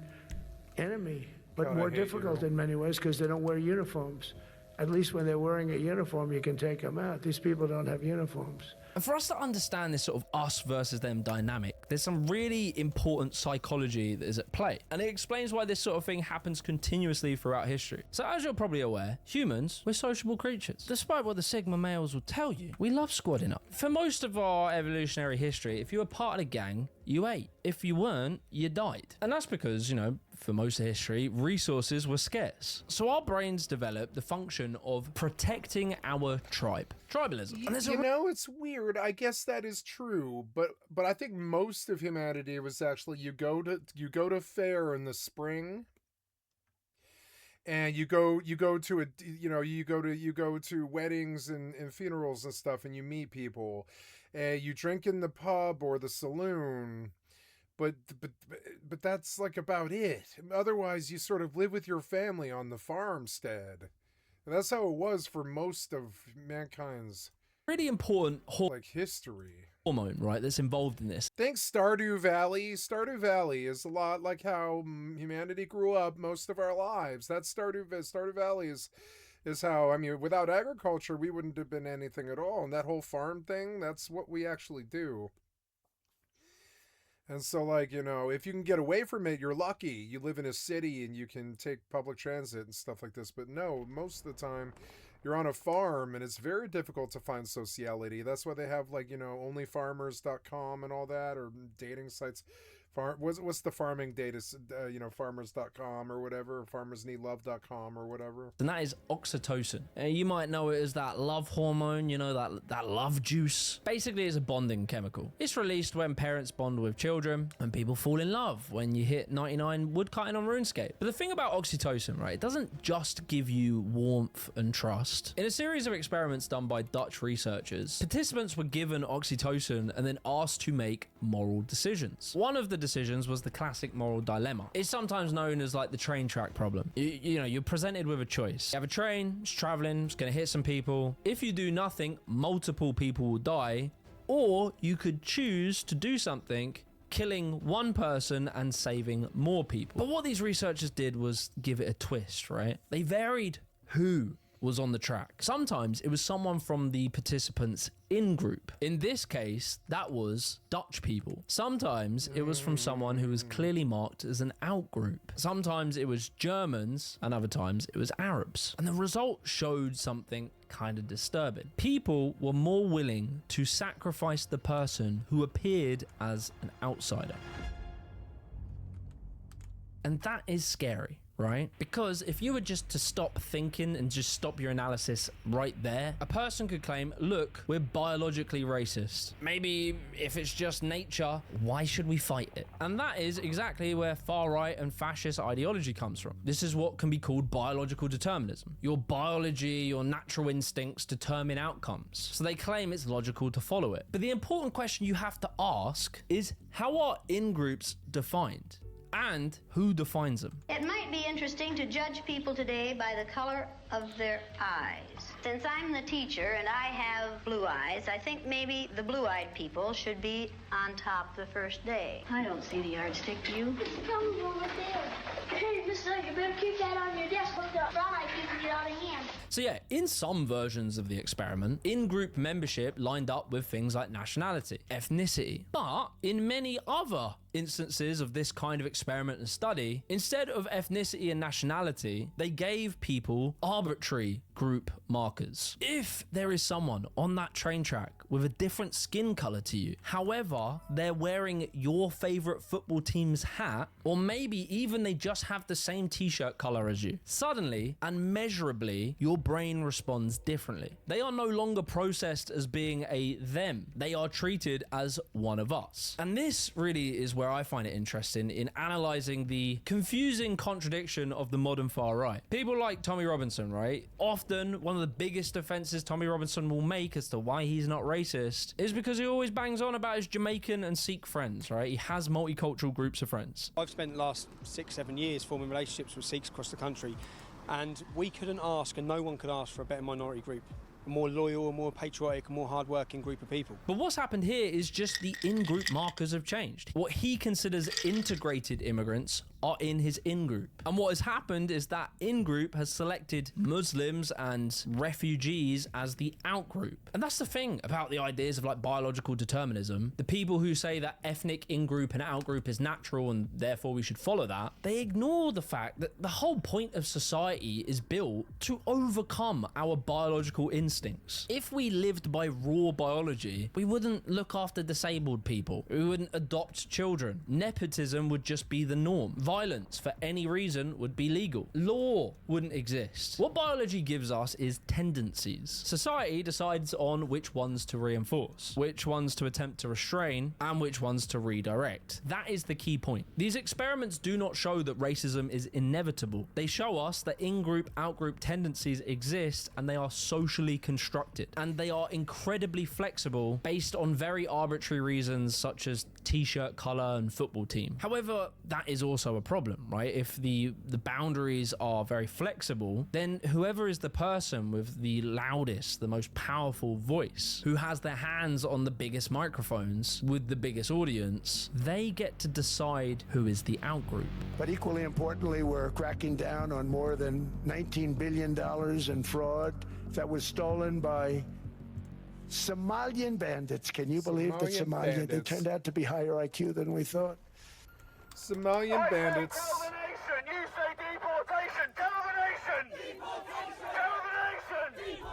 enemy, but more difficult in many ways because they don't wear uniforms. At least when they're wearing a uniform, you can take them out. These people don't have uniforms. And for us to understand this sort of us versus them dynamic, there's some really important psychology that is at play. And it explains why this sort of thing happens continuously throughout history. So as you're probably aware, humans, we're sociable creatures. Despite what the Sigma males will tell you, we love squadding up. For most of our evolutionary history, if you were part of a gang, you ate. If you weren't, you died. And that's because, for most of history, resources were scarce. So our brains developed the function of protecting our tribe. Tribalism. And it's weird. I guess that is true, but I think most of humanity was actually you go to fair in the spring, and you go to weddings and funerals and stuff, and you meet people, and you drink in the pub or the saloon. But that's like about it. Otherwise, you sort of live with your family on the farmstead. And that's how it was for most of mankind's really important history. Hormone, right, that's involved in this. Think Stardew Valley. Stardew Valley is a lot like how humanity grew up most of our lives. That's Stardew Valley is how, without agriculture, we wouldn't have been anything at all. And that whole farm thing, that's what we actually do. And so, if you can get away from it, you're lucky. You live in a city and you can take public transit and stuff like this. But no, most of the time, you're on a farm and it's very difficult to find sociality. That's why they have, onlyfarmers.com and all that, or dating sites. What's the farming data, farmers.com or whatever, farmersneedlove.com or whatever. And that is oxytocin. You might know it as that love hormone, that love juice. Basically, it's a bonding chemical. It's released when parents bond with children and people fall in love when you hit 99 woodcutting on RuneScape. But the thing about oxytocin, right, it doesn't just give you warmth and trust. In a series of experiments done by Dutch researchers, participants were given oxytocin and then asked to make moral decisions. One of the decisions was the classic moral dilemma. It's sometimes known as the train track problem. You're presented with a choice. You have a train, it's traveling, it's going to hit some people. If you do nothing, multiple people will die. Or you could choose to do something, killing one person and saving more people. But what these researchers did was give it a twist, right? They varied who was on the track. Sometimes it was someone from the participants' in-group. In this case, that was Dutch people. Sometimes it was from someone who was clearly marked as an out-group. Sometimes it was Germans, and other times it was Arabs. And the result showed something kind of disturbing. People were more willing to sacrifice the person who appeared as an outsider. And that is scary, right? Because if you were just to stop thinking and just stop your analysis right there, a person could claim, look, we're biologically racist. Maybe if it's just nature, why should we fight it? And that is exactly where far-right and fascist ideology comes from. This is what can be called biological determinism. Your biology, your natural instincts determine outcomes. So they claim it's logical to follow it. But the important question you have to ask is, how are in-groups defined? And who defines them? It might be interesting to judge people today by the color of their eyes. Since I'm the teacher and I have blue eyes, I think maybe the blue-eyed people should be on top the first day. I don't see the yardstick, do you? Mrs. Kelly's over there. Hey, Mrs. You better keep that on your desk. Look, the brown-eyed people get out of hand. So yeah, in some versions of the experiment, in-group membership lined up with things like nationality, ethnicity. But in many other instances of this kind of experiment and study, instead of ethnicity and nationality, they gave people arbitrary group markers. If there is someone on that train track with a different skin color to you, however, they're wearing your favorite football team's hat, or maybe even they just have the same t-shirt color as you, suddenly and measurably, your brain responds differently. They are no longer processed as being a them. They are treated as one of us. And this really is where I find it interesting in analyzing the confusing contradiction of the modern far right. People like Tommy Robinson, right? Often one of the biggest offenses Tommy Robinson will make as to why he's not racist is because he always bangs on about his Jamaican and Sikh friends, right? He has multicultural groups of friends. I've spent the last 6-7 years forming relationships with Sikhs across the country, and we couldn't ask, and no one could ask for a better minority group. A more loyal, a more patriotic, a more hard-working group of people. But what's happened here is just the in-group markers have changed. What he considers integrated immigrants are in his in-group. And what has happened is that in-group has selected Muslims and refugees as the out-group. And that's the thing about the ideas of like biological determinism. The people who say that ethnic in-group and out-group is natural and therefore we should follow that, they ignore the fact that the whole point of society is built to overcome our biological instincts. If we lived by raw biology, we wouldn't look after disabled people. We wouldn't adopt children. Nepotism would just be the norm. Violence for any reason would be legal. Law wouldn't exist. What biology gives us is tendencies. Society decides on which ones to reinforce, which ones to attempt to restrain, and which ones to redirect. That is the key point. These experiments do not show that racism is inevitable. They show us that in-group, out-group tendencies exist and they are socially constructed. And they are incredibly flexible based on very arbitrary reasons such as t-shirt color and football team. However, that is also a problem, right? If the boundaries are very flexible, then whoever is the person with the loudest, the most powerful voice, who has their hands on the biggest microphones with the biggest audience, they get to decide who is the outgroup. But equally importantly, we're cracking down on more than $19 billion in fraud that was stolen by Somalian bandits. Can you believe that Somalian? They turned out to be higher IQ than we thought. Somalian bandits. You say deportation! Tell the nation! Tell the nation!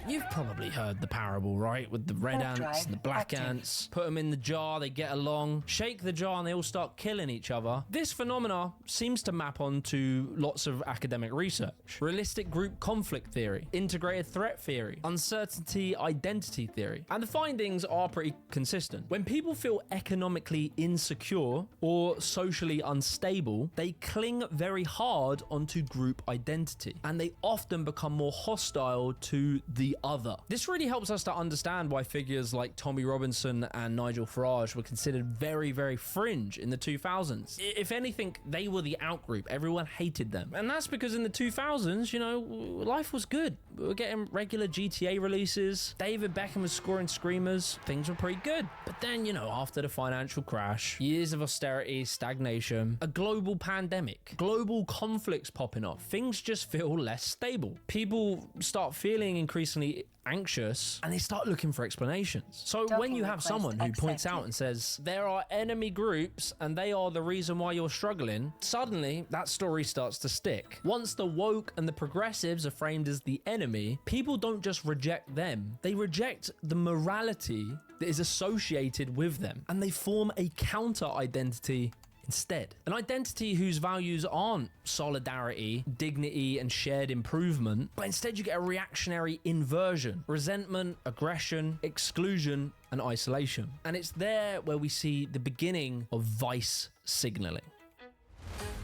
You've probably heard the parable, right? With the red ants and the black ants. Put them in the jar, they get along. Shake the jar and they all start killing each other. This phenomena seems to map onto lots of academic research. Realistic group conflict theory, integrated threat theory, uncertainty identity theory. And the findings are pretty consistent. When people feel economically insecure or socially unstable, they cling very hard onto group identity. And they often become more hostile to the other. This really helps us to understand why figures like Tommy Robinson and Nigel Farage were considered very, very fringe in the 2000s. If anything, they were the outgroup. Everyone hated them. And that's because in the 2000s, you know, life was good. We were getting regular GTA releases. David Beckham was scoring screamers. Things were pretty good. But then, you know, after the financial crash, years of austerity, stagnation, a global pandemic, global conflicts popping up, things just feel less stable. People start feeling increasingly anxious and they start looking for explanations. So when you have someone who points out and says there are enemy groups and they are the reason why you're struggling, suddenly that story starts to stick. Once the woke and the progressives are framed as the enemy, people don't just reject them, they reject the morality that is associated with them, and they form a counter identity instead. An identity whose values aren't solidarity, dignity, and shared improvement, but instead you get a reactionary inversion, resentment, aggression, exclusion, and isolation. And it's there where we see the beginning of vice signaling.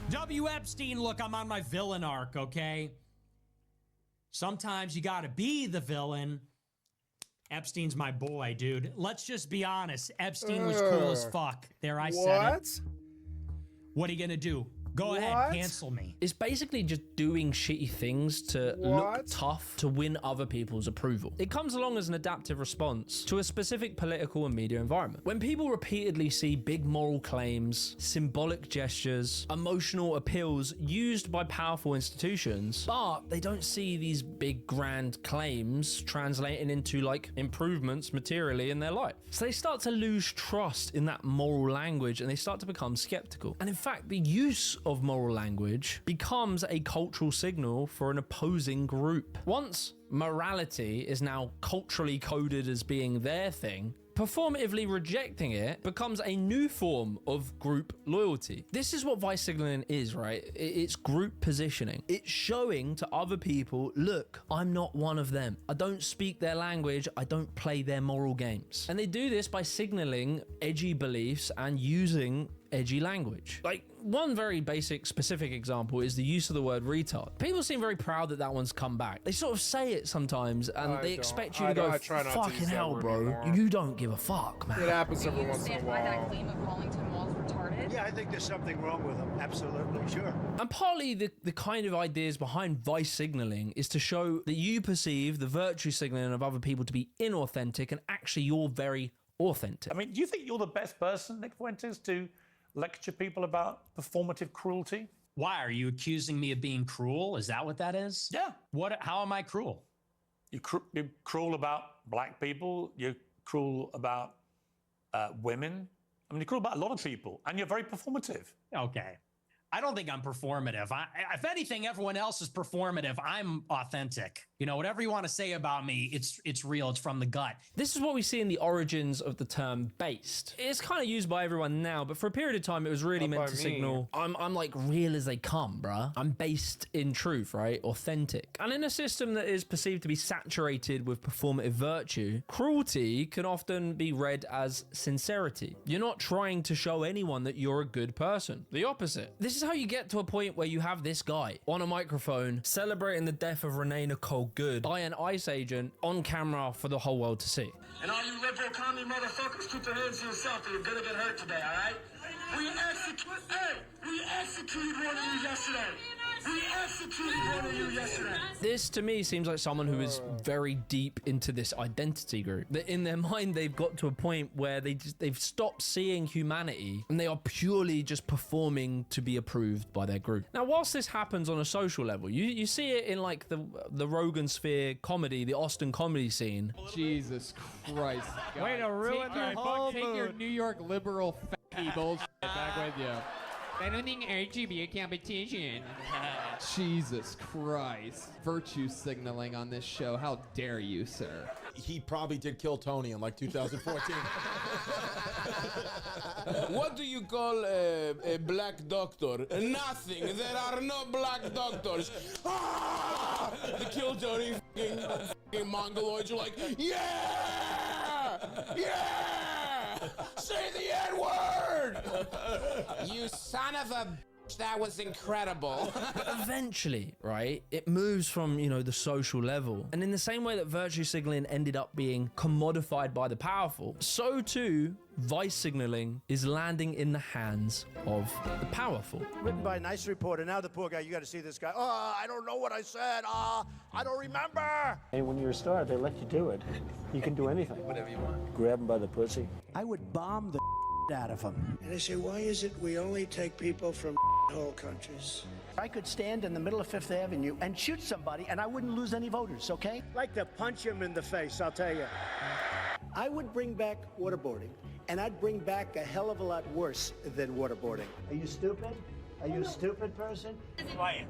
W. Epstein, look, I'm on my villain arc, okay? Sometimes you gotta be the villain. Epstein's my boy, dude. Let's just be honest. Epstein was cool as fuck. There, I said it. What are you gonna do? Go ahead, cancel me. It's basically just doing shitty things to look tough to win other people's approval. It comes along as an adaptive response to a specific political and media environment. When people repeatedly see big moral claims, symbolic gestures, emotional appeals used by powerful institutions, but they don't see these big grand claims translating into like improvements materially in their life. So they start to lose trust in that moral language and they start to become skeptical. And in fact, the use of moral language becomes a cultural signal for an opposing group. Once morality is now culturally coded as being their thing, performatively rejecting it becomes a new form of group loyalty. This is what vice signaling is, right? It's group positioning. It's showing to other people, look, I'm not one of them. I don't speak their language. I don't play their moral games. And they do this by signaling edgy beliefs and using edgy language. Like, one very basic specific example is the use of the word retard. People seem very proud that that one's come back. They sort of say it sometimes and they expect you to go, fucking hell, bro. You don't give a fuck, man. It happens every once in a stand by that while. claim of Wellington Wall's retarded? Yeah, I think there's something wrong with them. Absolutely, sure. And partly the kind of ideas behind vice signaling is to show that you perceive the virtue signaling of other people to be inauthentic and actually you're very authentic. I mean, do you think you're the best person, Nick Fuentes, to lecture people about performative cruelty? Why are you accusing me of being cruel? Is that what that is? Yeah. How am I cruel? You're cruel about black people. You're cruel about women. I mean, you're cruel about a lot of people, and you're very performative. Okay. I don't think I'm performative. If anything, everyone else is performative. I'm authentic. You know, whatever you want to say about me, it's real. It's from the gut. This is what we see in the origins of the term based. It's kind of used by everyone now, but for a period of time, it was really meant to signal, I'm like real as they come, bruh. I'm based in truth, right? Authentic. And in a system that is perceived to be saturated with performative virtue, cruelty can often be read as sincerity. You're not trying to show anyone that you're a good person. The opposite. This is how you get to a point where you have this guy on a microphone celebrating the death of Renee Nicole Good by an ICE agent on camera for the whole world to see. And all you liberal commie motherfuckers, keep your hands to yourself or you're gonna get hurt today, all right? We executed one of you yesterday. This to me seems like someone who is very deep into this identity group. That in their mind they've got to a point where they've stopped seeing humanity and they are purely just performing to be approved by their group. Now, whilst this happens on a social level, you see it in like the Rogan sphere comedy, the Austin comedy scene. Jesus Christ. Way to ruin the whole mood. Take your New York liberal f***y bullshit back with you. Ballooning RGB competition. Jesus Christ. Virtue signaling on this show. How dare you, sir? He probably did kill Tony in like 2014. What do you call a black doctor? Nothing. There are no black doctors. Ah! They kill Tony. Fucking mongoloids are like, yeah! Yeah! Say the N-word! You son of a bitch, that was incredible. But eventually, right, it moves from, you know, the social level. And in the same way that virtue signaling ended up being commodified by the powerful, so too vice signaling is landing in the hands of the powerful. Written by a nice reporter. Now the poor guy, you got to see this guy. Oh, I don't know what I said. I don't remember. Hey, when you're a star, they let you do it. You can do anything. Whatever you want. Grab him by the pussy. I would bomb the out of him. And I say, why is it we only take people from whole countries? I could stand in the middle of Fifth Avenue and shoot somebody and I wouldn't lose any voters, okay? Like to punch him in the face, I'll tell you. I would bring back waterboarding, and I'd bring back a hell of a lot worse than waterboarding. Are you stupid? Are you a stupid person? Quiet.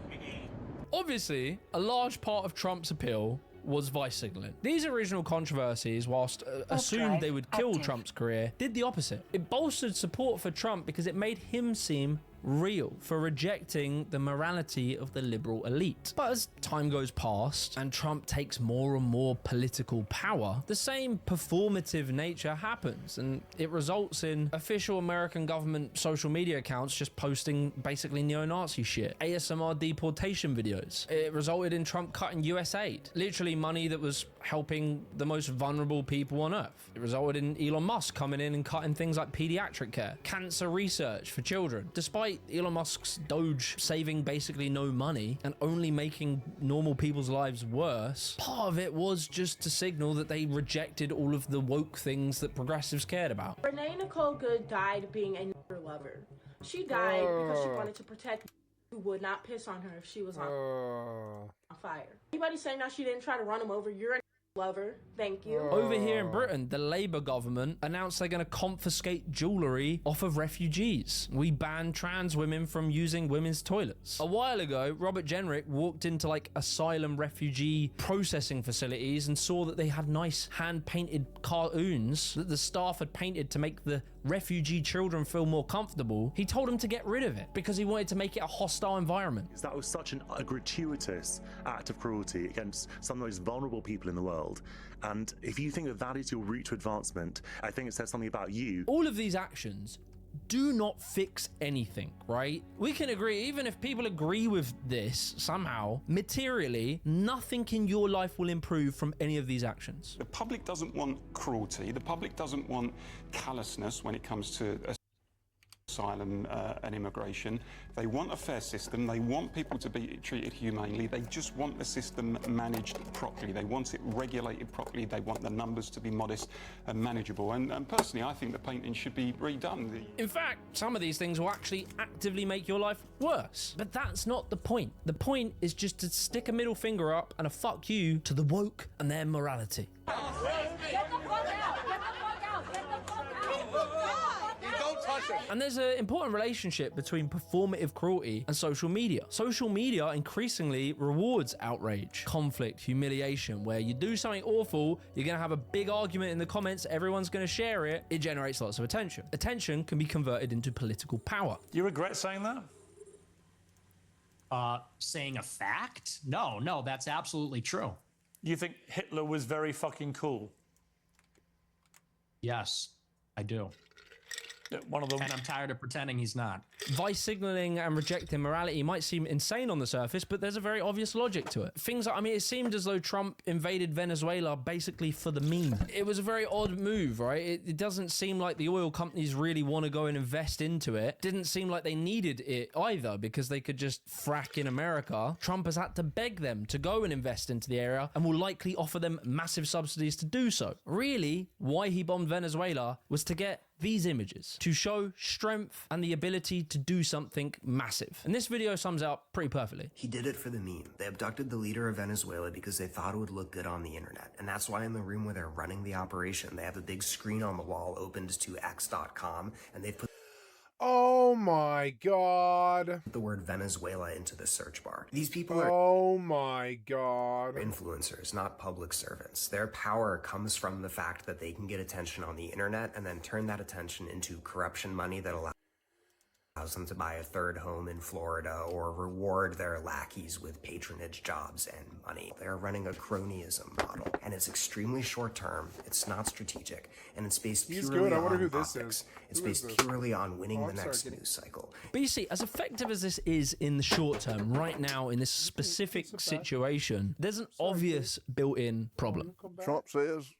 Obviously, a large part of Trump's appeal was vice signaling. These original controversies, whilst assumed they would kill Trump's career, did the opposite. It bolstered support for Trump because it made him seem real for rejecting the morality of the liberal elite. But as time goes past and Trump takes more and more political power, the same performative nature happens, and it results in official American government social media accounts just posting basically neo-Nazi shit, ASMR deportation videos. It resulted in Trump cutting US aid, literally money that was helping the most vulnerable people on earth. It resulted in Elon Musk coming in and cutting things like pediatric care, cancer research for children, despite despite Elon Musk's Doge saving basically no money and only making normal people's lives worse, part of it was just to signal that they rejected all of the woke things that progressives cared about. Renee Nicole Good died being a nigger lover. She died because she wanted to protect who would not piss on her if she was on fire. Anybody saying now she didn't try to run him over, you're a lover. Thank you. Over here in Britain, the Labour government announced they're going to confiscate jewellery off of refugees. We banned trans women from using women's toilets. A while ago, Robert Jenrick walked into like asylum refugee processing facilities and saw that they had nice hand-painted cartoons that the staff had painted to make the refugee children feel more comfortable. He told them to get rid of it because he wanted to make it a hostile environment. That was such a gratuitous act of cruelty against some of the most vulnerable people in the world. And if you think that that is your route to advancement, I think it says something about you. All of these actions do not fix anything, right? We can agree, even if people agree with this somehow, materially, nothing in your life will improve from any of these actions. The public doesn't want cruelty. The public doesn't want callousness when it comes to asylum and immigration. They want a fair system. They want people to be treated humanely. They just want the system managed properly. They want it regulated properly. They want the numbers to be modest and manageable. And personally, I think the painting should be redone. In fact, some of these things will actually actively make your life worse. But that's not the point. The point is just to stick a middle finger up and a fuck you to the woke and their morality. Get the fuck out! Get the fuck out! Get the fuck out! Don't touch him! And there's an important relationship between performative cruelty and social media. Social media increasingly rewards outrage, conflict, humiliation, where you do something awful, you're going to have a big argument in the comments, everyone's going to share it, it generates lots of attention. Attention can be converted into political power. Do you regret saying that? Saying a fact? No, that's absolutely true. You think Hitler was very fucking cool? Yes, I do. One of them. And I'm tired of pretending he's not. Vice signaling and rejecting morality might seem insane on the surface, but there's a very obvious logic to it. Things like, it seemed as though Trump invaded Venezuela basically for the meme. It was a very odd move, right? It doesn't seem like the oil companies really want to go and invest into it. Didn't seem like they needed it either because they could just frack in America. Trump has had to beg them to go and invest into the area and will likely offer them massive subsidies to do so. Really, why he bombed Venezuela was to get these images to show strength and the ability to do something massive. And this video sums it up pretty perfectly. He did it for the meme. They abducted the leader of Venezuela because they thought it would look good on the internet. And that's why in the room where they're running the operation, they have a big screen on the wall opened to x.com, and they've put Oh my god. the word Venezuela into the search bar. These people are Oh my god. influencers, not public servants. Their power comes from the fact that they can get attention on the internet and then turn that attention into corruption money that allows them to buy a third home in Florida or reward their lackeys with patronage jobs and money. They're running a cronyism model, and it's extremely short term, it's not strategic, and it's based purely on optics. It's based purely on winning the next news cycle. But you see, as effective as this is in the short term, right now in this specific situation, there's an obvious built-in problem. Trump says,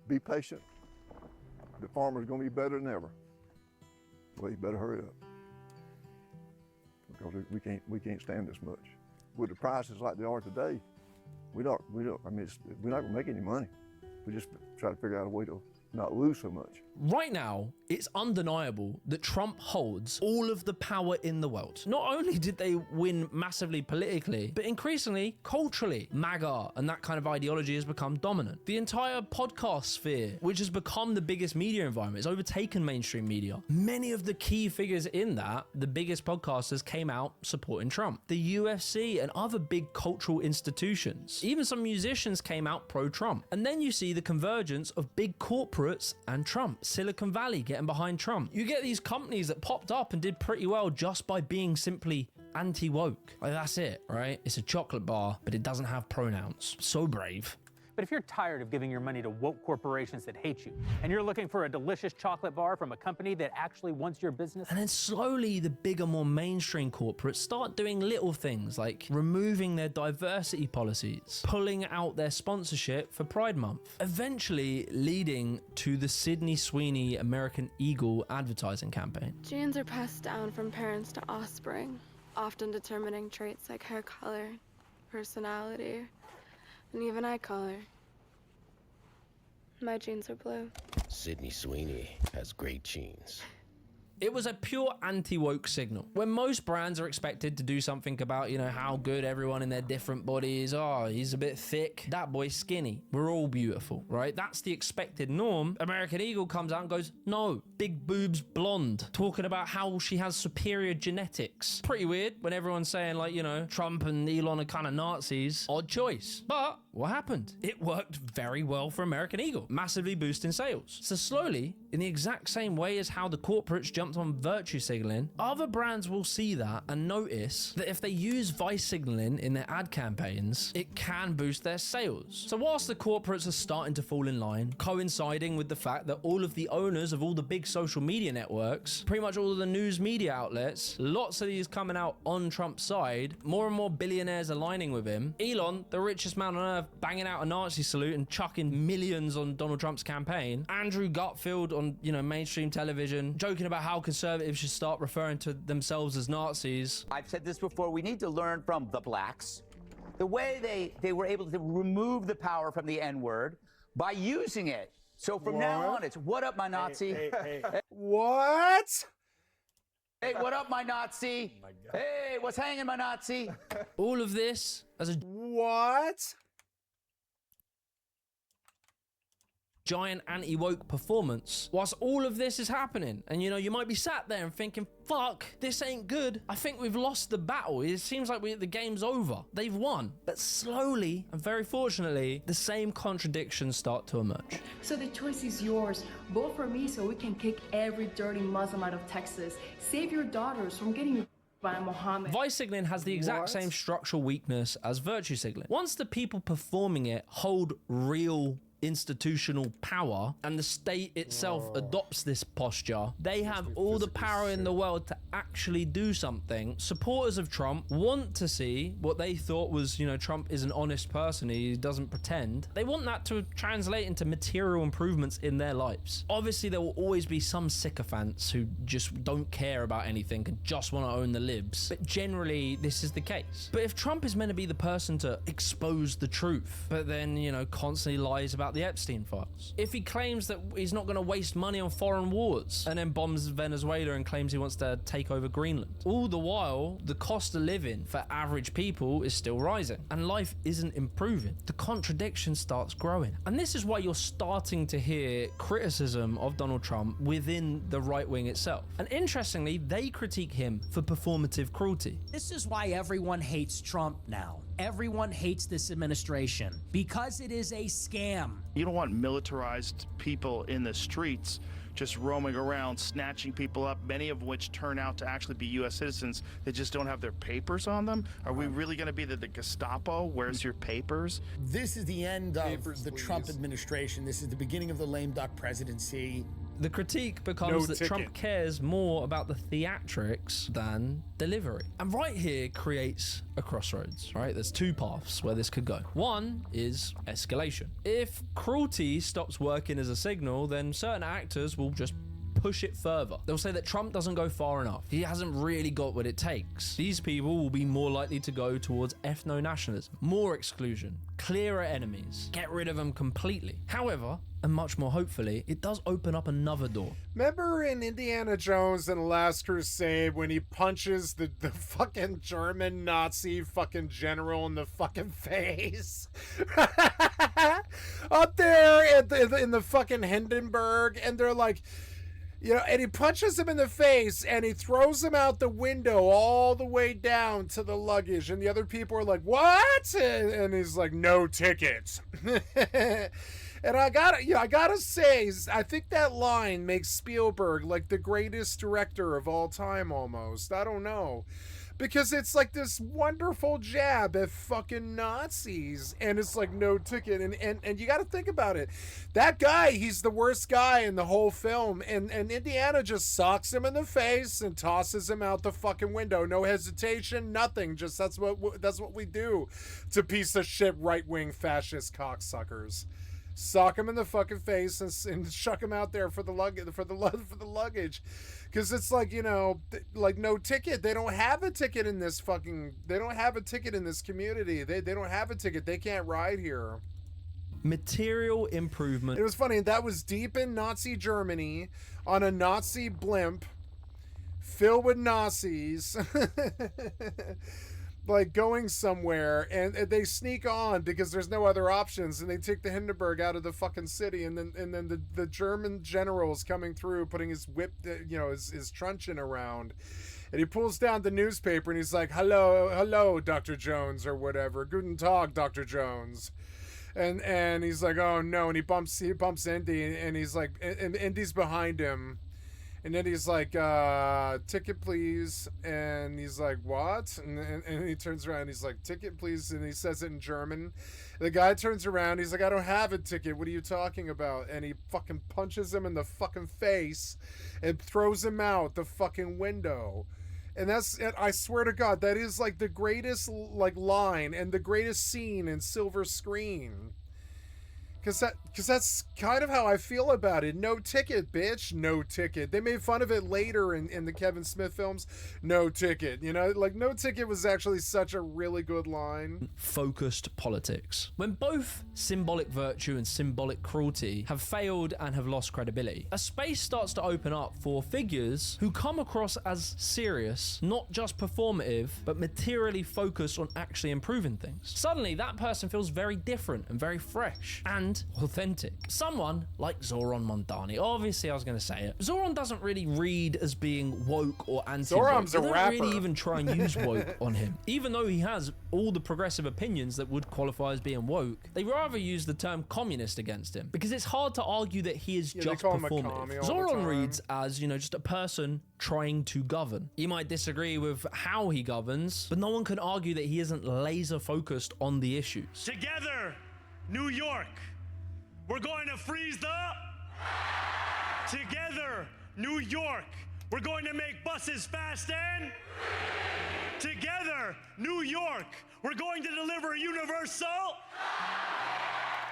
be patient. The farmer's going to be better than ever. Well, you better hurry up, because we can't stand this much. With the prices like they are today, we're not going to make any money. We just try to figure out a way to not lose so much. Right now, it's undeniable that Trump holds all of the power in the world. Not only did they win massively politically, but increasingly culturally. MAGA and that kind of ideology has become dominant. The entire podcast sphere, which has become the biggest media environment, has overtaken mainstream media. Many of the key figures in that, the biggest podcasters, came out supporting Trump. The UFC and other big cultural institutions. Even some musicians came out pro-Trump. And then you see the convergence of big corporates and Trump. Silicon Valley getting behind Trump. You get these companies that popped up and did pretty well just by being simply anti-woke. Like, that's it, right? It's a chocolate bar, but it doesn't have pronouns. So brave. But if you're tired of giving your money to woke corporations that hate you, and you're looking for a delicious chocolate bar from a company that actually wants your business... And then slowly the bigger, more mainstream corporates start doing little things like removing their diversity policies, pulling out their sponsorship for Pride Month, eventually leading to the Sydney Sweeney American Eagle advertising campaign. Genes are passed down from parents to offspring, often determining traits like hair color, personality, and even eye color. My genes are blue. Sydney Sweeney has great genes. It was a pure anti-woke signal. When most brands are expected to do something about, you know, how good everyone in their different bodies, oh, he's a bit thick, that boy's skinny, we're all beautiful, right? That's the expected norm. American Eagle comes out and goes, no, big boobs blonde, talking about how she has superior genetics. Pretty weird when everyone's saying, like, you know, Trump and Elon are kind of Nazis. Odd choice. But what happened? It worked very well for American Eagle, massively boosting sales. So slowly, in the exact same way as how the corporates jumped on virtue signaling, other brands will see that and notice that if they use vice signaling in their ad campaigns, it can boost their sales. So whilst the corporates are starting to fall in line, coinciding with the fact that all of the owners of all the big social media networks, pretty much all of the news media outlets, lots of these coming out on Trump's side, more and more billionaires aligning with him, Elon, the richest man on earth, banging out a Nazi salute and chucking millions on Donald Trump's campaign, Andrew Gutfield on, you know, mainstream television, joking about how conservatives should start referring to themselves as Nazis. I've said this before, we need to learn from the blacks. The way they were able to remove the power from the N-word by using it. So from now on, it's what up, my Nazi? Hey. What? Hey, what up, my Nazi? Oh my hey, what's hanging, my Nazi? All of this as a... What? Giant anti-woke performance whilst all of this is happening. And you know, you might be sat there and thinking, fuck, this ain't good. I think we've lost the battle. It seems like the game's over. They've won. But slowly, and very fortunately, the same contradictions start to emerge. So the choice is yours. Vote for me so we can kick every dirty Muslim out of Texas. Save your daughters from getting by Mohammed. Vice signaling has the exact same structural weakness as virtue signaling. Once the people performing it hold real institutional power and the state itself adopts this posture, they have all the power in the world to actually do something. Supporters of Trump want to see what they thought was, you know, Trump is an honest person, he doesn't pretend. They want that to translate into material improvements in their lives. Obviously there will always be some sycophants who just don't care about anything and just want to own the libs, but generally this is the case. But if Trump is meant to be the person to expose the truth, but then, you know, constantly lies about the Epstein files, if he claims that he's not going to waste money on foreign wars and then bombs Venezuela and claims he wants to take over Greenland, all the while the cost of living for average people is still rising and life isn't improving, the contradiction starts growing. And this is why you're starting to hear criticism of Donald Trump within the right wing itself. And interestingly, they critique him for performative cruelty. This is why everyone hates Trump now. Everyone hates this administration because it is a scam. You don't want militarized people in the streets just roaming around, snatching people up, many of which turn out to actually be U.S. citizens that just don't have their papers on them. Are we really going to be the Gestapo? Where's your papers? This is the end of the Trump administration. This is the beginning of the lame duck presidency. The critique becomes that Trump cares more about the theatrics than delivery. And right here creates a crossroads, right? There's two paths where this could go. One is escalation. If cruelty stops working as a signal, then certain actors will just push it further. They'll say that Trump doesn't go far enough. He hasn't really got what it takes. These people will be more likely to go towards ethno-nationalism, more exclusion, clearer enemies, get rid of them completely. However, and much more hopefully, it does open up another door. Remember in Indiana Jones and the Last Crusade when he punches the fucking German Nazi fucking general in the fucking face? Up there in the fucking Hindenburg, and they're like, you know, and he punches him in the face and he throws him out the window all the way down to the luggage, and the other people are like, what? And he's like, no tickets. And I gotta say, I think that line makes Spielberg like the greatest director of all time almost. I don't know. because it's like this wonderful jab at fucking Nazis, and it's like no ticket, and you got to think about it. That guy, he's the worst guy in the whole film, and Indiana just socks him in the face and tosses him out the fucking window, no hesitation, nothing. Just that's what we do to piece of shit right-wing fascist cocksuckers. Sock him in the fucking face and shuck him out there for the luggage, because it's like, you know, like no ticket. They don't have a ticket in this fucking. They don't have a ticket in this community. They don't have a ticket. They can't ride here. Material improvement. It was funny. That was deep in Nazi Germany on a Nazi blimp filled with Nazis. Like going somewhere, and they sneak on because there's no other options, and they take the Hindenburg out of the fucking city, and then the German general's coming through, putting his whip, you know, his truncheon around, and he pulls down the newspaper, and he's like, hello, Dr. Jones, or whatever, guten Tag, Dr. Jones. And he's like, oh no, and he bumps Indy, and he's like, and Indy's behind him. And then he's like, ticket please. And he's like, what? And he turns around and he's like, ticket please. And he says it in German. The guy turns around. He's like, I don't have a ticket. What are you talking about? And he fucking punches him in the fucking face and throws him out the fucking window. And I swear to God, that is like the greatest like line and the greatest scene in silver screen. Because that's kind of how I feel about it. No ticket, bitch. No ticket. They made fun of it later in the Kevin Smith films. No ticket. You know, like no ticket was actually such a really good line. Focused politics. When both symbolic virtue and symbolic cruelty have failed and have lost credibility, a space starts to open up for figures who come across as serious, not just performative, but materially focused on actually improving things. Suddenly, that person feels very different and very fresh and authentic. Someone like Zoran Mondani. Obviously, I was going to say it. Zoran doesn't really read as being woke or anti-woke. Zoran's a they don't rapper. really even try and use woke on him. Even though he has all the progressive opinions that would qualify as being woke, they rather use the term communist against him because it's hard to argue that he is just performative. Zoran reads as, you know, just a person trying to govern. You might disagree with how he governs, but no one can argue that he isn't laser focused on the issues. Together, New York, we're going to freeze the... Together, New York, we're going to make buses fast and... Together, New York, we're going to deliver universal...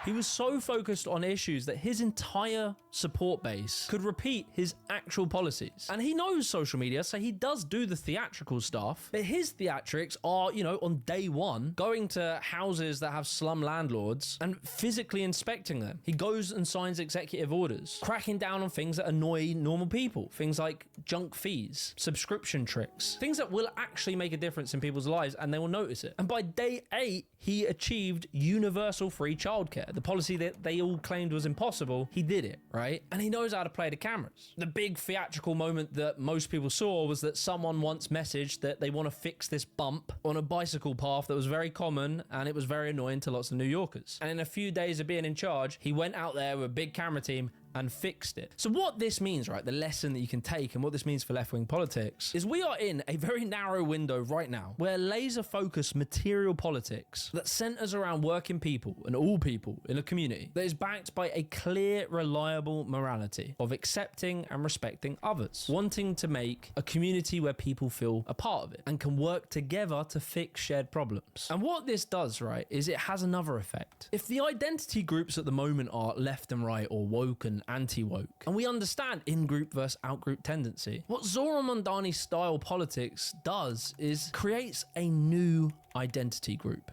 He was so focused on issues that his entire support base could repeat his actual policies. And he knows social media, so he does do the theatrical stuff, but his theatrics are, you know, on day one, going to houses that have slum landlords and physically inspecting them. He goes and signs executive orders, cracking down on things that annoy normal people. Things like junk fees, subscription tricks, things that will actually make a difference in people's lives and they will notice it. And by day 8, he achieved universal free childcare. The policy that they all claimed was impossible, he did it, right? And he knows how to play the cameras. The big theatrical moment that most people saw was that someone once messaged that they want to fix this bump on a bicycle path that was very common and it was very annoying to lots of New Yorkers. And in a few days of being in charge, he went out there with a big camera team and fixed it. So what this means, right, the lesson that you can take and what this means for left-wing politics is we are in a very narrow window right now where laser-focused material politics that centers around working people and all people in a community that is backed by a clear, reliable morality of accepting and respecting others, wanting to make a community where people feel a part of it and can work together to fix shared problems. And what this does, right, is it has another effect. If the identity groups at the moment are left and right or woke and anti-woke, and we understand in-group versus out-group tendency, what Zoran Mondani's style politics does is creates a new identity group.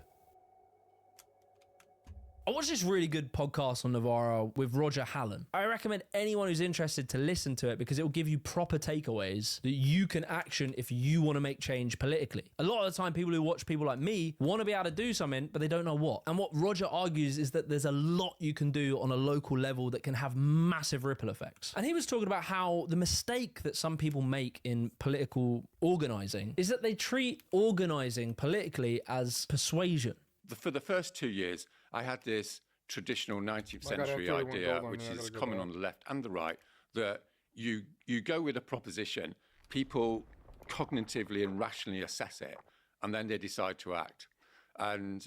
I watched this really good podcast on Navarro with Roger Hallen. I recommend anyone who's interested to listen to it because it will give you proper takeaways that you can action if you want to make change politically. A lot of the time, people who watch people like me want to be able to do something, but they don't know what. And what Roger argues is that there's a lot you can do on a local level that can have massive ripple effects. And he was talking about how the mistake that some people make in political organizing is that they treat organizing politically as persuasion. For the first 2 years, I had this traditional 19th century idea, which is common on the left and the right, that you go with a proposition, people cognitively and rationally assess it, and then they decide to act. And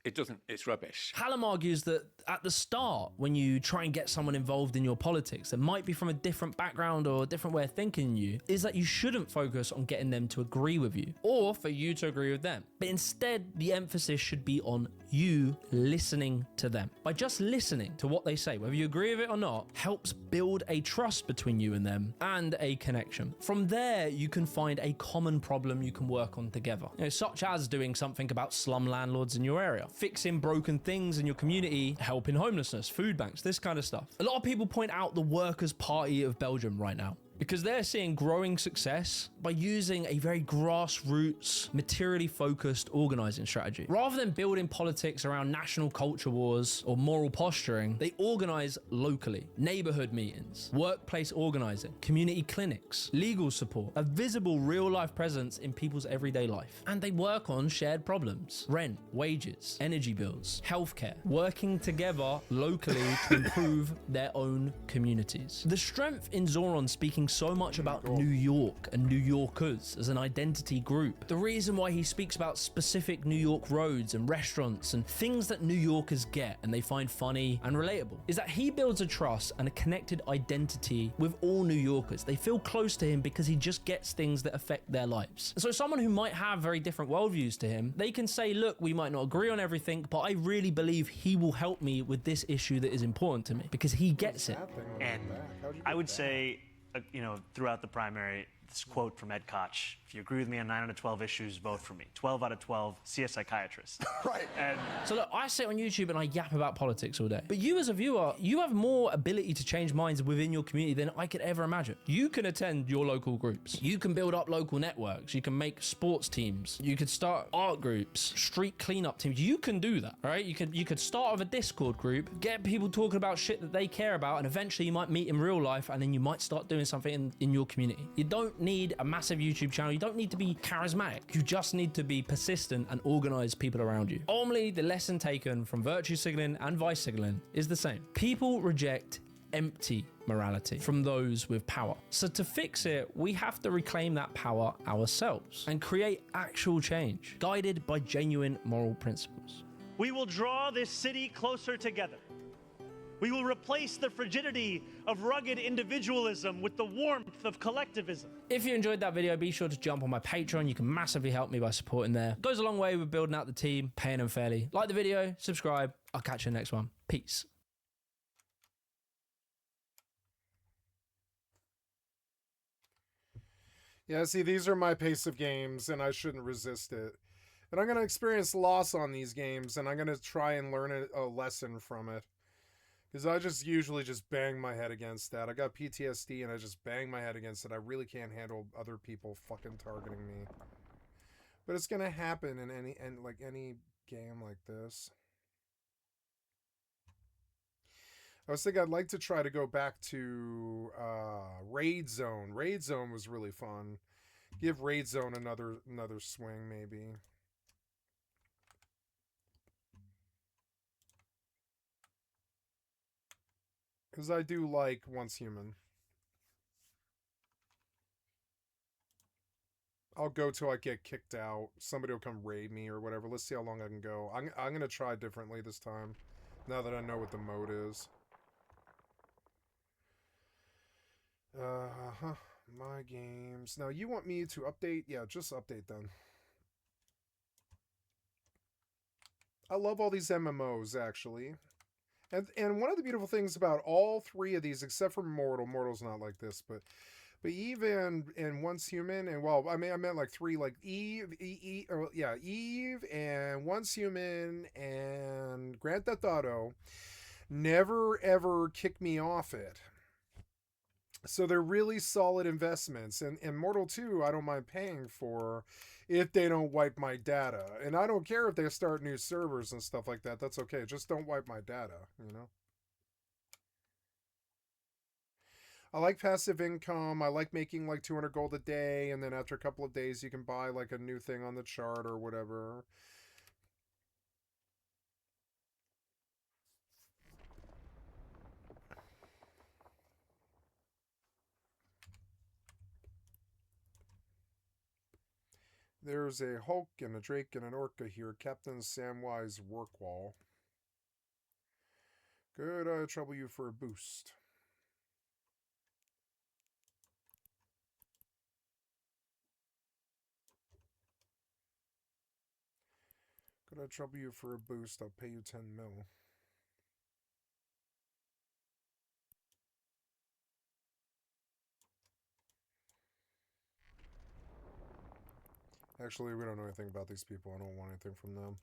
it doesn't, it's rubbish. Hallam argues that at the start, when you try and get someone involved in your politics that might be from a different background or a different way of thinking than you, is that you shouldn't focus on getting them to agree with you or for you to agree with them. But instead, the emphasis should be on you listening to them. By just listening to what they say, whether you agree with it or not, helps build a trust between you and them and a connection. From there, you can find a common problem you can work on together, such as doing something about slum landlords in your area, fixing broken things in your community, helping homelessness, food banks, this kind of stuff. A lot of people point out the Workers' Party of Belgium right now, because they're seeing growing success by using a very grassroots, materially focused organizing strategy. Rather than building politics around national culture wars or moral posturing, they organize locally. Neighborhood meetings, workplace organizing, community clinics, legal support, a visible real-life presence in people's everyday life. And they work on shared problems: rent, wages, energy bills, healthcare, working together locally to improve their own communities. The strength in Zoran speaking so much about New York and New Yorkers as an identity group, the reason why he speaks about specific New York roads and restaurants and things that New Yorkers get and they find funny and relatable, is that he builds a trust and a connected identity with all New Yorkers. They feel close to him because he just gets things that affect their lives. And so someone who might have very different worldviews to him, they can say, look, we might not agree on everything, but I really believe he will help me with this issue that is important to me because he gets it. And I would say, throughout the primary, this quote from Ed Koch: if you agree with me on 9 out of 12 issues, vote for me. 12 out of 12, see a psychiatrist. Right. And so look, I sit on YouTube and I yap about politics all day. But you as a viewer, you have more ability to change minds within your community than I could ever imagine. You can attend your local groups. You can build up local networks. You can make sports teams. You could start art groups, street cleanup teams. You can do that, right? You could start with a Discord group, get people talking about shit that they care about, and eventually you might meet in real life, and then you might start doing something in your community. You don't need a massive YouTube channel. You don't need to be charismatic. You just need to be persistent and organize people around you. Ultimately, the lesson taken from virtue signaling and vice signaling is the same. People reject empty morality from those with power. So to fix it, we have to reclaim that power ourselves and create actual change, guided by genuine moral principles. we will draw this city closer together. We will replace the frigidity of rugged individualism with the warmth of collectivism. If you enjoyed that video, be sure to jump on my Patreon. You can massively help me by supporting there. Goes a long way with building out the team, paying them fairly. Like the video, subscribe. I'll catch you in the next one. Peace. Yeah, see, these are my pace of games, and I shouldn't resist it. And I'm going to experience loss on these games, and I'm going to try and learn a lesson from it. Because I just usually just bang my head against that. I got PTSD, and I just bang my head against it. I really can't handle other people fucking targeting me. But it's going to happen in any game like this. I was thinking I'd like to try to go back to Raid Zone. Raid Zone was really fun. Give Raid Zone another swing, maybe. Because I do like Once Human. I'll go till I get kicked out. Somebody will come raid me or whatever. Let's see how long I can go. I'm going to try differently this time. Now that I know what the mode is. My games. Now, you want me to update? Yeah, just update then. I love all these MMOs, actually. And one of the beautiful things about all three of these, except for Mortal's not like this, but even in Once Human, and well, I meant like three, like Eve, and Once Human, and Grand Theft Auto, never ever kick me off it. So they're really solid investments. And Mortal 2, I don't mind paying for if they don't wipe my data. And I don't care if they start new servers and stuff like that. That's okay. Just don't wipe my data, you know? I like passive income. I like making like 200 gold a day. And then after a couple of days, you can buy like a new thing on the chart or whatever. There's a Hulk and a Drake and an Orca here. Captain Samwise Workwall. Could trouble you for a boost? Could I trouble you for a boost? I'll pay you 10 mil. Actually, we don't know anything about these people. I don't want anything from them.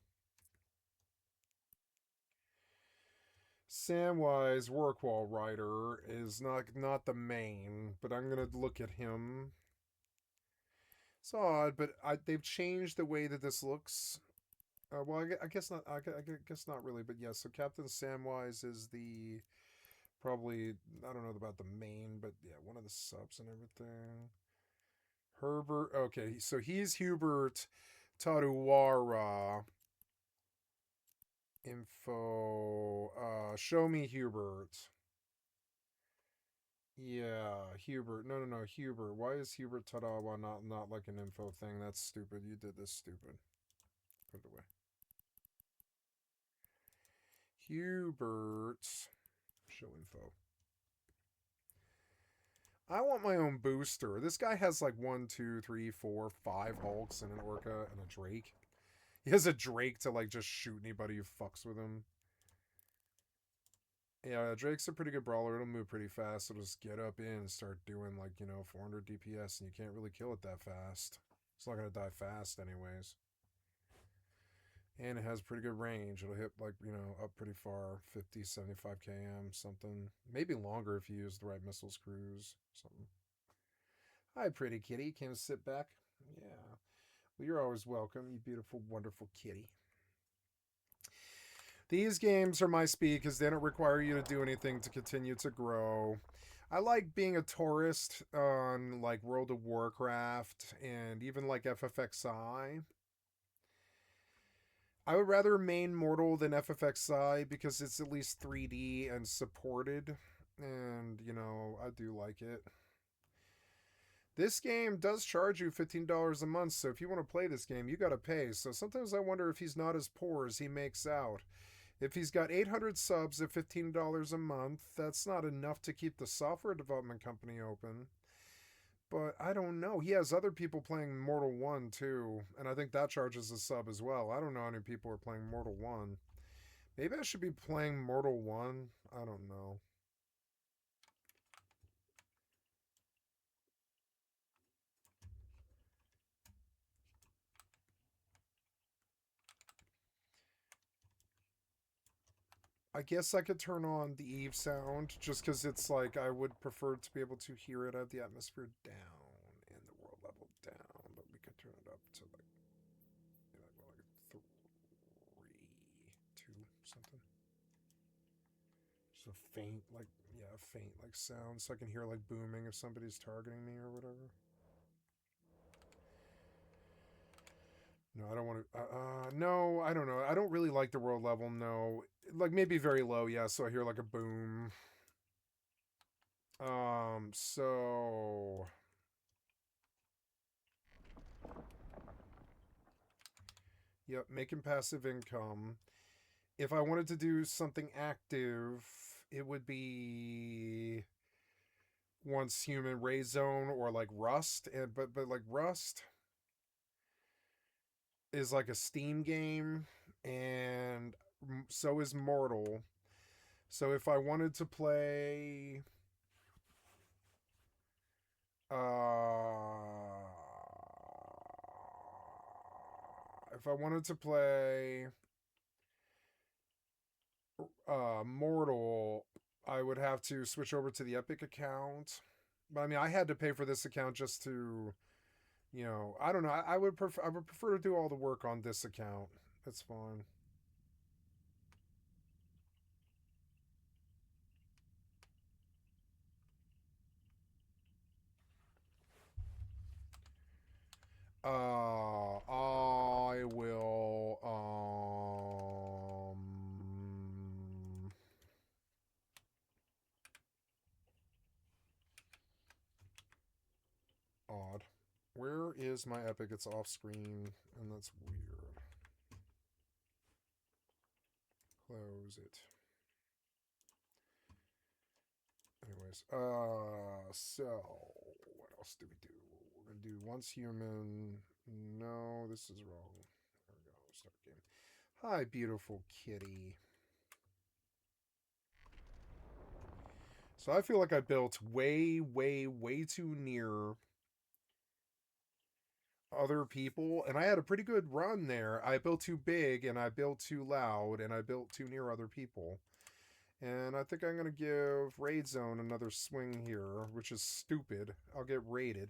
Samwise Workwall Rider is not the main, but I'm gonna look at him. It's odd, but they've changed the way that this looks. Well, I guess not. I guess not really, but yes. So Captain Samwise is the probably, I don't know about the main, but yeah, one of the subs and everything. Herbert. Okay, so he's Hubert Taruwara. Info. Show me Hubert. Yeah, Hubert. No, Hubert. Why is Hubert Tarawa not like an info thing? That's stupid. You did this stupid. Put it away. Hubert. Show info. I want my own booster. This guy has like 1, 2, 3, 4, 5 Hulks and an Orca and a Drake. He has a Drake to like just shoot anybody who fucks with him. Yeah, Drake's a pretty good brawler. It'll move pretty fast. It'll just get up in and start doing like, 400 DPS, and you can't really kill it that fast. It's not going to die fast anyways. And it has pretty good range. It'll hit like, up pretty far. 50, 75 km, something. Maybe longer if you use the right missiles cruise. Something. Hi, pretty kitty. Came to sit back? Yeah. Well, you're always welcome, you beautiful, wonderful kitty. These games are my speed because they don't require you to do anything to continue to grow. I like being a tourist on like World of Warcraft and even like FFXI. I would rather main Mortal than FFXI because it's at least 3D and supported. And, I do like it. This game does charge you $15 a month, so if you want to play this game, you gotta pay. So sometimes I wonder if he's not as poor as he makes out. If he's got 800 subs at $15 a month, that's not enough to keep the software development company open. But I don't know. He has other people playing Mortal 1 too, and I think that charges a sub as well. I don't know how many people are playing Mortal 1. Maybe I should be playing Mortal 1. I don't know. I guess I could turn on the Eve sound just because it's like I would prefer to be able to hear it at the atmosphere down and the world level down, but we could turn it up to like 3, 2, something. Just a faint like sound so I can hear like booming if somebody's targeting me or whatever. No, I don't want to. No, I don't know. I don't really like the world level. No, like maybe very low. Yeah, so I hear like a boom. So yep, making passive income. If I wanted to do something active, it would be once human Ray Zone or like Rust, and but like Rust is like a Steam game, and so is Mortal. So if I wanted to play if I wanted to play Mortal, I would have to switch over to the Epic account. But I mean, I had to pay for this account just to, I don't know. I would prefer to do all the work on this account. That's fine. I will odd. Where is my epic? It's off screen, and that's weird. Close it. Anyways, so what else do we do? We're gonna do once human. No, this is wrong. There we go. Start game. Hi, beautiful kitty. So I feel like I built way too near other people, and I had a pretty good run there. I built too big, and I built too loud, and I built too near other people. And I think I'm going to give Raid Zone another swing here, which is stupid. I'll get raided.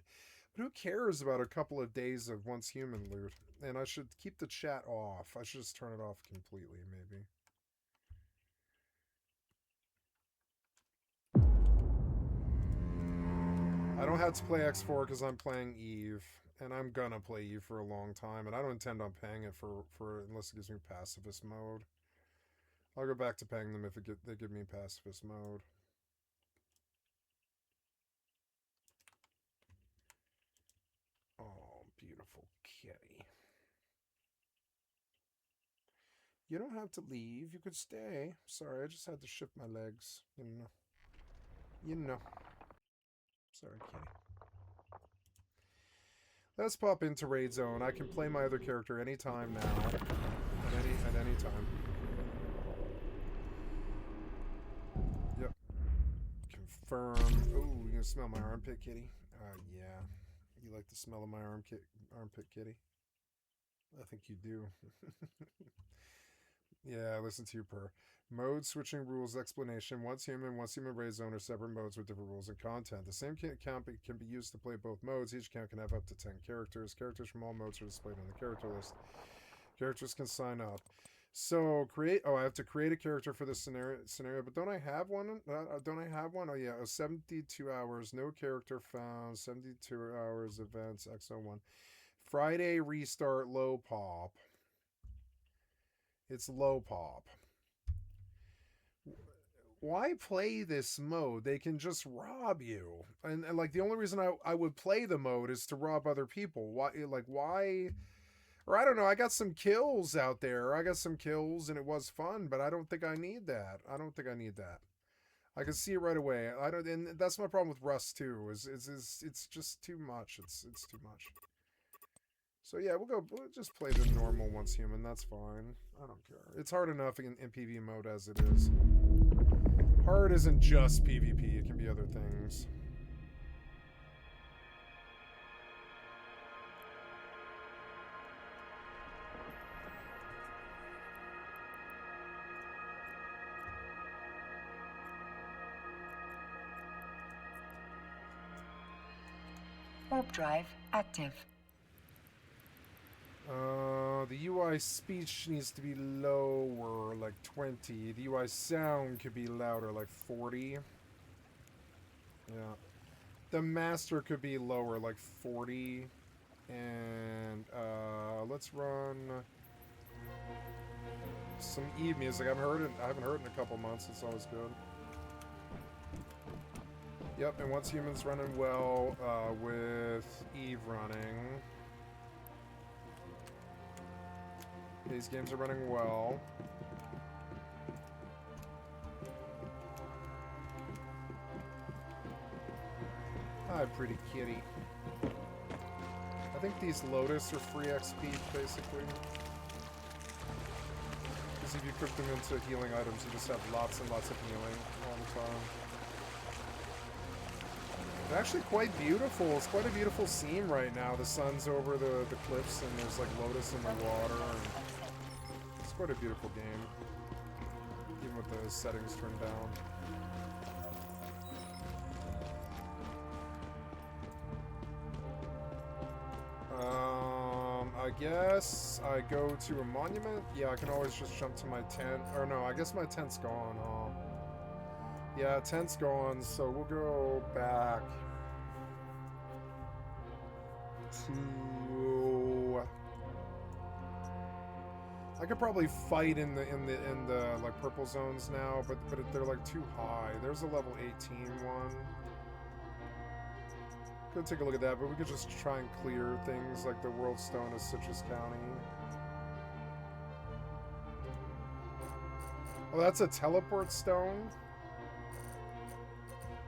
But who cares about a couple of days of once human loot? And I should keep the chat off. I should just turn it off completely, maybe. I don't have to play X4 because I'm playing Eve. And I'm going to play Eve for a long time. And I don't intend on paying it for unless it gives me pacifist mode. I'll go back to paying them if they give me pacifist mode. Oh, beautiful kitty. You don't have to leave. You could stay. Sorry, I just had to shift my legs. You know. You know. Sorry, kitty. Let's pop into Raid Zone. I can play my other character anytime now. At any time. Yep. Confirm. Oh, you can smell my armpit, kitty? Yeah. You like the smell of my armpit, kitty? I think you do. Yeah, listen to you purr. Mode switching rules explanation. Once human Raid Zone are separate modes with different rules and content. The same account can be used to play both modes. Each account can have up to 10 characters. Characters from all modes are displayed on the character list. Characters can sign up. So create. Oh, I have to create a character for this scenario. But don't I have one? Don't I have one? Oh yeah, 72 hours. No character found. 72 hours events. X01. Friday restart. Low pop. It's low pop. Why play this mode? They can just rob you. And like the only reason I would play the mode is to rob other people. Why? Or I don't know, I got some kills out there. I got some kills and it was fun, but I don't think I need that. I can see it right away. And that's my problem with Rust too. It's just too much. It's too much. So yeah, we'll just play the normal once human. That's fine. I don't care. It's hard enough in PvE mode as it is. Hard isn't just PvP. It can be other things. Warp drive active. The UI speech needs to be lower, like 20. The UI sound could be louder, like 40. Yeah. The master could be lower, like 40. And, let's run some Eve music. I haven't heard it in a couple months. It's always good. Yep, and once humans running well, with Eve running. These games are running well. Hi, pretty kitty. I think these Lotus are free XP, basically. Because if you cook them into healing items, you just have lots and lots of healing all the time. They're actually quite beautiful. It's quite a beautiful scene right now. The sun's over the cliffs and there's like Lotus in the water. And it's quite a beautiful game. Even with the settings turned down. I guess I go to a monument. Yeah, I can always just jump to my tent. Or no, I guess my tent's gone, huh? Yeah, tent's gone, so we'll go back to... I could probably fight in the like purple zones now, but they're like too high. There's a level 18 one. Could take a look at that, but we could just try and clear things like the World Stone of Citrus County. Oh, that's a teleport stone?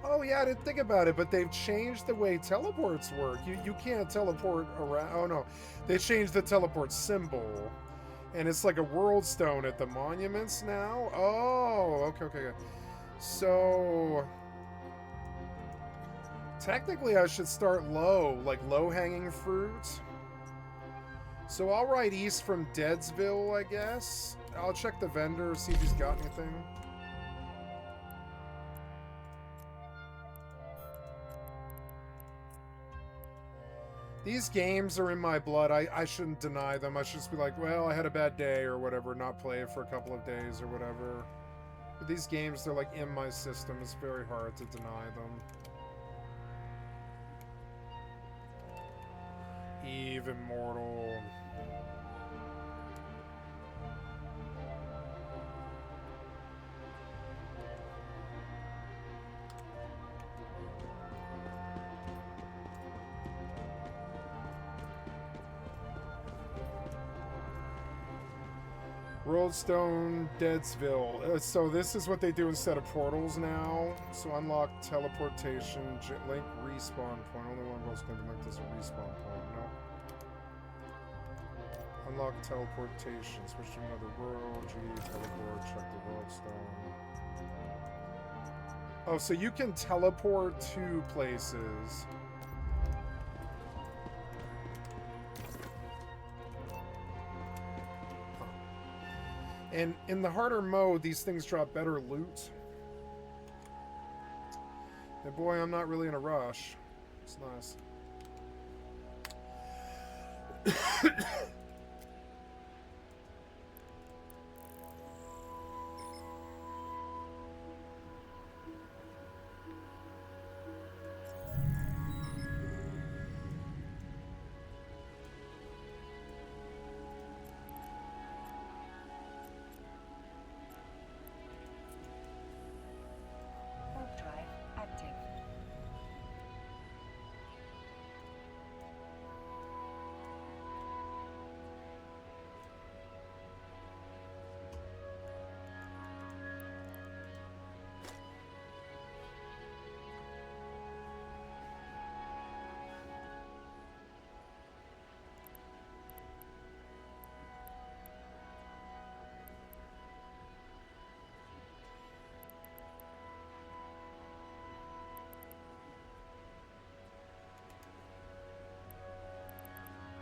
Oh yeah, I didn't think about it, but they've changed the way teleports work. You can't teleport around. Oh no, they changed the teleport symbol. And it's like a world stone at the monuments now? Oh, okay. So... technically I should start low, like low-hanging fruit. So I'll ride east from Deadsville, I guess. I'll check the vendor, see if he's got anything. These games are in my blood. I shouldn't deny them. I should just be like, well, I had a bad day or whatever, not play it for a couple of days or whatever. But these games, they're like in my system. It's very hard to deny them. Eve Immortal. Worldstone, Deadsville. So this is what they do instead of portals now. So unlock teleportation, link respawn point. Only one world's going to be linked as a respawn point. No. Unlock teleportation. Switch to another world. G, teleport. Check the Worldstone. Oh, so you can teleport to places. And in the harder mode, these things drop better loot. And boy, I'm not really in a rush. It's nice.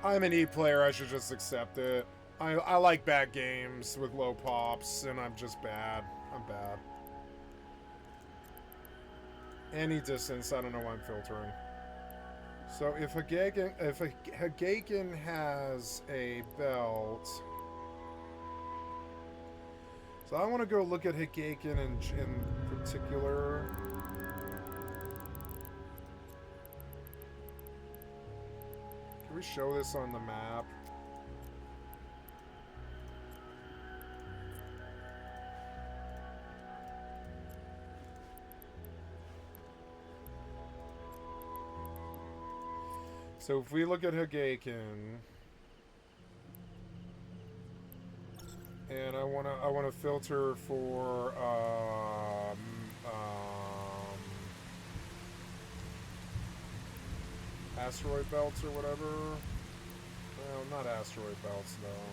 I'm an E player, I should just accept it. I like bad games with low pops, and I'm just bad. I'm bad. Any distance, I don't know why I'm filtering. So if Hagaken has a belt... So I want to go look at Hagaken in particular. Can we show this on the map? So if we look at Hagaken, and I wanna filter for asteroid belts or whatever. Well, not asteroid belts though.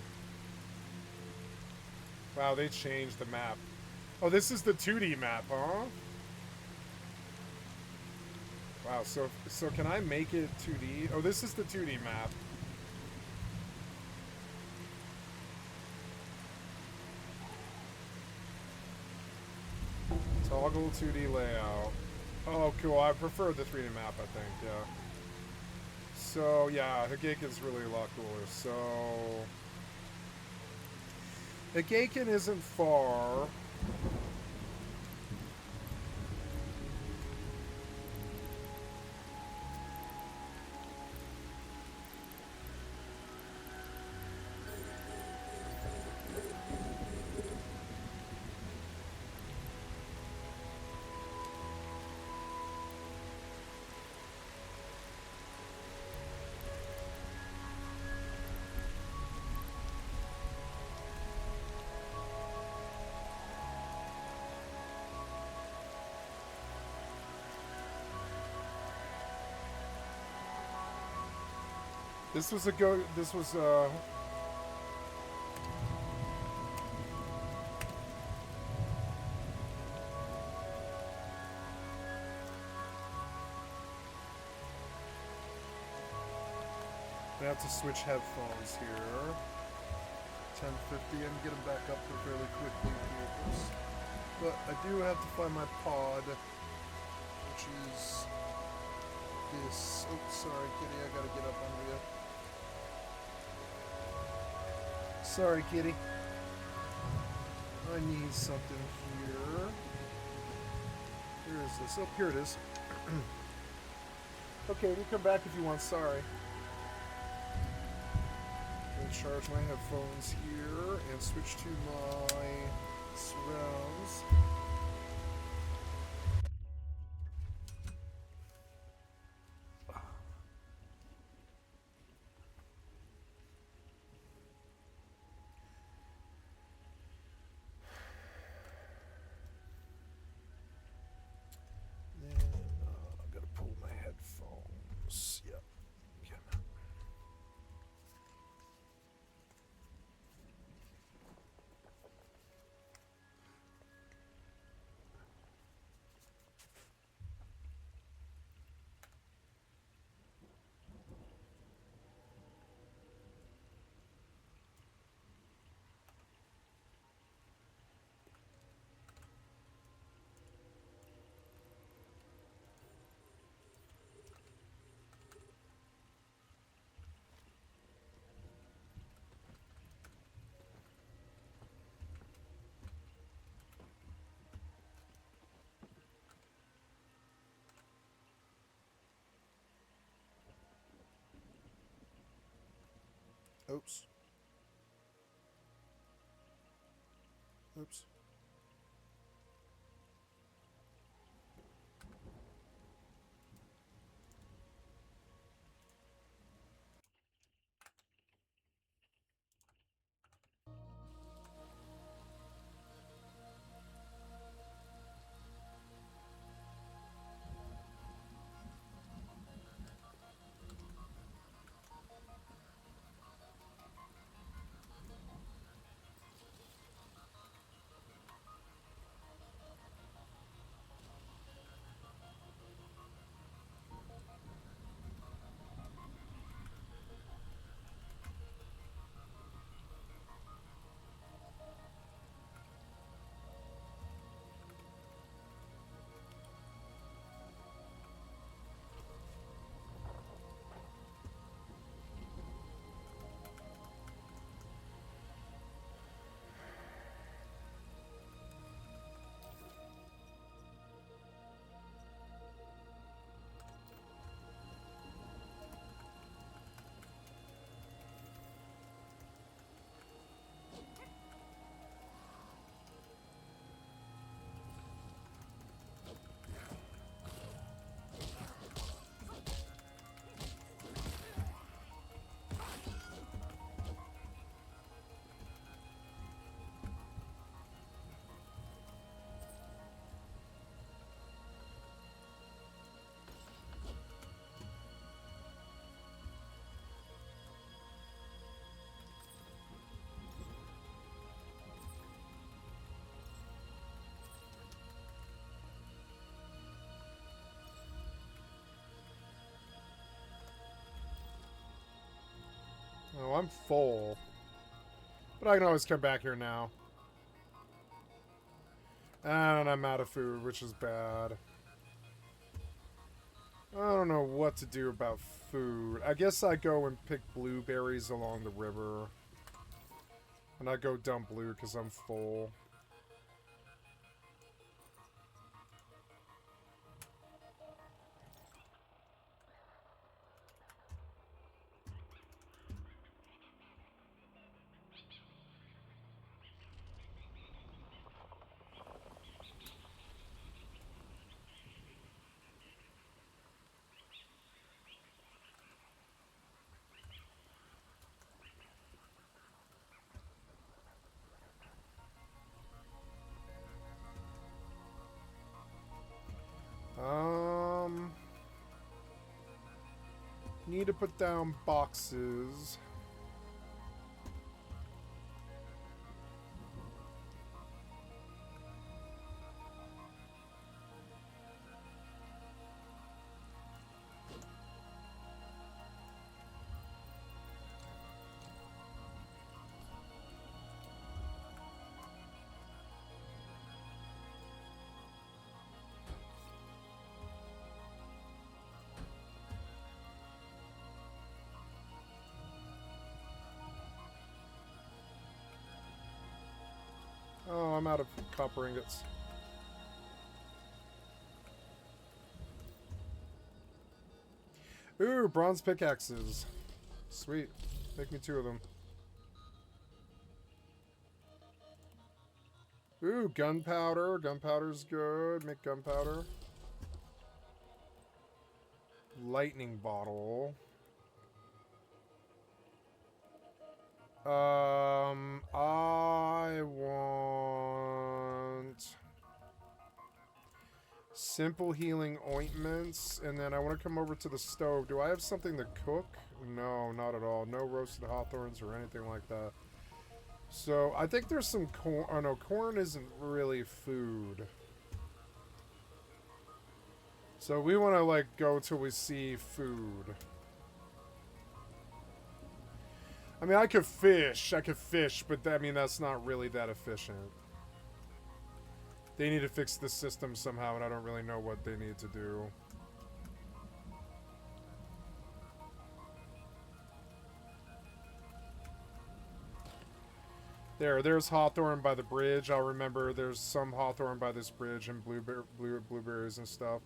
Wow, they changed the map. Oh, this is the 2D map, huh? Wow, so can I make it 2D? Oh, this is the 2D map. Toggle 2D layout. Oh, cool. I prefer the 3D map, I think, yeah. So, yeah, Hagaken's really a lot cooler. So, Hagaken isn't far. This was I have to switch headphones here. 1050 and get them back up there fairly quickly. But I do have to find my pod, which is this. Oh, sorry, kitty, I gotta get up under you. Sorry, kitty. I need something here. Where is this? Oh, here it is. Okay, you come back if you want. Sorry. Charge my headphones here and switch to my surrounds. Then I gotta pull my headphones. Yep. Oops. Oops. Oh, I'm full. But I can always come back here now. And I'm out of food, which is bad. I don't know what to do about food. I guess I go and pick blueberries along the river. And I go dump blue because I'm full. need to put down boxes. Oh, I'm out of copper ingots. Ooh, bronze pickaxes. Sweet. Make me 2 of them. Ooh, gunpowder. Gunpowder's good. Make gunpowder. Lightning bottle. I want simple healing ointments, and then I want to come over to the stove. Do I have something to cook? No, not at all. No roasted hawthorns or anything like that. So I think there's some corn. Oh no, corn isn't really food. So we want to like go till we see food. I mean, I could fish, but I mean, that's not really that efficient. They need to fix the system somehow, and I don't really know what they need to do. There's hawthorn by the bridge. I'll remember there's some hawthorn by this bridge and blueberries and stuff.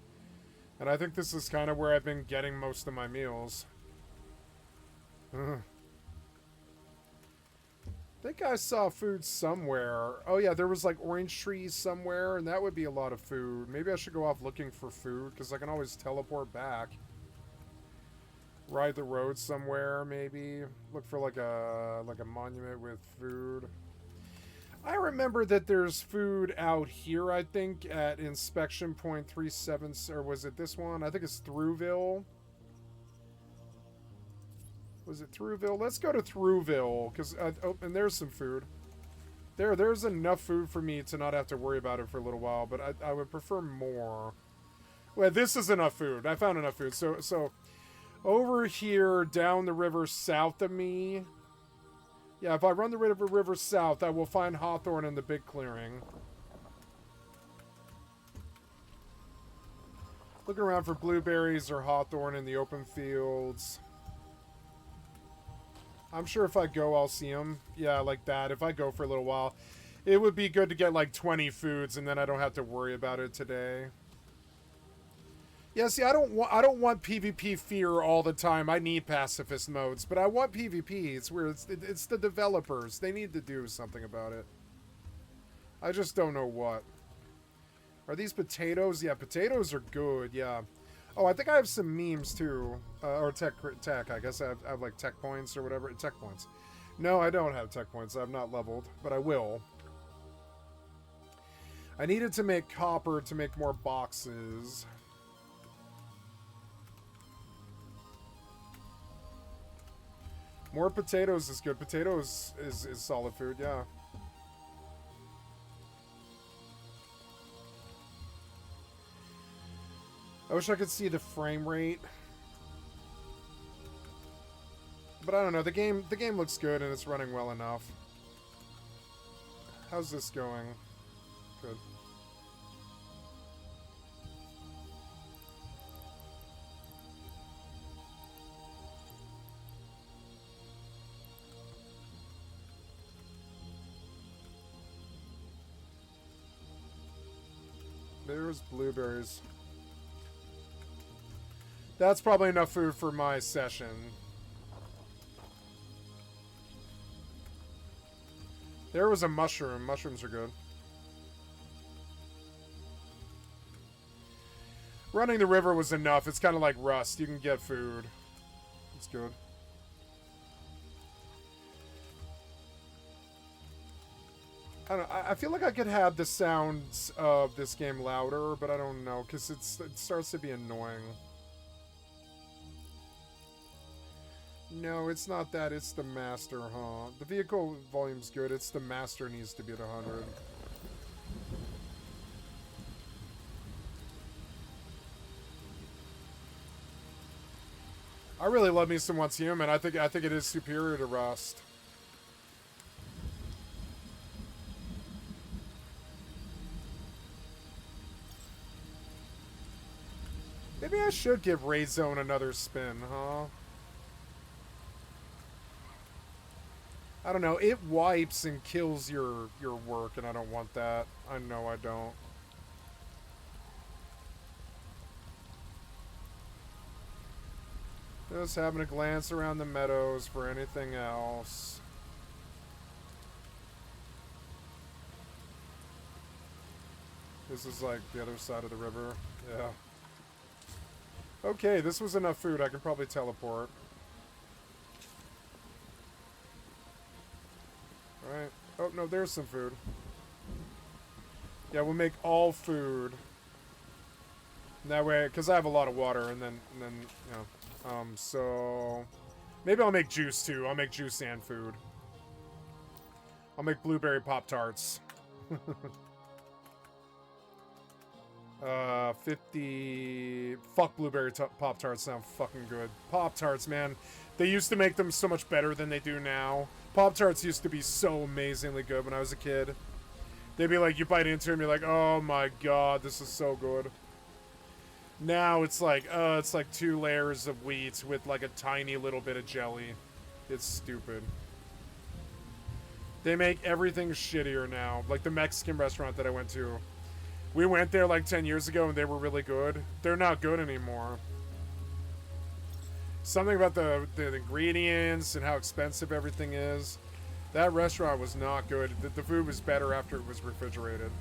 And I think this is kind of where I've been getting most of my meals. I think I saw food somewhere. Oh yeah, there was like orange trees somewhere, and that would be a lot of food. Maybe I should go off looking for food, because I can always teleport back. Ride the road somewhere, maybe. Look for like a monument with food. I remember that there's food out here, I think, at inspection point 37, or was it this one? I think it's Throuville. Was it Throuville? Let's go to Throuville, because oh, and there's some food. There's enough food for me to not have to worry about it for a little while, but I would prefer more. Well, this is enough food. I found enough food. So over here, down the river south of me. Yeah, if I run the river south, I will find hawthorn in the big clearing. Looking around for blueberries or hawthorn in the open fields. I'm sure if I go, I'll see them. Yeah, like that. If I go for a little while, it would be good to get like 20 foods, and then I don't have to worry about it today. Yeah, see, I don't want PvP fear all the time. I need pacifist modes, but I want PvP. It's weird. It's the developers. They need to do something about it. I just don't know what. Are these potatoes? Yeah, potatoes are good. Yeah. Oh, I think I have some memes too, or tech. I guess I have like tech points or whatever. Tech points. No, I don't have tech points. I'm not leveled, but I will. I needed to make copper to make more boxes. More potatoes is good. Potatoes is solid food, yeah. I wish I could see the frame rate. But I don't know, the game looks good and it's running well enough. How's this going? Good. There's blueberries. That's probably enough food for my session. There was a mushroom. Mushrooms are good. Running the river was enough. It's kind of like Rust. You can get food. It's good. I don't know, I feel like I could have the sounds of this game louder, but I don't know, because it starts to be annoying. No, it's not that. It's the master, huh? The vehicle volume's good. It's the master needs to be at 100. I really love me some Once Human. I think it is superior to Rust. Maybe I should give Raid Zone another spin, huh? I don't know. It wipes and kills your work, and I don't want that. I know I don't. Just having a glance around the meadows for anything else. This is like the other side of the river. Yeah. Okay, this was enough food. I can probably teleport. Alright. Oh, no, there's some food. Yeah, we'll make all food. That way, because I have a lot of water, and then, you know. So... Maybe I'll make juice, too. I'll make juice and food. I'll make blueberry Pop-Tarts. 50... Fuck blueberry Pop-Tarts sound fucking good. Pop-Tarts, man. They used to make them so much better than they do now. Pop-Tarts used to be so amazingly good when I was a kid. They'd be like, you bite into them, you're like, oh my god, this is so good. Now it's like 2 layers of wheat with like a tiny little bit of jelly. It's stupid. They make everything shittier now. Like the Mexican restaurant that I went to. We went there like 10 years ago and they were really good. They're not good anymore. Something about the ingredients and how expensive everything is. That restaurant was not good. The food was better after it was refrigerated.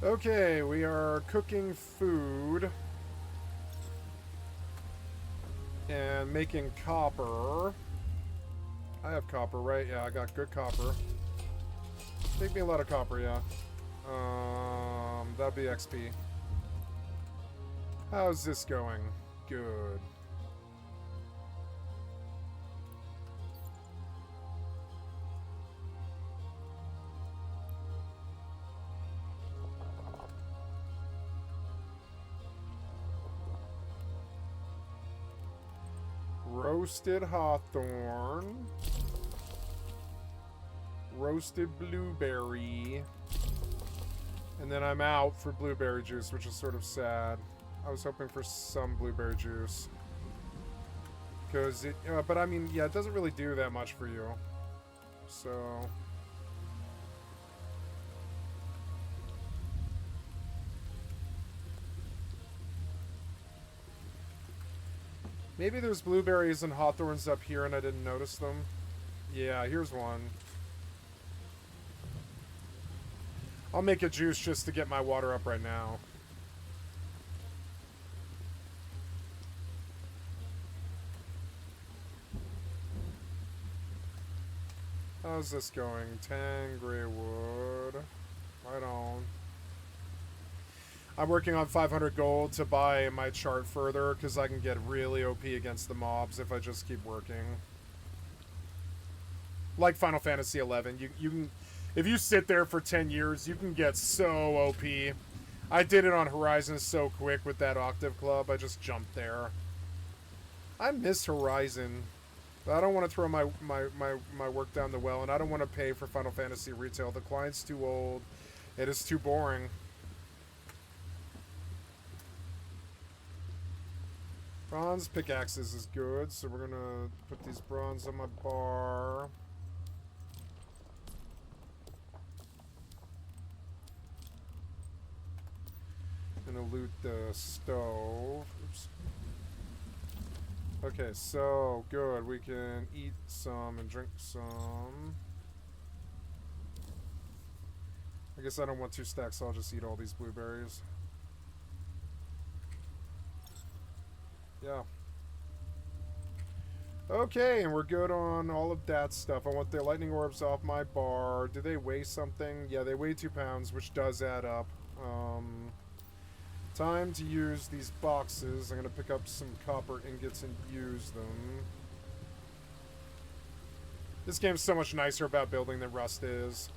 Okay, we are cooking food. And making copper. I have copper, right? Yeah, I got good copper. Make me a lot of copper, yeah. That'd be XP. How's this going? Good. Roasted hawthorn. Roasted blueberry. And then I'm out for blueberry juice, which is sort of sad. I was hoping for some blueberry juice. Because it, but I mean, yeah, it doesn't really do that much for you. So... Maybe there's blueberries and hawthorns up here and I didn't notice them. Yeah, here's one. I'll make a juice just to get my water up right now. How's this going? 10 gray wood. Right on. I'm working on 500 gold to buy my chart further because I can get really OP against the mobs if I just keep working. Like Final Fantasy XI, you can, if you sit there for 10 years, you can get so OP. I did it on Horizon so quick with that Octave Club. I just jumped there. I miss Horizon. But I don't want to throw my work down the well, and I don't want to pay for Final Fantasy retail. The client's too old. It is too boring. Bronze pickaxes is good, so we're gonna put these bronze on my bar. Gonna loot the stove. Oops. Okay, so good. We can eat some and drink some. I guess I don't want 2 stacks, so I'll just eat all these blueberries. Yeah. Okay, and we're good on all of that stuff. I want the lightning orbs off my bar. Do they weigh something? Yeah, they weigh 2 pounds, which does add up. Time to use these boxes. I'm gonna pick up some copper ingots and use them. This game's so much nicer about building than Rust is.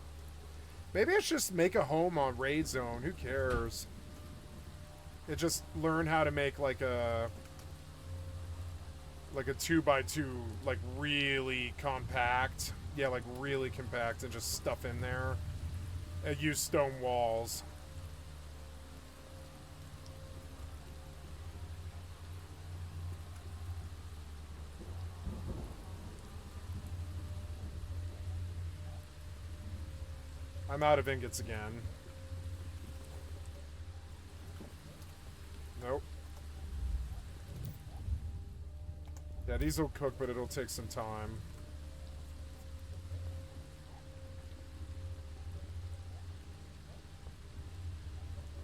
Maybe I should just make a home on Raid Zone. Who cares? It just learn how to make like a 2x2, like really compact. Yeah, like really compact, and just stuff in there. And use stone walls. I'm out of ingots again. Nope. Yeah, these will cook, but it'll take some time.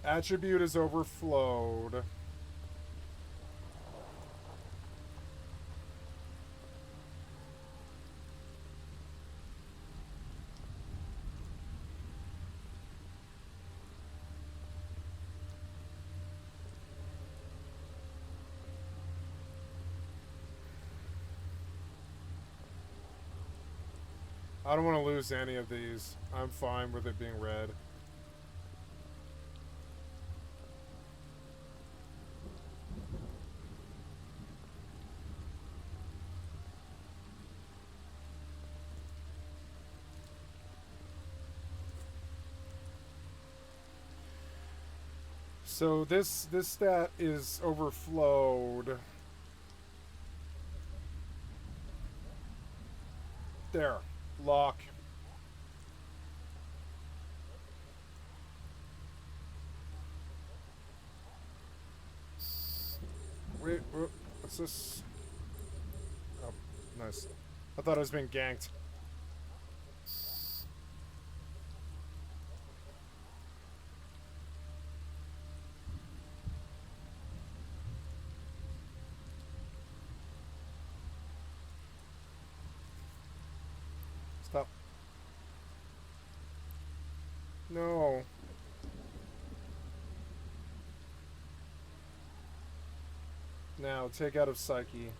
Attribute is overflowed. I don't want to lose any of these. I'm fine with it being red. So this stat is overflowed. There. Lock. Wait, what's this? Oh, nice. I thought I was being ganked. Stop. No. Now, take out of Psyche.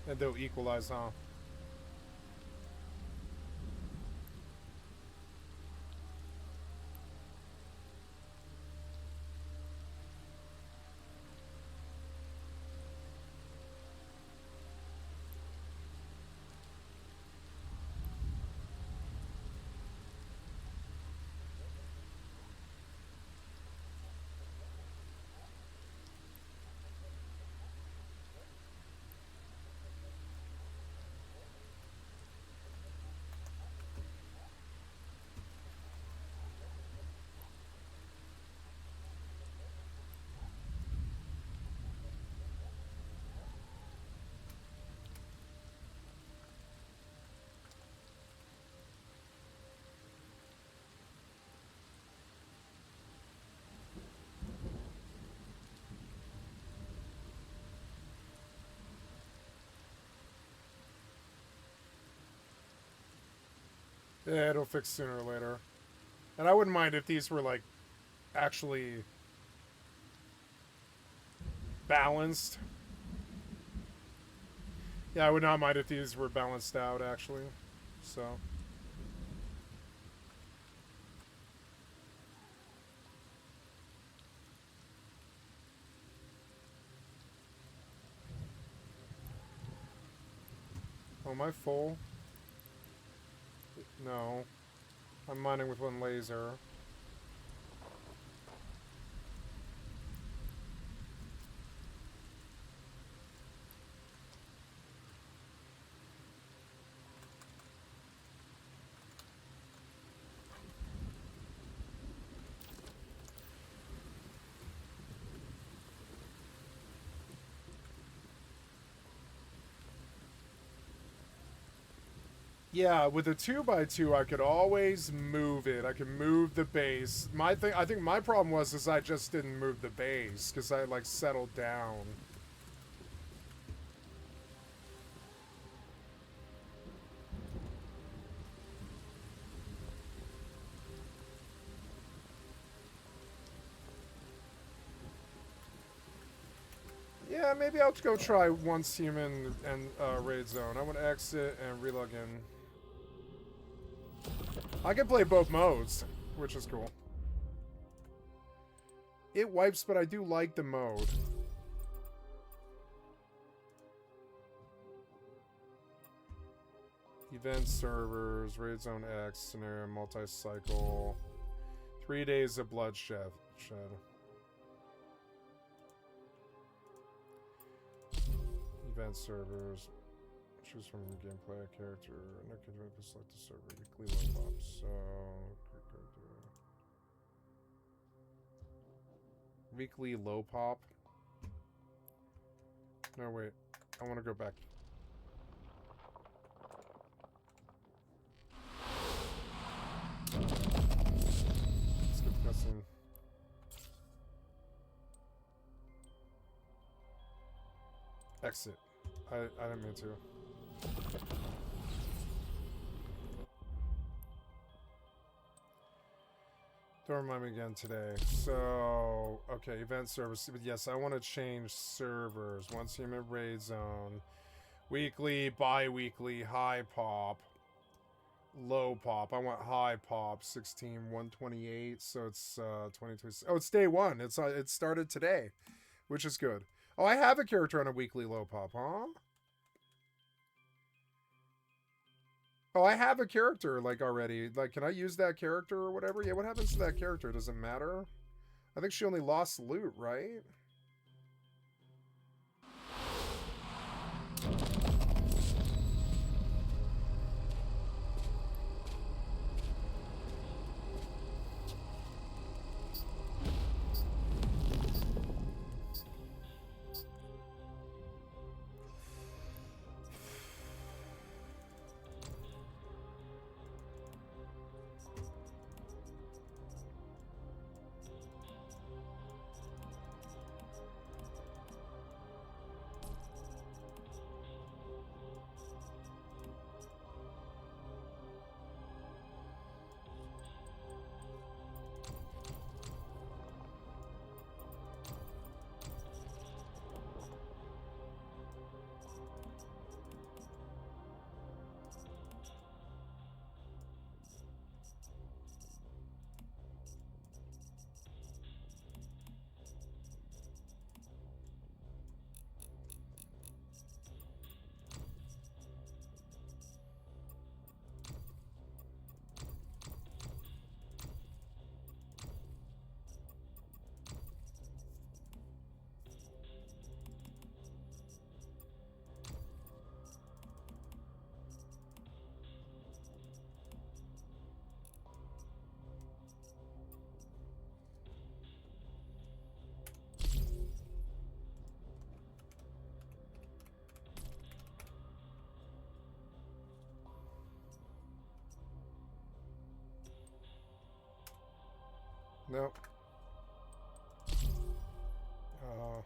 And they'll equalize, huh? Yeah, it'll fix sooner or later. And I wouldn't mind if these were, like, actually balanced. Yeah, I would not mind if these were balanced out, actually. So. Oh, am I full? No. I'm mining with one laser. Yeah, with a 2x2, I could always move it. I could move the base. I think my problem was I just didn't move the base because I like settled down. Yeah, maybe I'll go try once human and raid zone. I want to exit and relog in. I can play both modes, which is cool. It wipes, but I do like the mode. Event servers, raid zone X, scenario, multi-cycle. 3 days of bloodshed. Event servers. Choose from gameplay character. No control to select the server. Weekly low pop. So weekly low pop. No wait. I want to go back. Let's get the cutscene. Exit. I didn't mean to. Don't remind me again today. So, okay, event service. But yes, I want to change servers. Once human raid zone. Weekly, bi-weekly, high pop. Low pop. I want high pop. 16/128. So it's 2026. Oh, it's day one. It started today, which is good. Oh, I have a character on a weekly low pop, huh? Oh, I have a character, like, already. Like, can I use that character or whatever? Yeah, what happens to that character? Does it matter? I think she only lost loot, right? Nope. Huh.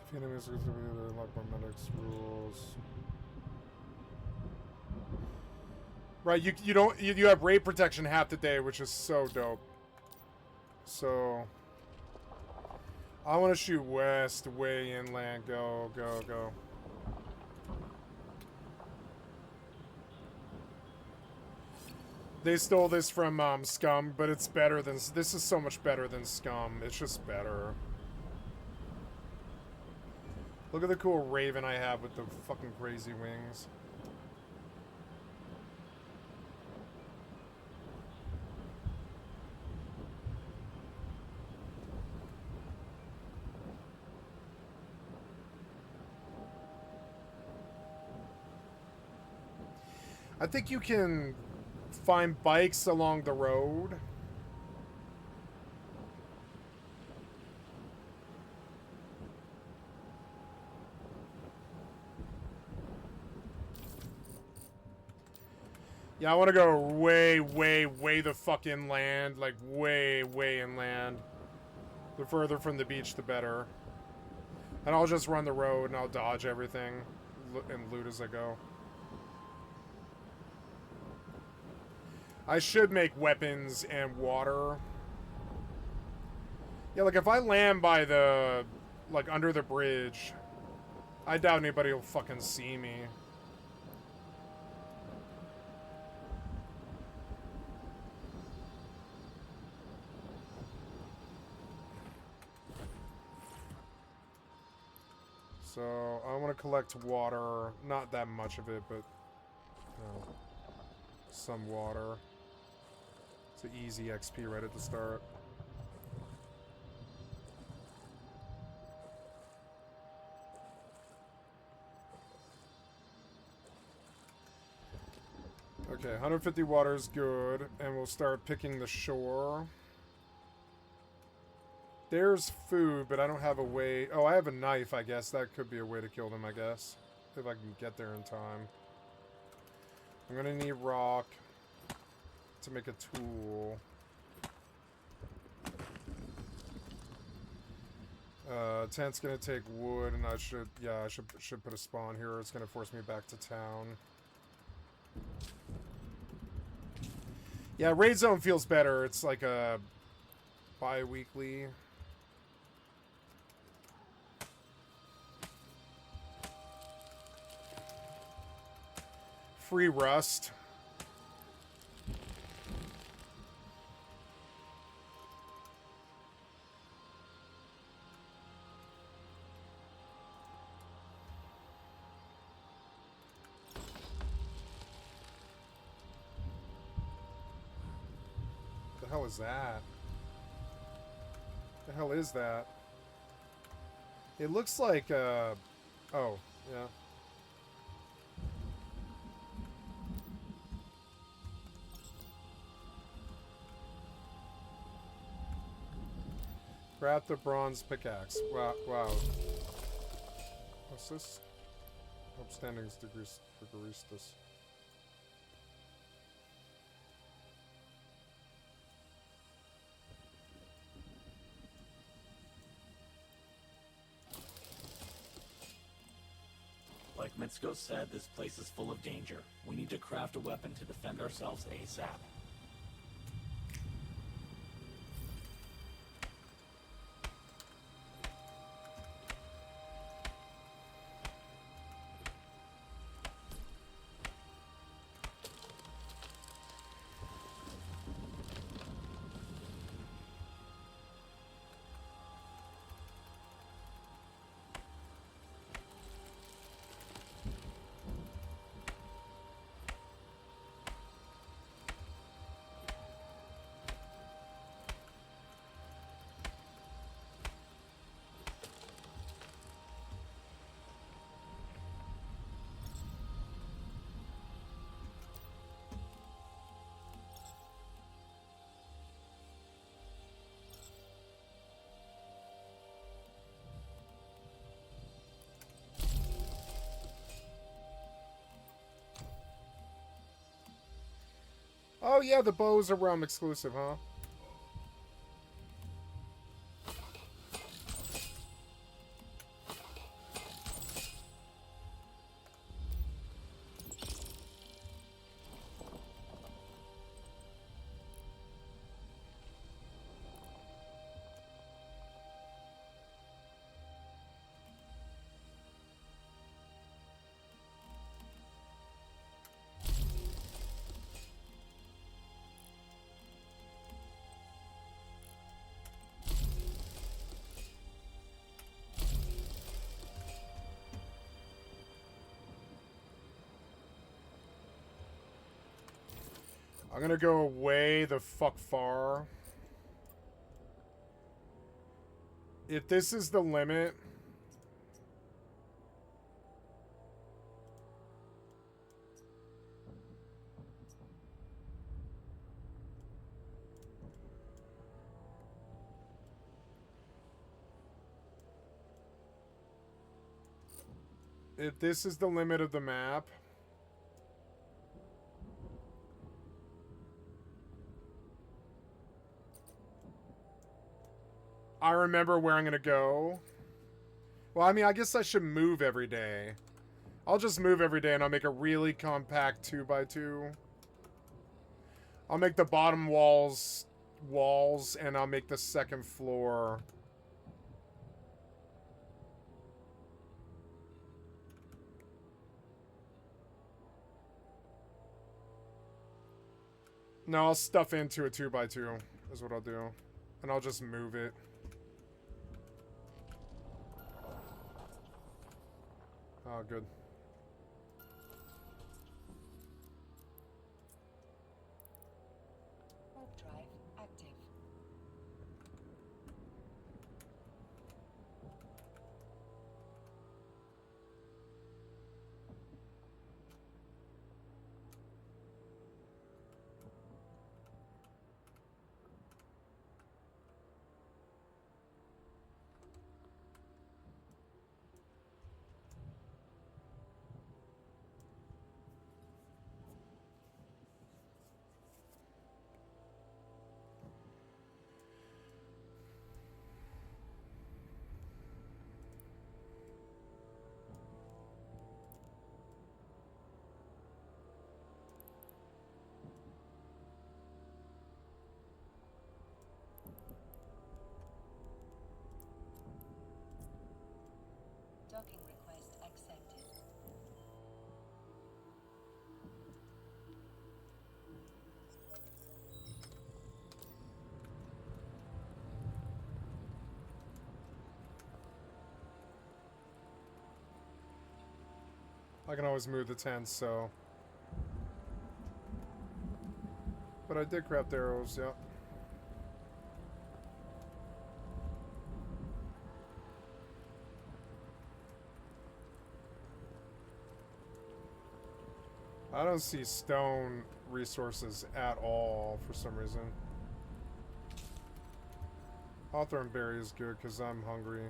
Defeating enemies with the unlock more medics rules. Right, you have raid protection half the day, which is so dope. So I want to shoot west, way inland. Go, go, go. They stole this from Scum, but it's better than... This is so much better than Scum. It's just better. Look at the cool Raven I have with the fucking crazy wings. I think you can find bikes along the road. Yeah, I want to go way, way, way the fuck inland. Like, way, way inland. The further from the beach, the better. And I'll just run the road and I'll dodge everything and loot as I go. I should make weapons and water. Yeah, like if I land by the, like under the bridge, I doubt anybody will fucking see me. So I want to collect water, not that much of it, but you know, some water. It's an easy XP right at the start. Okay, 150 water is good, and we'll start picking the shore. There's food, but I don't have a way... Oh, I have a knife, I guess. That could be a way to kill them, I guess. If I can get there in time. I'm gonna need rock to make a tool. Tent's gonna take wood, and I should... Yeah, I should put a spawn here. It's gonna force me back to town. Yeah, Raid Zone feels better. It's like a bi-weekly. Free rust. The hell is that? The hell is that? It looks like oh, yeah. Grab the bronze pickaxe. Wow, wow. What's this? Upstanding degrees for baristas. Like Mitsuko said, this place is full of danger. We need to craft a weapon to defend ourselves ASAP. Oh yeah, the bows are realm exclusive, huh? I'm gonna go way the fuck far. If this is the limit... If this is the limit of the map... I remember where I'm gonna go. Well, I mean, I guess I should move every day. I'll just move every day and I'll make a really compact 2x2. I'll make the bottom walls and I'll make the second floor. No, I'll stuff into a 2x2 is what I'll do. And I'll just move it. Oh, good. Warp drive active. Docking request accepted. I can always move the tents, so. But I did craft arrows, yeah. I don't see stone resources at all for some reason. Hawthorn berry is good because I'm hungry.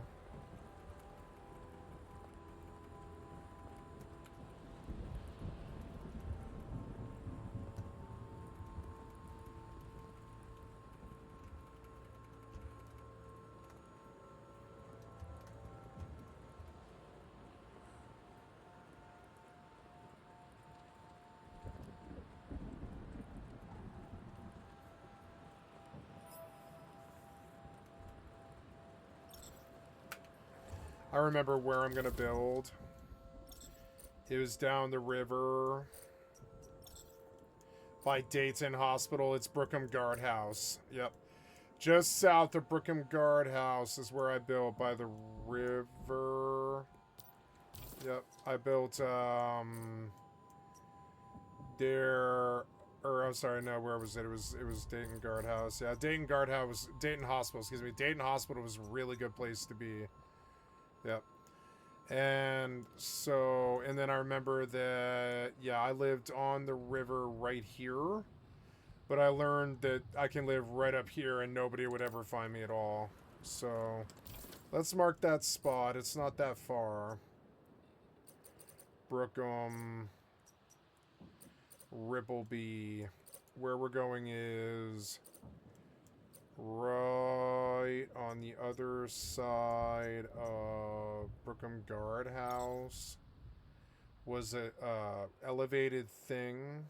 I remember where I'm gonna build. It was down the river by Dayton Hospital. It's Brookham Guardhouse. Yep. Just south of Brookham Guardhouse is where I built, by the river. Yep. I built there, or I'm sorry, no, where was it? It was Dayton Guardhouse. Yeah, Dayton Guardhouse, Dayton Hospital, excuse me. Dayton Hospital was a really good place to be. Yep. And so, and then I remember that, yeah, I lived on the river right here, but I learned that I can live right up here and nobody would ever find me at all. So, let's mark that spot. It's not that far. Brookham, Rippleby. Where we're going is right on the other side of Brookham Guardhouse. Was it elevated thing?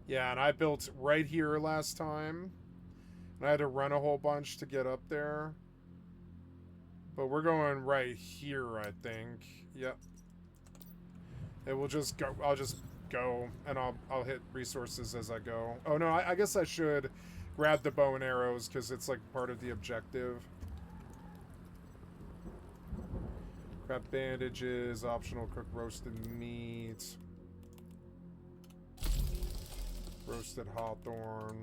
Yeah, and I built right here last time. And I had to run a whole bunch to get up there. But we're going right here, I think. Yep. And we'll just go. I'll just go, and I'll hit resources as I go. Oh no, I guess I should grab the bow and arrows because it's like part of the objective. Grab bandages, optional cook roasted meat, roasted hawthorn.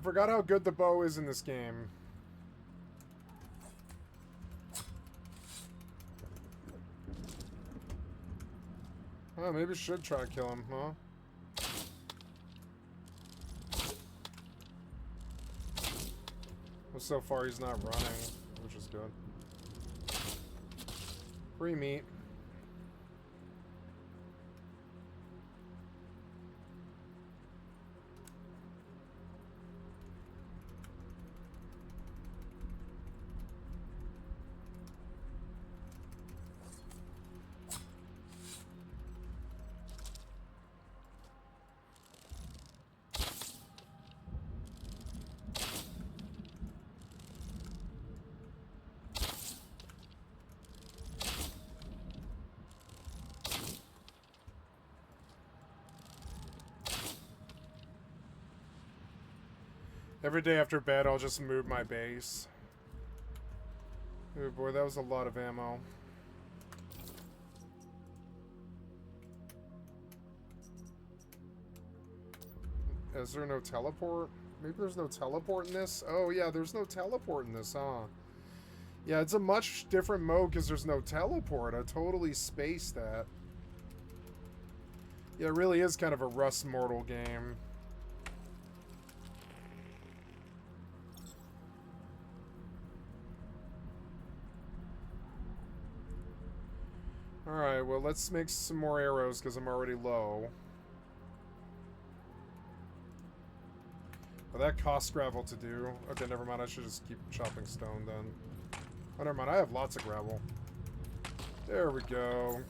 forgot how good the bow is in this game. Oh, maybe I should try to kill him, huh? Well, so far he's not running, which is good. Free meat. Every day after bed, I'll just move my base. Oh boy, that was a lot of ammo. Is there no teleport? Maybe there's no teleport in this? Oh yeah, there's no teleport in this, huh? Yeah, it's a much different mode because there's no teleport. I totally spaced that. Yeah, it really is kind of a Rust Mortal game. Alright, well, let's make some more arrows because I'm already low. Well, that costs gravel to do. Okay, never mind. I should just keep chopping stone then. Oh, never mind. I have lots of gravel. There we go.